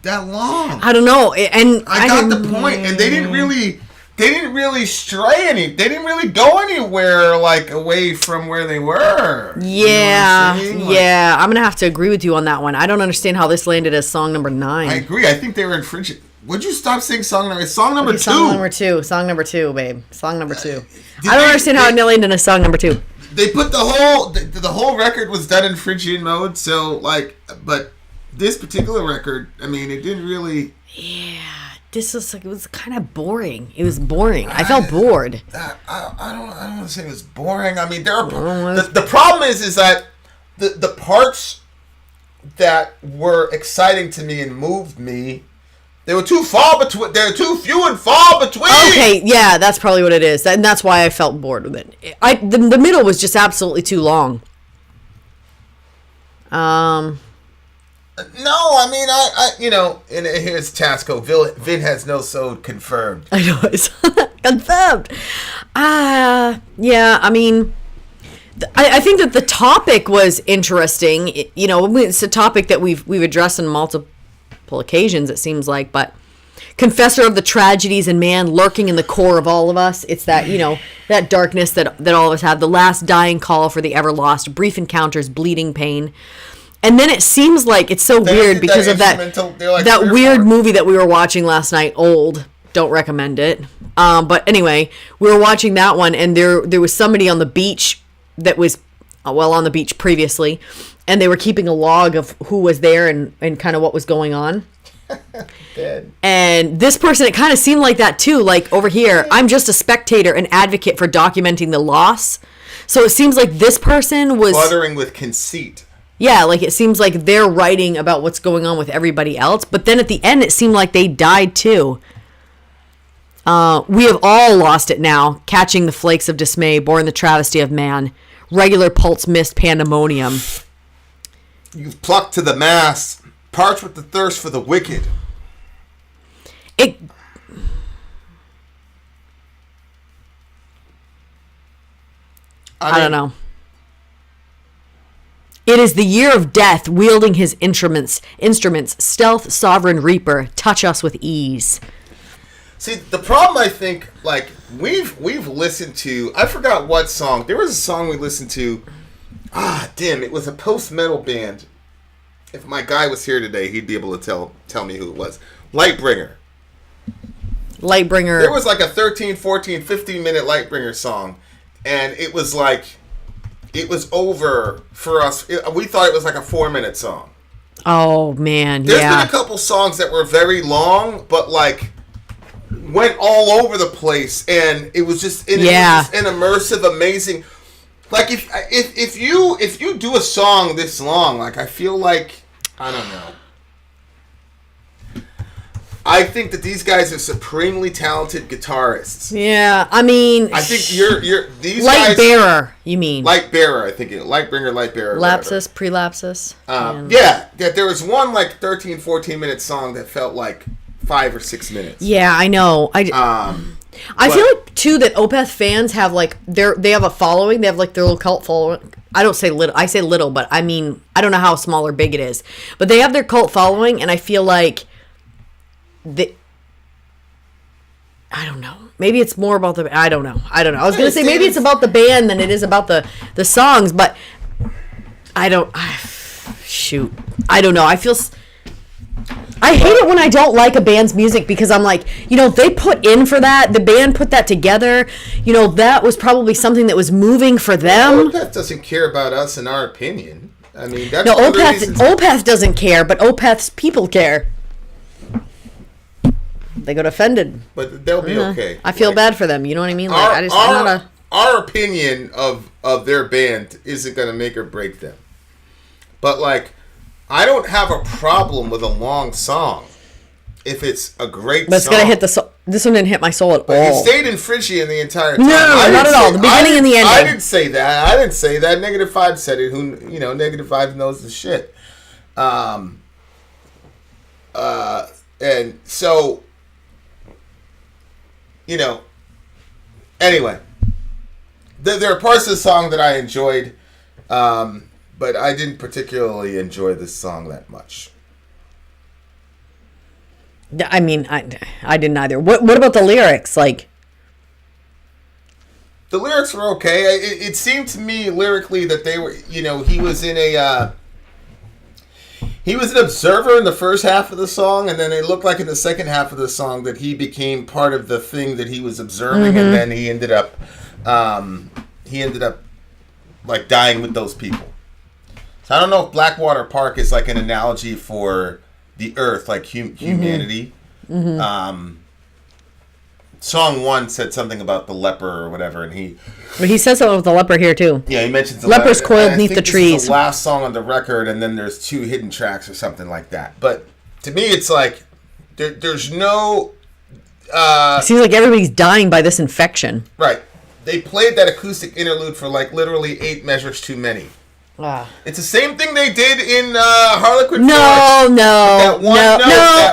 A: that long?
B: I don't know. And
A: I got the point, and they didn't really stray they didn't really go anywhere like away from where they were.
B: Yeah,
A: you know what I'm saying?
B: yeah. I'm gonna have to agree with you on that one. I don't understand how this landed as song number 9.
A: I agree. I think they were infringing. Would you stop saying song number? It's song number 2.
B: Song number 2. Song number 2, babe. Song number 2. I don't understand how it landed as song number 2.
A: They put the whole record was done in Phrygian mode, so like, but this particular record, I mean, it didn't really.
B: Yeah, this was like, it was kind of boring. It was boring. I felt bored.
A: I don't want to say it was boring. I mean, there are the problem is that the parts that were exciting to me and moved me. They were too few and far between.
B: Okay, yeah, that's probably what it is, and that's why I felt bored with it. The middle was just absolutely too long.
A: No, I mean, I you know, and here's Tasco. Vin has no soul confirmed.
B: I know it's confirmed. Yeah, I mean, I think that the topic was interesting. It's a topic that we've addressed on multiple occasions, it seems like, but confessor of the tragedies in man lurking in the core of all of us. It's that, that darkness that all of us have, the last dying call for the ever lost, brief encounters, bleeding pain. And then it seems like it's so weird because of that weird movie that we were watching last night, Old. Don't recommend it. But anyway, we were watching that one, and there was somebody on the beach that was, on the beach previously, and they were keeping a log of who was there and kind of what was going on.
A: Dead.
B: And this person, it kind of seemed like that too. Like over here, I'm just a spectator, an advocate for documenting the loss. So it seems like this person was
A: buttering with conceit.
B: Yeah, like it seems like they're writing about what's going on with everybody else. But then at the end, it seemed like they died too. We have all lost it now, catching the flakes of dismay, born the travesty of man, regular pulse mist pandemonium.
A: You've plucked to the mass, parched with the thirst for the wicked.
B: I don't know. It is the year of death, wielding his instruments, stealth, sovereign reaper, touch us with ease.
A: See, the problem, I think, like, we've listened to, I forgot what song. There was a song we listened to. It was a post-metal band. If my guy was here today, he'd be able to tell me who it was. Lightbringer. There was like a 13, 14, 15-minute Lightbringer song. And it was like, it was over for us. We thought it was like a 4-minute song.
B: Oh, man,
A: There's been a couple songs that were very long, but like, went all over the place. And it was just, it was just an immersive, amazing... Like if you do a song this long, like I feel like I don't know. I think that these guys are supremely talented guitarists.
B: Yeah, I mean,
A: I think you're these
B: light
A: guys.
B: bearer. You mean
A: Light bearer? I think light bringer, light bearer.
B: lapsus, prelapsus.
A: Yeah, there was one like 13, 14-minute song that felt like 5 or 6 minutes.
B: Yeah, I know. I feel like too that Opeth fans have like they have a following. They have like their little cult following. I don't say little. I say little, but I mean I don't know how small or big it is. But they have their cult following, and I feel like I don't know. Maybe it's more about the. I don't know. I was gonna say maybe it's about the band than it is about the songs, but I don't. Shoot, I don't know. I hate it when I don't like a band's music because I'm like, they put in for that. The band put that together. That was probably something that was moving for them.
A: Opeth doesn't care about us and our opinion. I mean, that's
B: Opeth doesn't care, but Opeth's people care. They got offended.
A: But they'll be okay.
B: I feel bad for them. You know what I mean? Like,
A: our opinion of their band isn't going to make or break them. But, like, I don't have a problem with a long song if it's a great song.
B: But it's going to hit this one didn't hit my soul at all.
A: He stayed in Phrygian the entire time.
B: No, not at all. The beginning and the ending.
A: I didn't say that. Negative 5 said it. Negative 5 knows the shit. And so... anyway, there are parts of the song that I enjoyed, but I didn't particularly enjoy this song that much.
B: I mean, I didn't either. What about the lyrics? Like,
A: the lyrics were okay. It seemed to me lyrically that they were, he was in a... He was an observer in the first half of the song, and then it looked like in the second half of the song that he became part of the thing that he was observing, and then he ended up like dying with those people. So I don't know if Blackwater Park is like an analogy for the Earth, like humanity. Song 1 said something about the leper or whatever, and
B: but he says something with the leper here too.
A: Yeah, he mentions the
B: lepers coiled beneath the trees.
A: This is the last song on the record, and then there's 2 hidden tracks or something like that. But to me, it's like there's no.
B: It seems like everybody's dying by this infection.
A: Right. They played that acoustic interlude for like literally 8 measures too many. It's the same thing they did in Harlequin Forest.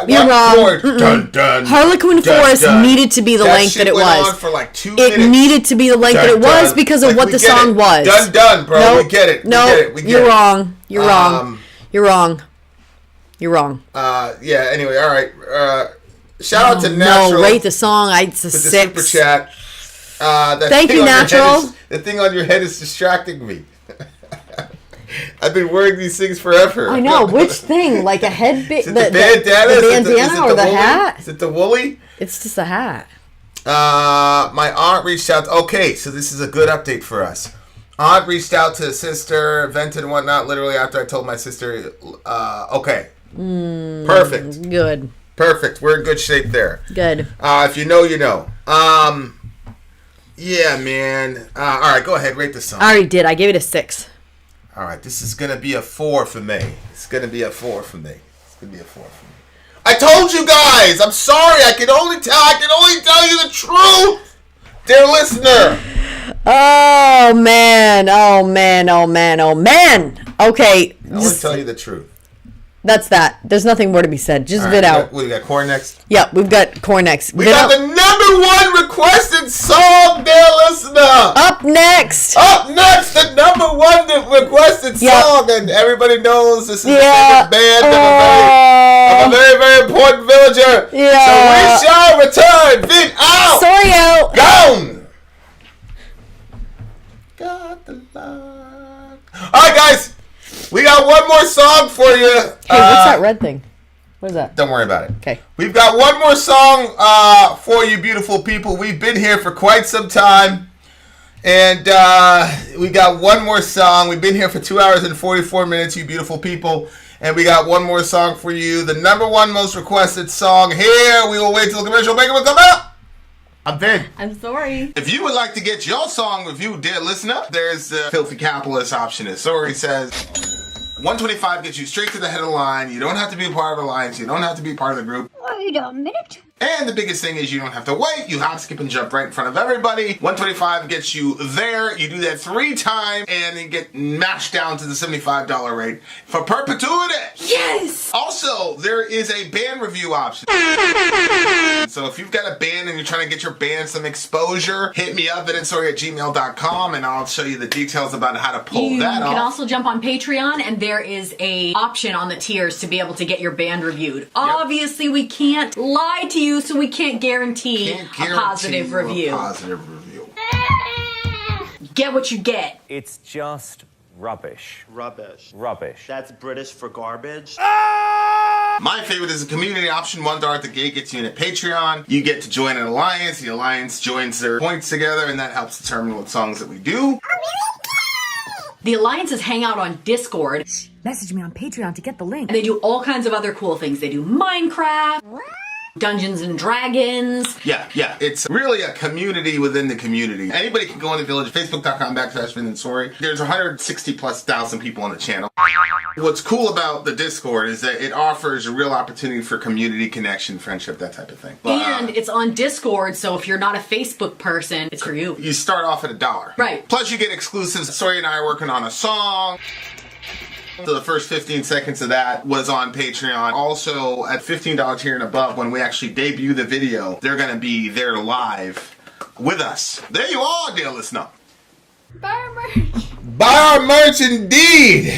B: You're wrong.
A: Chord, dun, dun,
B: Harlequin Forest needed to be the length that it was.
A: Went on for like 2 minutes.
B: It needed to be the length that it was because of what the song was.
A: Done, bro.
B: Nope.
A: We get it.
B: You're wrong. You're wrong. You're wrong.
A: Yeah. Anyway, all right. Shout out to Natural.
B: No, rate the song. It's a 6.
A: Super chat.
B: Thank you, Natural.
A: The thing on your head is distracting me. I've been wearing these things forever.
B: I know. Which thing? Like a headband?
A: The bandana?
B: The bandana or the hat?
A: Is it the woolly?
B: It's just a hat.
A: My aunt reached out. Okay, so this is a good update for us. Aunt reached out to sister, vented and whatnot, literally after I told my sister, okay. Perfect.
B: Good.
A: Perfect. We're in good shape there.
B: Good.
A: If you know, you know. Yeah, man. All right, go ahead. Rate the song.
B: I already did. I gave it a 6.
A: All right, this is going to be a 4 for me. It's going to be a 4 for me. I told you guys. I'm sorry. I can only tell you the truth. Dear listener.
B: Oh, man. Okay.
A: I only tell you the truth.
B: That's that. There's nothing more to be said. Just vid out.
A: We got Korn next?
B: Yeah, we've got Korn next.
A: We got the #1 requested song, dear listener.
B: Up next,
A: the #1 requested song, and everybody knows this is the favorite band of a very, very important villager.
B: Yeah.
A: So we shall return. Vid out.
B: Sori out.
A: Gone. Got the luck. All right, guys. We got one more song for you.
B: Hey, what's that red thing? What is that?
A: Don't worry about it.
B: Okay.
A: We've got one more song for you beautiful people. We've been here for quite some time. And we got one more song. We've been here for 2 hours and 44 minutes, you beautiful people. And we got one more song for you. The #1 most requested song here. We will wait till the commercial break will come out. I'm Vin.
D: I'm Sori.
A: If you would like to get your song reviewed, dear listener, there's the Filthy Capitalist option, as Sori says. 125 gets you straight to the head of the line. You don't have to be a part of the alliance. You don't have to be part of the group.
C: Wait a minute.
A: And the biggest thing is you don't have to wait. You hop, skip, and jump right in front of everybody. 125 gets you there. You do that 3 times, and then get mashed down to the $75 rate for perpetuity.
D: Yes!
A: Also, there is a band review option. So if you've got a band and you're trying to get your band some exposure, hit me up at Sori@gmail.com, and I'll show you the details about how to pull that off.
D: You can also jump on Patreon, and there is a option on the tiers to be able to get your band reviewed. Obviously, we can't lie to you, so we can't guarantee a positive review. Get what you get.
E: It's just rubbish.
F: Rubbish.
E: Rubbish.
F: That's British for garbage.
A: My favorite is the community option. $1 at the gate gets you in at Patreon. You get to join an alliance. The alliance joins their points together, and that helps determine what songs that we do.
D: The alliances hang out on Discord,
G: Message me on Patreon to get the link.
D: and they do all kinds of other cool things. They do Minecraft, Dungeons and Dragons.
A: Yeah. It's really a community within the community. Anybody can go in the village, facebook.com/Sori. There's 160,000+ people on the channel. What's cool about the Discord is that it offers a real opportunity for community connection, friendship, that type of thing.
D: And it's on Discord, so if you're not a Facebook person, it's for you.
A: You start off at $1.
D: Right.
A: Plus you get exclusives. Sori and I are working on a song. So the first 15 seconds of that was on Patreon. Also, at $15 tier and above, when we actually debut the video, they're going to be there live with us. There you are, dear listener.
H: Buy our merch.
A: Buy our merch indeed.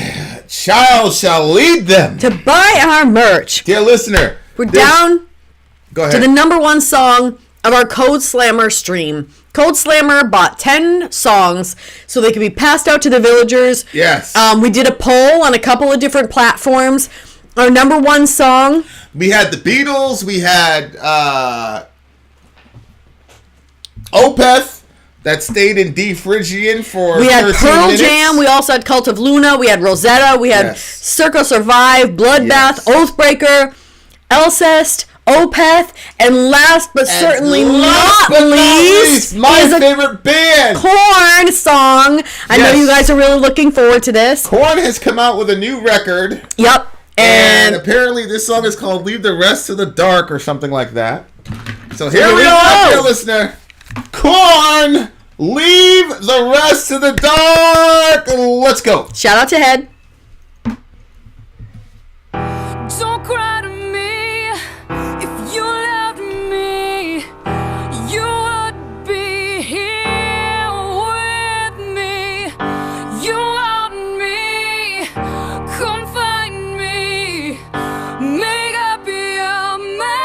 A: Child shall lead them.
B: To buy our merch.
A: Dear listener.
B: We're down
A: Go
B: to
A: ahead.
B: the number 1 song of our Codeslammer stream. Codeslammer bought 10 songs so they could be passed out to the villagers.
A: Yes.
B: We did a poll on a couple of different platforms. Our number 1 song.
A: We had the Beatles. We had Opeth that stayed in D Phrygian for
B: We had
A: 13
B: Pearl
A: minutes.
B: Jam. We also had Cult of Luna. We had Rosetta. We had
A: Yes.
B: Circa, Survive, Bloodbath,
A: Yes.
B: Oathbreaker, Alcest, Opeth, and last but certainly not least,
A: my
B: is a
A: favorite band.
B: Korn song. I know
A: Yes.
B: you guys are really looking forward to this.
A: Korn has come out with a new record.
B: Yep.
A: And
B: And
A: apparently this song is called Leave the Rest to the Dark or something like that. So here
B: here
A: we
B: we
A: are,
B: go.
A: dear listener. Korn, Leave the Rest to the Dark. Let's go.
B: shout out to Head.
H: Don't cry to me. If you loved me, you would be here with me. You want me, come find me. Make up your mind.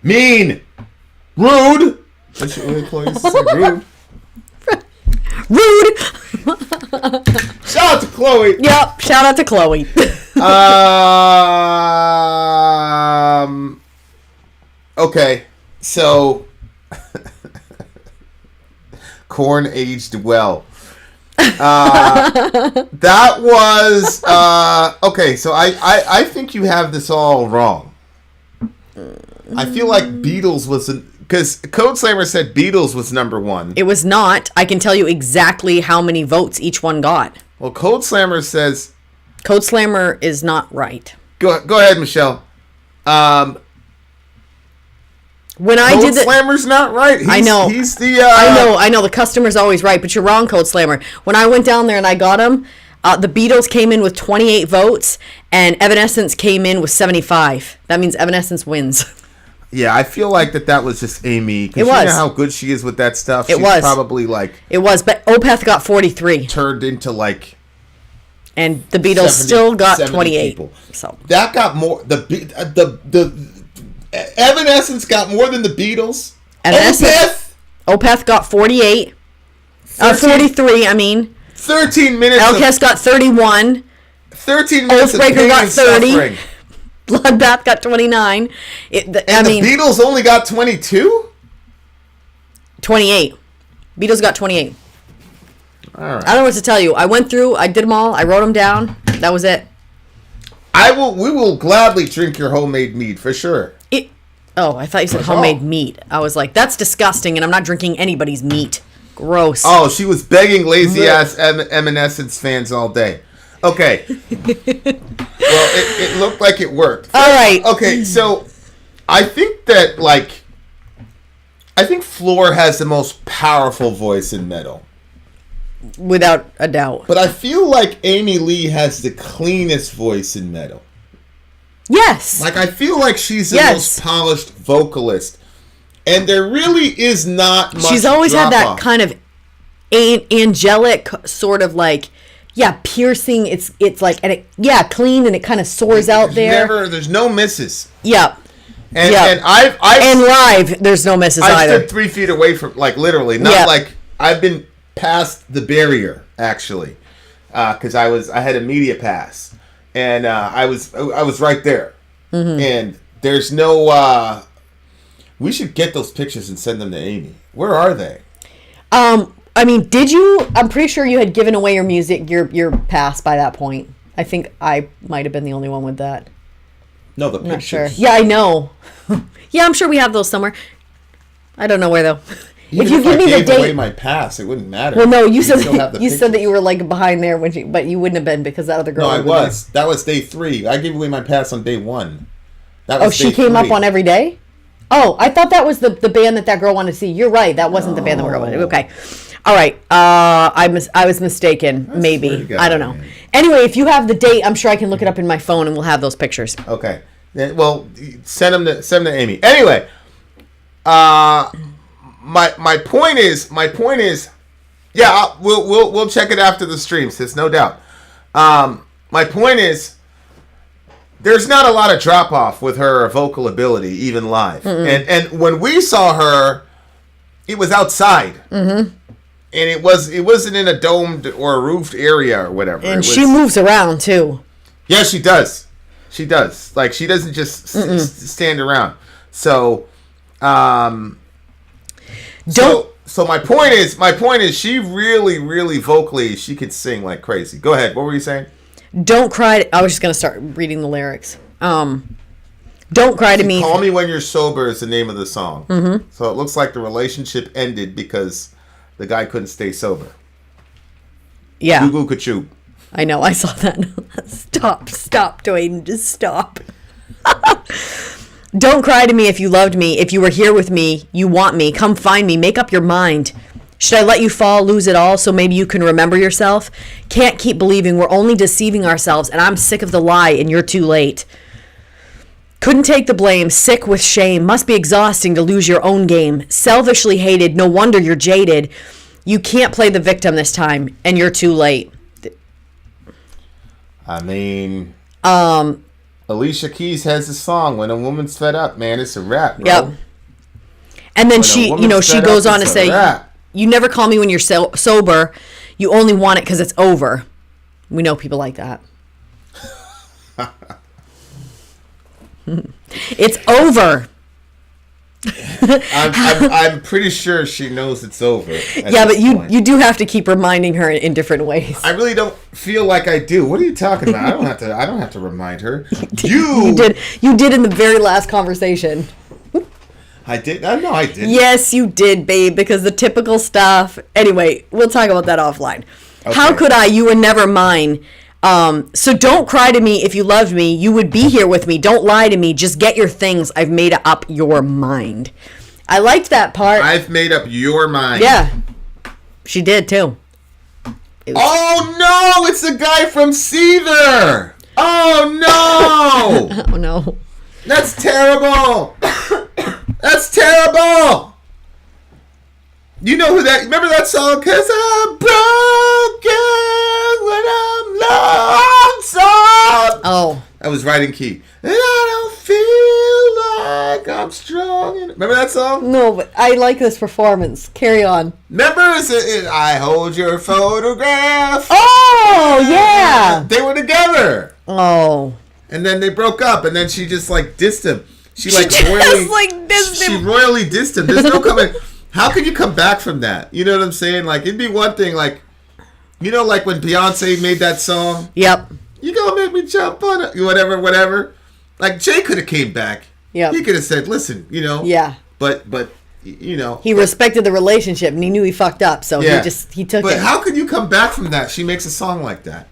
A: Mean. Rude. That's your employees say rude.
B: Rude.
A: Shout out to Chloe.
B: Yep. Shout out to Chloe.
A: Okay. So Korn aged well. That was okay. So I think you have this all wrong. I feel like Beatles was because Codeslammer said Beatles was number one.
B: It was not. I can tell you exactly how many votes each one got.
A: Well, Codeslammer says
B: Codeslammer is not right.
A: Go ahead, Michelle.
B: When I did
A: Codeslammer's not right.
B: I know.
A: He's the.
B: I know. The customer's always right, but you're wrong, Codeslammer. When I went down there and I got him, the Beatles came in with 28 votes, and Evanescence came in with 75. That means Evanescence wins.
A: Yeah, I feel like that was just Amy.
B: It was.
A: You know how good she is with that stuff.
B: It was
A: probably like.
B: It was, but Opeth got 43.
A: Turned into like.
B: And the Beatles
A: 70,
B: still got
A: 70
B: 28.
A: People.
B: So
A: that got more. The Evanescence got more than the Beatles.
B: Opeth got 48. 43. I mean.
A: 13 minutes.
B: Alcest got 31.
A: 13 minutes.
B: Oathbreaker got 30.
A: Suffering.
B: Bloodbath got 29.
A: The Beatles only got 22?
B: 28. Beatles got 28.
A: All right.
B: I don't know what to tell you. I went through, I did them all, I wrote them down. That was it.
A: We will gladly drink your homemade mead for sure.
B: I thought you said homemade meat. I was like, that's disgusting, and I'm not drinking anybody's meat. Gross.
A: Oh, she was begging lazy ass Evanescence fans all day. Okay. Well, it looked like it worked.
B: All right.
A: Okay, so I think that Floor has the most powerful voice in metal.
B: Without a doubt.
A: But I feel like Amy Lee has the cleanest voice in metal.
B: Yes.
A: Like, I feel like she's the most polished vocalist. And there really is not much
B: She's always had that
A: drop-off.
B: kind of angelic sort of like, piercing. It's like, and clean, and it kind of soars out there.
A: There's no misses.
B: Yeah.
A: And I've
B: and live, there's no misses
A: I
B: either.
A: stood 3 feet away from, like, literally, not like I've been past the barrier actually, because I had a media pass, and I was right there, and there's no. We should get those pictures and send them to Amy. Where are they?
B: I mean, did you? I'm pretty sure you had given away your music, your pass by that point. I think I might have been the only one with that.
A: No, the
B: I'm
A: pictures.
B: not sure. Yeah, I know. Yeah, I'm sure we have those somewhere. I don't know where though.
A: Even
B: if you give me the date,
A: away my pass, it wouldn't matter.
B: Well, no, you said
A: said
B: that you were like behind there but you wouldn't have been because that other girl.
A: No, I was. That was day 3. I gave away my pass on day 1. That was
B: she came up on every day. Oh, I thought that was the band that girl wanted to see. You're right. That wasn't the band that we're going to. Okay. All right. I was mistaken. Maybe. I don't know. Man. Anyway, if you have the date, I'm sure I can look it up in my phone and we'll have those pictures.
A: Okay. Well, send them to Amy. Anyway, my point is, yeah, we'll check it after the stream, sis, no doubt. My point is, there's not a lot of drop off with her vocal ability, even live. And when we saw her, it was outside, and it wasn't in a domed or a roofed area or whatever.
B: And she moves around too.
A: Yeah, she does. She does. Like, she doesn't just stand around. So, So my point is, she really, really vocally, she could sing like crazy. Go ahead. What were you saying?
B: Don't cry. I was just gonna start reading the lyrics. Don't cry to me.
A: Call Me When You're Sober is the name of the song. So it looks like the relationship ended because the guy couldn't stay sober.
B: Yeah.
A: Goo goo kachoo.
B: I know. I saw that. Stop, Dwayne. Just stop. Don't cry to me if you loved me. If you were here with me, you want me. Come find me. Make up your mind. Should I let you fall, lose it all, so maybe you can remember yourself? Can't keep believing we're only deceiving ourselves, and I'm sick of the lie, and you're too late. Couldn't take the blame, sick with shame. Must be exhausting to lose your own game. Selfishly hated, no wonder you're jaded. You can't play the victim this time, and you're too late.
A: I mean... Alicia Keys has a song, "When a Woman's Fed Up," man, it's a rap, bro.
B: Yep. And then
A: When a
B: she,
A: woman's
B: she
A: fed
B: goes
A: up,
B: on to
A: it's a
B: say,
A: wrap.
B: "You never call me when you're sober. You only want it because it's over." We know people like that. It's over.
A: I'm pretty sure she knows it's over.
B: Yeah, but you do have to keep reminding her in different ways.
A: I really don't feel like I do. What are you talking about? I don't have to remind her.
B: You did in the very last conversation.
A: I did. No, I didn't.
B: Yes, you did, babe, because the typical stuff. Anyway, we'll talk about that offline.
A: Okay.
B: How could I? You were never mine. So don't cry to me if you loved me. You would be here with me. Don't lie to me. Just get your things. I've made up your mind. I liked that part.
A: I've made up your mind.
B: Yeah. She did too.
A: Oh no! It's the guy from Seether! Oh no!
B: Oh no.
A: That's terrible! That's terrible! You know who that... Remember that song? 'Cause I'm broken when I'm lonesome.
B: Oh.
A: That was right in key. And I don't feel like I'm strong. Remember that song?
B: No, but I like this performance. Carry on.
A: Remember? I hold your photograph.
B: Oh, yeah.
A: They were together.
B: Oh.
A: And then they broke up. And then she just like dissed him. She like
B: just,
A: royally...
B: like, dissed him.
A: She royally dissed him. There's no coming... How can you come back from that? You know what I'm saying? Like, it'd be one thing, like, you know, like when Beyonce made that song?
B: Yep.
A: You gonna make me jump on it? Whatever. Like, Jay could have came back.
B: Yep.
A: He could have said, listen, you know.
B: Yeah.
A: But you know.
B: He respected the relationship, and he knew he fucked up, so
A: Yeah.
B: he took it.
A: But how could you come back from that? She makes a song like that.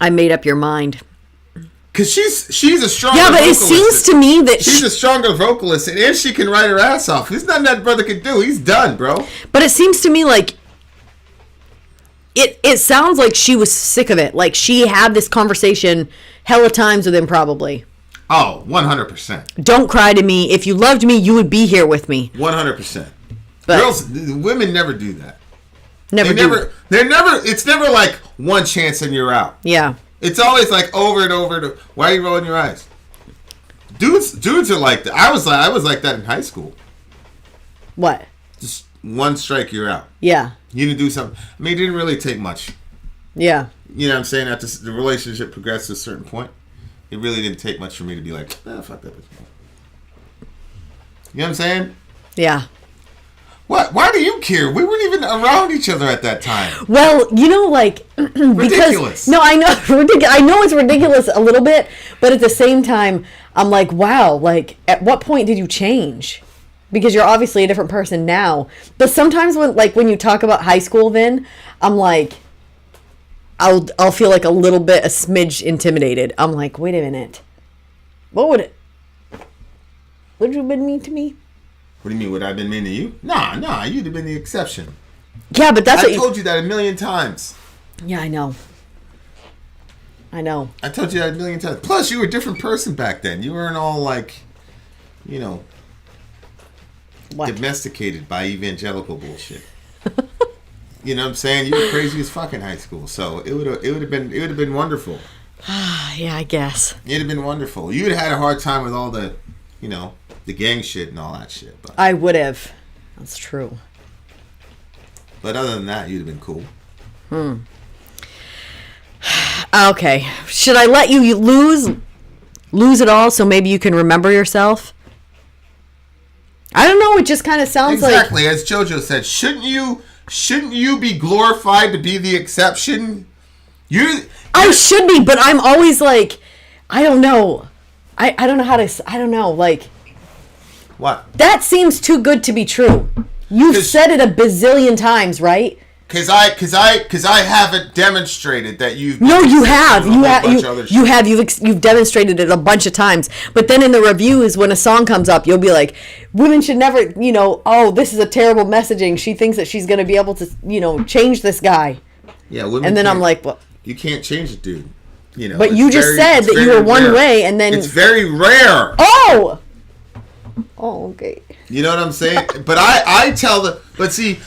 B: I made up your mind.
A: Because she's a stronger
B: Yeah, but
A: vocalist.
B: it seems to me that
A: she's a stronger vocalist, and she can write her ass off. There's nothing that brother can do. He's done, bro.
B: But it seems to me like it sounds like she was sick of it. Like she had this conversation hella times with him probably.
A: Oh, 100%.
B: Don't cry to me. If you loved me, you would be here with me.
A: 100%.
B: But
A: Girls, women never do that.
B: Never.
A: It's never like one chance and you're out.
B: Yeah.
A: It's always like over and over. Why are you rolling your eyes? Dudes are like that. I was like that in high school.
B: What?
A: Just one strike, you're out.
B: Yeah.
A: You didn't do something. I mean, it didn't really take much.
B: Yeah.
A: You know what I'm saying? After the relationship progressed to a certain point, it really didn't take much for me to be like, fuck that bitch. You know what I'm saying?
B: Yeah.
A: What? Why do you care? We weren't even around each other at that time.
B: Well, you know, like
A: Ridiculous.
B: No, I know, I know it's ridiculous a little bit, but at the same time, I'm like, wow, like, at what point did you change? Because you're obviously a different person now. But sometimes when you talk about high school, Vin, I'm like, I'll feel like a smidge intimidated. I'm like, wait a minute, would you have been mean to me?
A: What do you mean? Would I have been mean to you? Nah. You'd have been the exception.
B: Yeah, but that's
A: I told you that a million times.
B: Yeah, I know.
A: I told you that a million times. Plus, you were a different person back then. You weren't all like, you know,
B: What?
A: domesticated by evangelical bullshit. You know what I'm saying? You were crazy as fuck in high school, so it would have been wonderful.
B: Yeah, I guess.
A: It'd have been wonderful. You would have had a hard time with all the, you know, the gang shit and all that shit. But
B: I would have. That's true.
A: other than that, you'd have been cool.
B: Okay. Should I let you lose it all so maybe you can remember yourself? I don't know. It just kind of sounds
A: Exactly, as JoJo said, shouldn't you be glorified to be the exception?
B: I should be, but I'm always like, I don't know. I don't know how to. I don't know. Like,
A: what?
B: that seems too good to be true. You've said it a bazillion times, right?
A: Because I haven't demonstrated that you've.
B: No, you have. You've demonstrated it a bunch of times. But then in the reviews, when a song comes up, you'll be like, women should never, you know, oh, this is a terrible messaging. She thinks that she's going to be able to, you know, change this guy.
A: Yeah, women.
B: And then I'm like, well.
A: You can't change it, dude. You know.
B: But you just said that you were one way and then.
A: It's very rare.
B: Oh! Oh, okay.
A: You know what I'm saying? But I tell the. But see,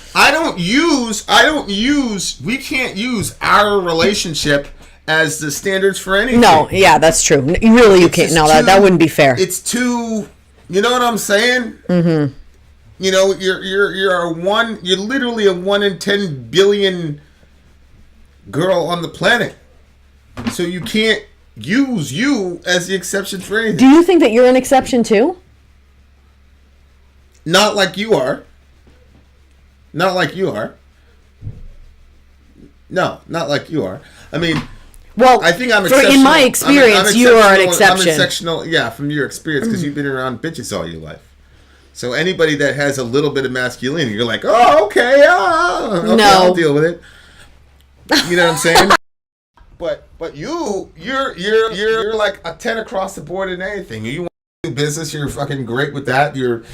A: we can't use our relationship as the standards for anything.
B: No, yeah, that's true. Really, you can't. No, that wouldn't be fair.
A: It's too. You know what I'm saying? Mm-hmm. You know, you're literally a 1 in 10 billion girl on the planet, so you can't use you as the exception for anything.
B: Do you think that you're an exception too?
A: Not like you are. Not like you are. No, not like you are. I mean,
B: well,
A: I think I'm exceptional.
B: In my experience, you are an exception.
A: I'm exceptional, yeah, from your experience, because you've been around bitches all your life. So anybody that has a little bit of masculinity, you're like, oh, okay,
B: no,
A: I'll deal with it. You know what I'm saying? But you're like a 10 across the board in anything. You want to do business, you're fucking great with that. You're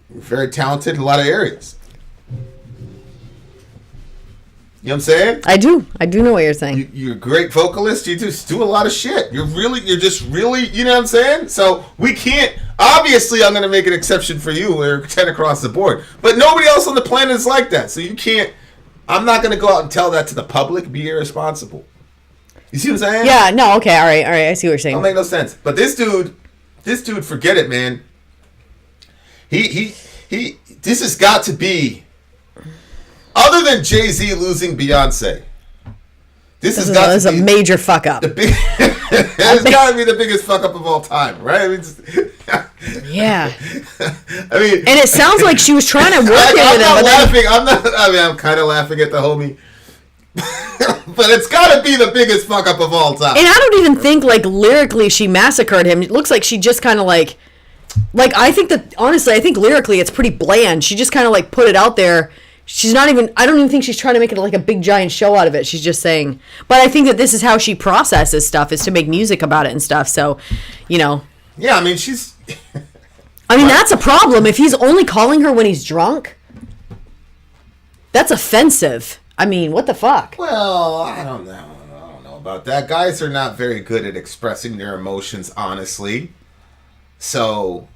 A: very talented in a lot of areas. You know what I'm saying?
B: I do know what you're saying.
A: You're a great vocalist. You just do a lot of shit. You're just really, you know what I'm saying? So we can't, obviously I'm going to make an exception for you. We're 10 across the board. But nobody else on the planet is like that. So you can't, I'm not going to go out and tell that to the public. Be irresponsible. You see what I'm saying?
B: Yeah, no, okay, all right. I see what you're saying.
A: Don't make no sense. But this dude, forget it, man. He this has got to be, other than Jay-Z losing Beyonce, this has got to be
B: a major fuck up.
A: It's got to be the biggest fuck up of all time, right? I mean,
B: yeah.
A: I mean,
B: and it sounds like she was trying to work it with him.
A: I'm not laughing. I'm kind of laughing at the homie. But it's got to be the biggest fuck up of all time.
B: And I don't even think, like, lyrically she massacred him. It looks like she just kind of, like, I think that, honestly, I think lyrically it's pretty bland. She just kind of, like, put it out there. She's not even, I don't even think she's trying to make it like a big giant show out of it. She's just saying, but I think that this is how she processes stuff, is to make music about it and stuff. So, you know.
A: Yeah, I mean, she's.
B: I mean, that's a problem. If he's only calling her when he's drunk, that's offensive. I mean, what the fuck?
A: Well, I don't know about that. Guys are not very good at expressing their emotions, honestly. So,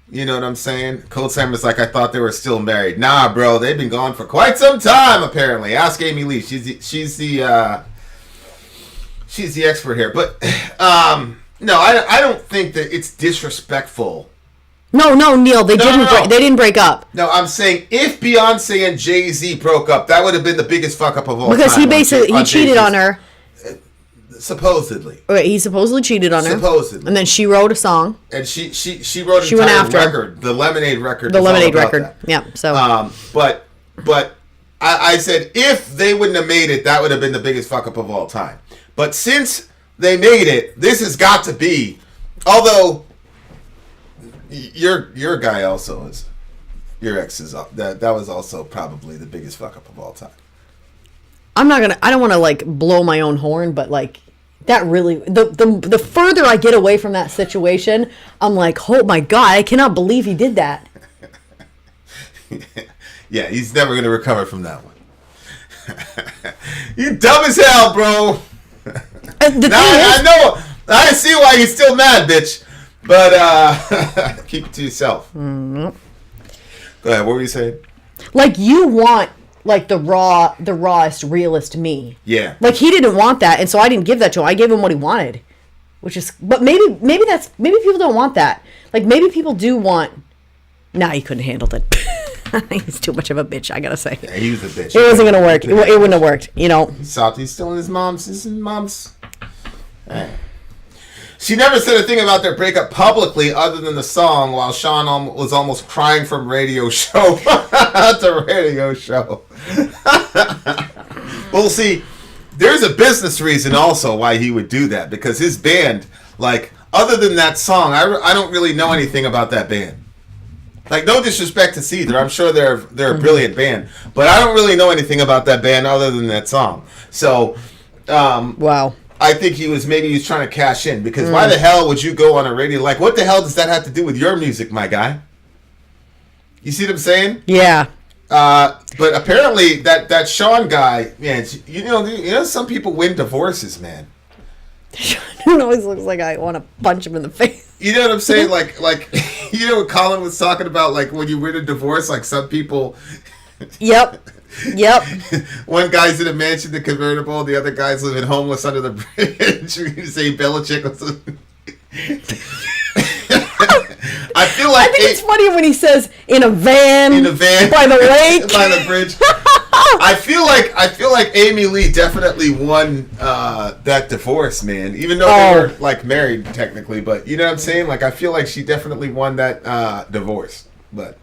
A: you know what I'm saying? Codeslammer's like, I thought they were still married. Nah, bro, they've been gone for quite some time, apparently. Ask Amy Lee. She's the expert here. But no, I don't think that it's disrespectful.
B: No, Neil, they didn't break up.
A: No, I'm saying if Beyonce and Jay-Z broke up, that would have been the biggest fuck up of all time.
B: Because he basically cheated on her.
A: Supposedly.
B: Wait, he supposedly cheated on her.
A: Supposedly.
B: And then she wrote a song.
A: And she wrote an entire record. The Lemonade record.
B: The Lemonade record. That. Yeah. So.
A: But I said if they wouldn't have made it, that would have been the biggest fuck up of all time. But since they made it, this has got to be. Although your guy also is, your ex is that was also probably the biggest fuck up of all time.
B: I don't want to like blow my own horn, but like that really, the further I get away from that situation, I'm like, oh my God, I cannot believe he did that.
A: Yeah, he's never going to recover from that one. You dumb as hell, bro. I know. I see why you're still mad, bitch. But keep it to yourself. Mm-hmm. Go ahead. What were you saying?
B: Like, you want like the rawest, realest me.
A: Yeah.
B: Like, he didn't want that, and so I didn't give that to him. I gave him what he wanted, which is. But maybe people don't want that. Like, maybe people do want. Nah, he couldn't handle it. He's too much of a bitch, I gotta say.
A: Yeah, he was a bitch.
B: It wasn't gonna work. It wouldn't have worked, you know.
A: He's still in his mom's. She never said a thing about their breakup publicly other than the song, while Sean was almost crying from radio show to radio show. Well, see, there's a business reason also why he would do that, because his band, like, other than that song, I don't really know anything about that band. Like, no disrespect to Cedar, I'm sure they're a brilliant band, but I don't really know anything about that band other than that song. So,
B: wow.
A: I think he was trying to cash in, because why the hell would you go on a radio? Like, what the hell does that have to do with your music, my guy? You see what I'm saying?
B: Yeah.
A: But apparently that Sean guy, man, you know, some people win divorces, man.
B: It always looks like I want to punch him in the face.
A: You know what I'm saying? Like, you know what Colin was talking about? Like, when you win a divorce, like some people.
B: Yep. Yep.
A: One guy's in a mansion, the convertible. The other guy's living homeless under the bridge. You say Belichick was. I feel like
B: I think it's funny when he says in a van by the lake,
A: by the bridge. I feel like Amy Lee definitely won that divorce, man. Even though they were like married technically, but you know what I'm saying? Like I feel like she definitely won that divorce. But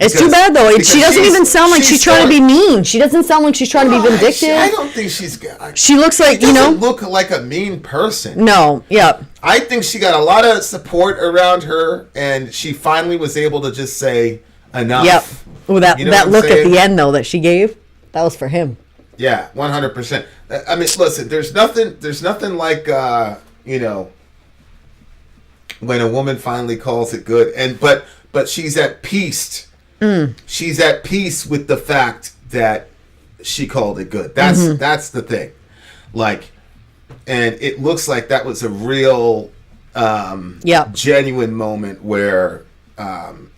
B: it's too bad though. She doesn't even sound like she's trying to be mean. She doesn't sound like she's trying to be vindictive.
A: I don't think she's.
B: She looks like
A: she doesn't look like a mean person.
B: No. Yep.
A: I think she got a lot of support around her, and she finally was able to just say enough.
B: Yep. Oh, that look
A: saying?
B: at the end though that she gave, that was for him.
A: Yeah, 100%. I mean, listen, there's nothing like you know, when a woman finally calls it good, and but she's at peace. She's at peace with the fact that she called it good. That's the thing. Like, and it looks like that was a real genuine moment where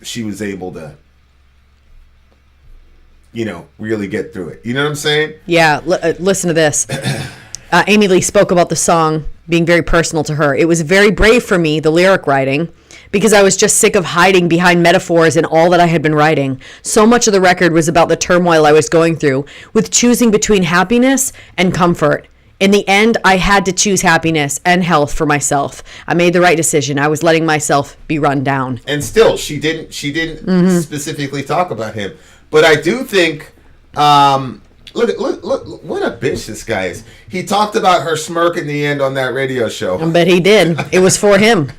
A: she was able to, you know, really get through it. You know what I'm saying?
B: Yeah. Listen to this. Amy Lee spoke about the song being very personal to her. It was very brave for me, the lyric writing, because I was just sick of hiding behind metaphors in all that I had been writing. So much of the record was about the turmoil I was going through, with choosing between happiness and comfort. In the end, I had to choose happiness and health for myself. I made the right decision. I was letting myself be run down.
A: And still, she didn't specifically talk about him. But I do think, look, what a bitch this guy is. He talked about her smirk in the end on that radio show.
B: I bet he did. It was for him.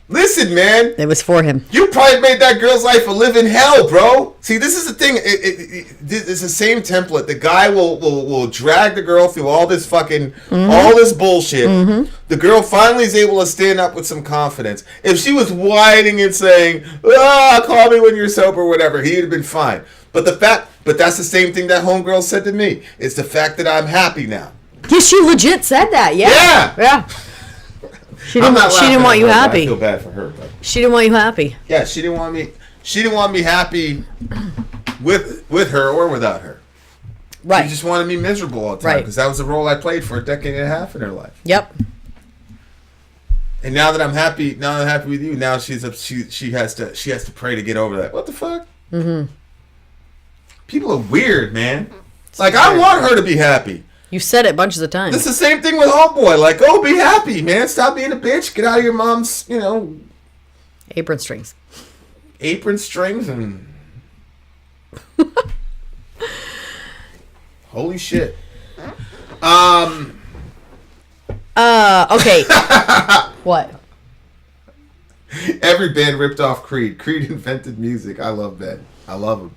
A: Listen, man.
B: It was for him.
A: You probably made that girl's life a living hell, bro. See, this is the thing. It's the same template. The guy will drag the girl through all this fucking, all this bullshit. The girl finally is able to stand up with some confidence. If she was whining and saying, call me when you're sober or whatever, he'd have been fine. But that's the same thing that homegirl said to me. It's the fact that I'm happy now.
B: Yeah, she legit said that. Yeah. She didn't want you happy.
A: I feel bad for her. But.
B: She didn't want you happy.
A: Yeah, she didn't want me. She didn't want me happy with her or without her.
B: Right.
A: She just wanted me miserable all the time because that was the role I played for a decade and a half in her life.
B: Yep.
A: And now that I'm happy with you, now she has to pray to get over that. What the fuck? People are weird, man. Like I want her to be happy.
B: You said it bunches of times.
A: It's the same thing with homeboy. Like, oh, be happy, man. Stop being a bitch. Get out of your mom's,
B: apron strings.
A: Apron strings and holy shit.
B: Okay. What?
A: Every band ripped off Creed. Creed invented music. I love that. I love him.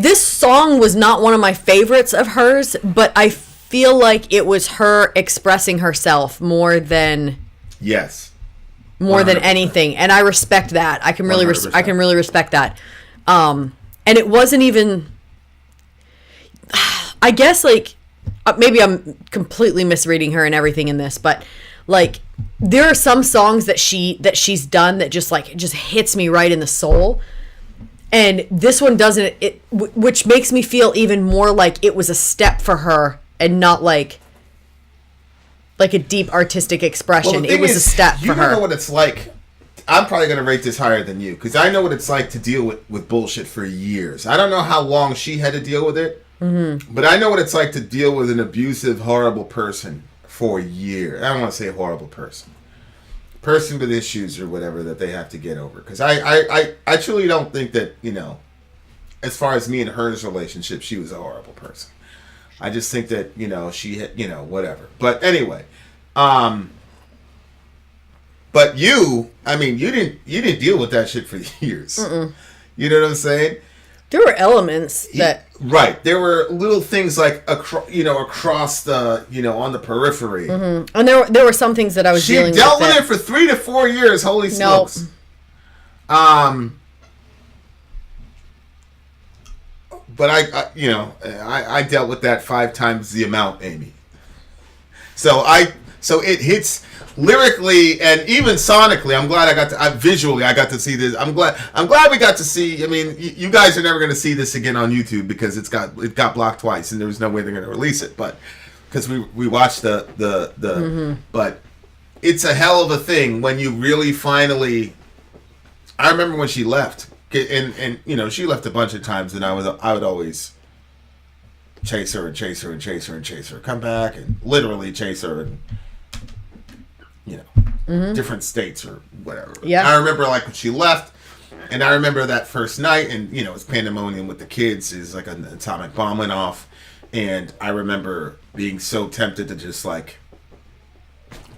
B: This song was not one of my favorites of hers, but I feel like it was her expressing herself more than anything, and I respect that. I can really respect that. And it wasn't even. I guess like maybe I'm completely misreading her and everything in this, but like there are some songs that she's done that just hits me right in the soul. And this one doesn't, which makes me feel even more like it was a step for her and not like a deep artistic expression. It was a step for her.
A: You don't know what it's like. I'm probably going to rate this higher than you because I know what it's like to deal with bullshit for years. I don't know how long she had to deal with it, but I know what it's like to deal with an abusive, horrible person for years. I don't want to say horrible person with issues or whatever that they have to get over. Because I truly don't think that, as far as me and her's relationship, she was a horrible person. I just think that, she had, whatever. But anyway, but you didn't deal with that shit for years. You know what I'm saying?
B: There were elements that...
A: Right. There were little things like, across the, on the periphery.
B: Mm-hmm. And there were some things that I was dealing with.
A: She dealt with it for 3 to 4 years. Holy smokes. But I dealt with that 5 times the amount, Amy. So it hits lyrically and even sonically, I'm glad visually I got to see this. I'm glad we got to see. I mean, you guys are never going to see this again on YouTube because it got blocked twice, and there was no way they're going to release it. But because we watched the but it's a hell of a thing when you really finally. I remember when she left, and you know, she left a bunch of times, and I would always chase her and chase her and chase her and chase her, come back and literally chase her and. You know, different states or whatever.
B: Yeah.
A: I remember like when she left, and I remember that first night, and you know, it's pandemonium with the kids. Is like an atomic bomb went off, and I remember being so tempted to just like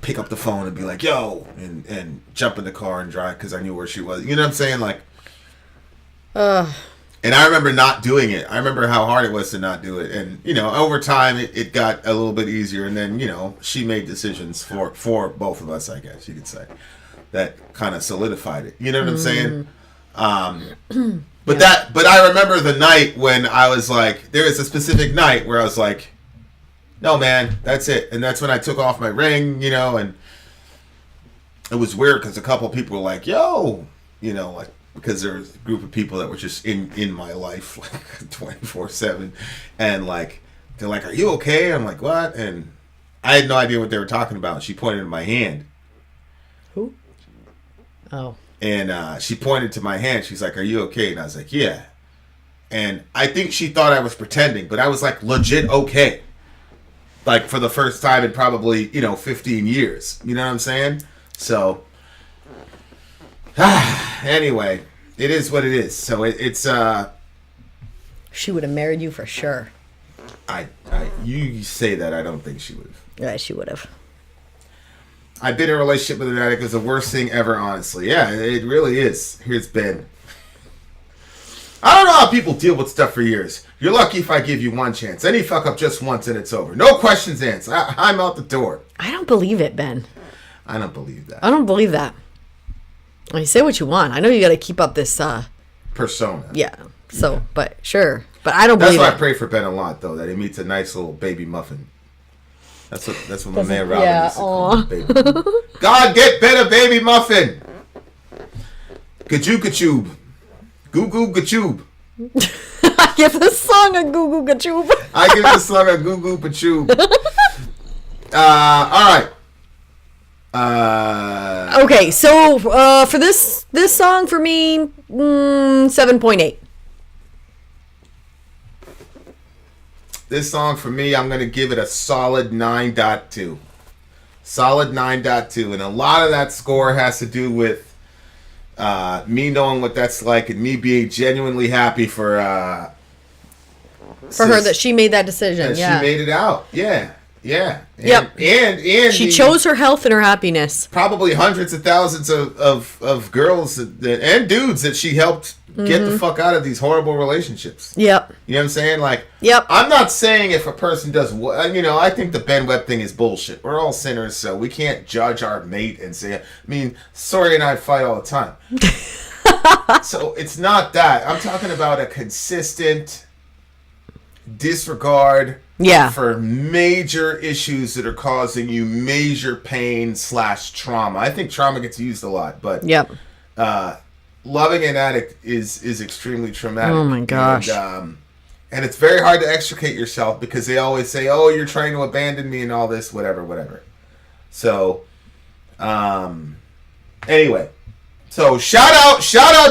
A: pick up the phone and be like, "Yo," and jump in the car and drive because I knew where she was. You know what I'm saying? Like, and I remember not doing it. I remember how hard it was to not do it. And, you know, over time, it got a little bit easier. And then, you know, she made decisions for both of us, I guess you could say, that kind of solidified it. You know what I'm saying? But I remember the night when I was like, there was a specific night where I was like, no, man, that's it. And that's when I took off my ring, you know, and it was weird because a couple of people were like, yo, you know, like, because there was a group of people that were just in my life like 24/7, and like they're like, "Are you okay?" I'm like, "What?" And I had no idea what they were talking about. She pointed to my hand.
B: Who? Oh.
A: And she pointed to my hand. She's like, "Are you okay?" And I was like, "Yeah." And I think she thought I was pretending, but I was like legit okay. Like for the first time in probably 15 years. You know what I'm saying? So. Anyway, it is what it is. So it's
B: She would have married you for sure.
A: You say that, I don't think she would have.
B: Yeah, she would have.
A: I've been in a relationship with an addict. It's the worst thing ever, honestly. Yeah, it really is. Here's Ben. I don't know how people deal with stuff for years. You're lucky if I give you one chance. Then you fuck up just once and it's over. No questions asked. I'm out the door.
B: I don't believe it, Ben.
A: I don't believe that.
B: I don't believe that. Well, you say what you want. I know you got to keep up this
A: persona.
B: Yeah. So, but sure. But I don't believe
A: That's why
B: it.
A: I pray for Ben a lot, though, that he meets a nice little baby muffin. That's what my man Robin used to call him, baby. God, get Ben a baby muffin. Gajoo-gachoob. Goo-goo-gachoob.
B: I give this song a goo goo gachoob.
A: I give this song a goo-goo pachoob. All right.
B: Okay, so for this song for me, 7.8.
A: This song for me, I'm gonna give it a solid 9.2. Solid 9.2, and a lot of that score has to do with me knowing what that's like and me being genuinely happy for her
B: that she made that decision.
A: She made it out. Yeah. And,
B: Yep.
A: And
B: she chose her health and her happiness.
A: Probably hundreds of thousands of girls and dudes that she helped get the fuck out of these horrible relationships.
B: Yep.
A: You know what I'm saying? Like,
B: yep.
A: I'm not saying if a person does, I think the Ben Webb thing is bullshit. We're all sinners, so we can't judge our mate and say, I mean, Sori and I fight all the time. So it's not that. I'm talking about a consistent disregard for major issues that are causing you major pain / trauma. I think trauma gets used a lot, but loving an addict is extremely traumatic.
B: Oh my gosh.
A: And it's very hard to extricate yourself because they always say, oh, you're trying to abandon me and all this, whatever. So, anyway. So shout out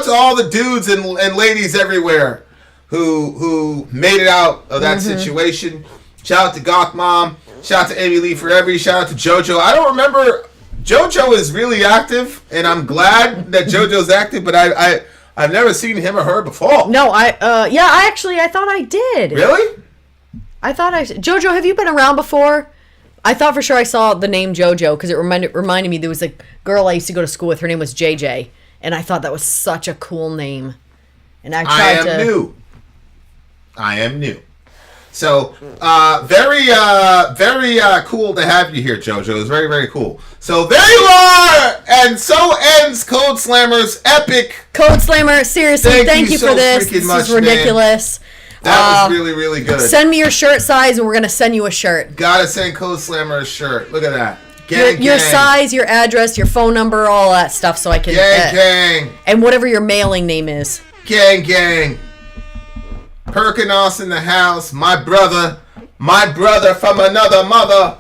A: to all the dudes and ladies everywhere who made it out of that situation. Shout out to Gawk Mom. Shout out to Amy Lee Forever. Shout out to JoJo. I don't remember. JoJo is really active, and I'm glad that JoJo's active, but I've never seen him or her before.
B: No, I thought I did.
A: Really?
B: JoJo, have you been around before? I thought for sure I saw the name JoJo because it reminded me there was a girl I used to go to school with. Her name was JJ, and I thought that was such a cool name. And I
A: am new. So, very cool to have you here, JoJo. It's very, very cool. So there you are, and so ends Codeslammer's epic.
B: Codeslammer, seriously, thank you for this. This is ridiculous.
A: Man. That was really, really good.
B: Send me your shirt size, and we're gonna send you a shirt.
A: Gotta send Codeslammer a shirt. Look at that.
B: your size, your address, your phone number, all that stuff, so I can.
A: Gang.
B: And whatever your mailing name is.
A: Gang. Perkinos in the house. My brother from another mother.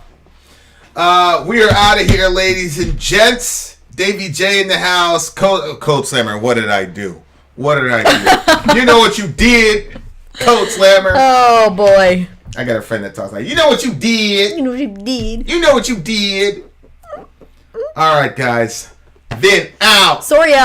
A: We are out of here, ladies and gents. Davey J in the house. Codeslammer, what did I do? You know what you did, Codeslammer.
B: Oh, boy.
A: I got a friend that talks like, you know what you did. You know what you did. All right, guys. Then out.
B: Sori out.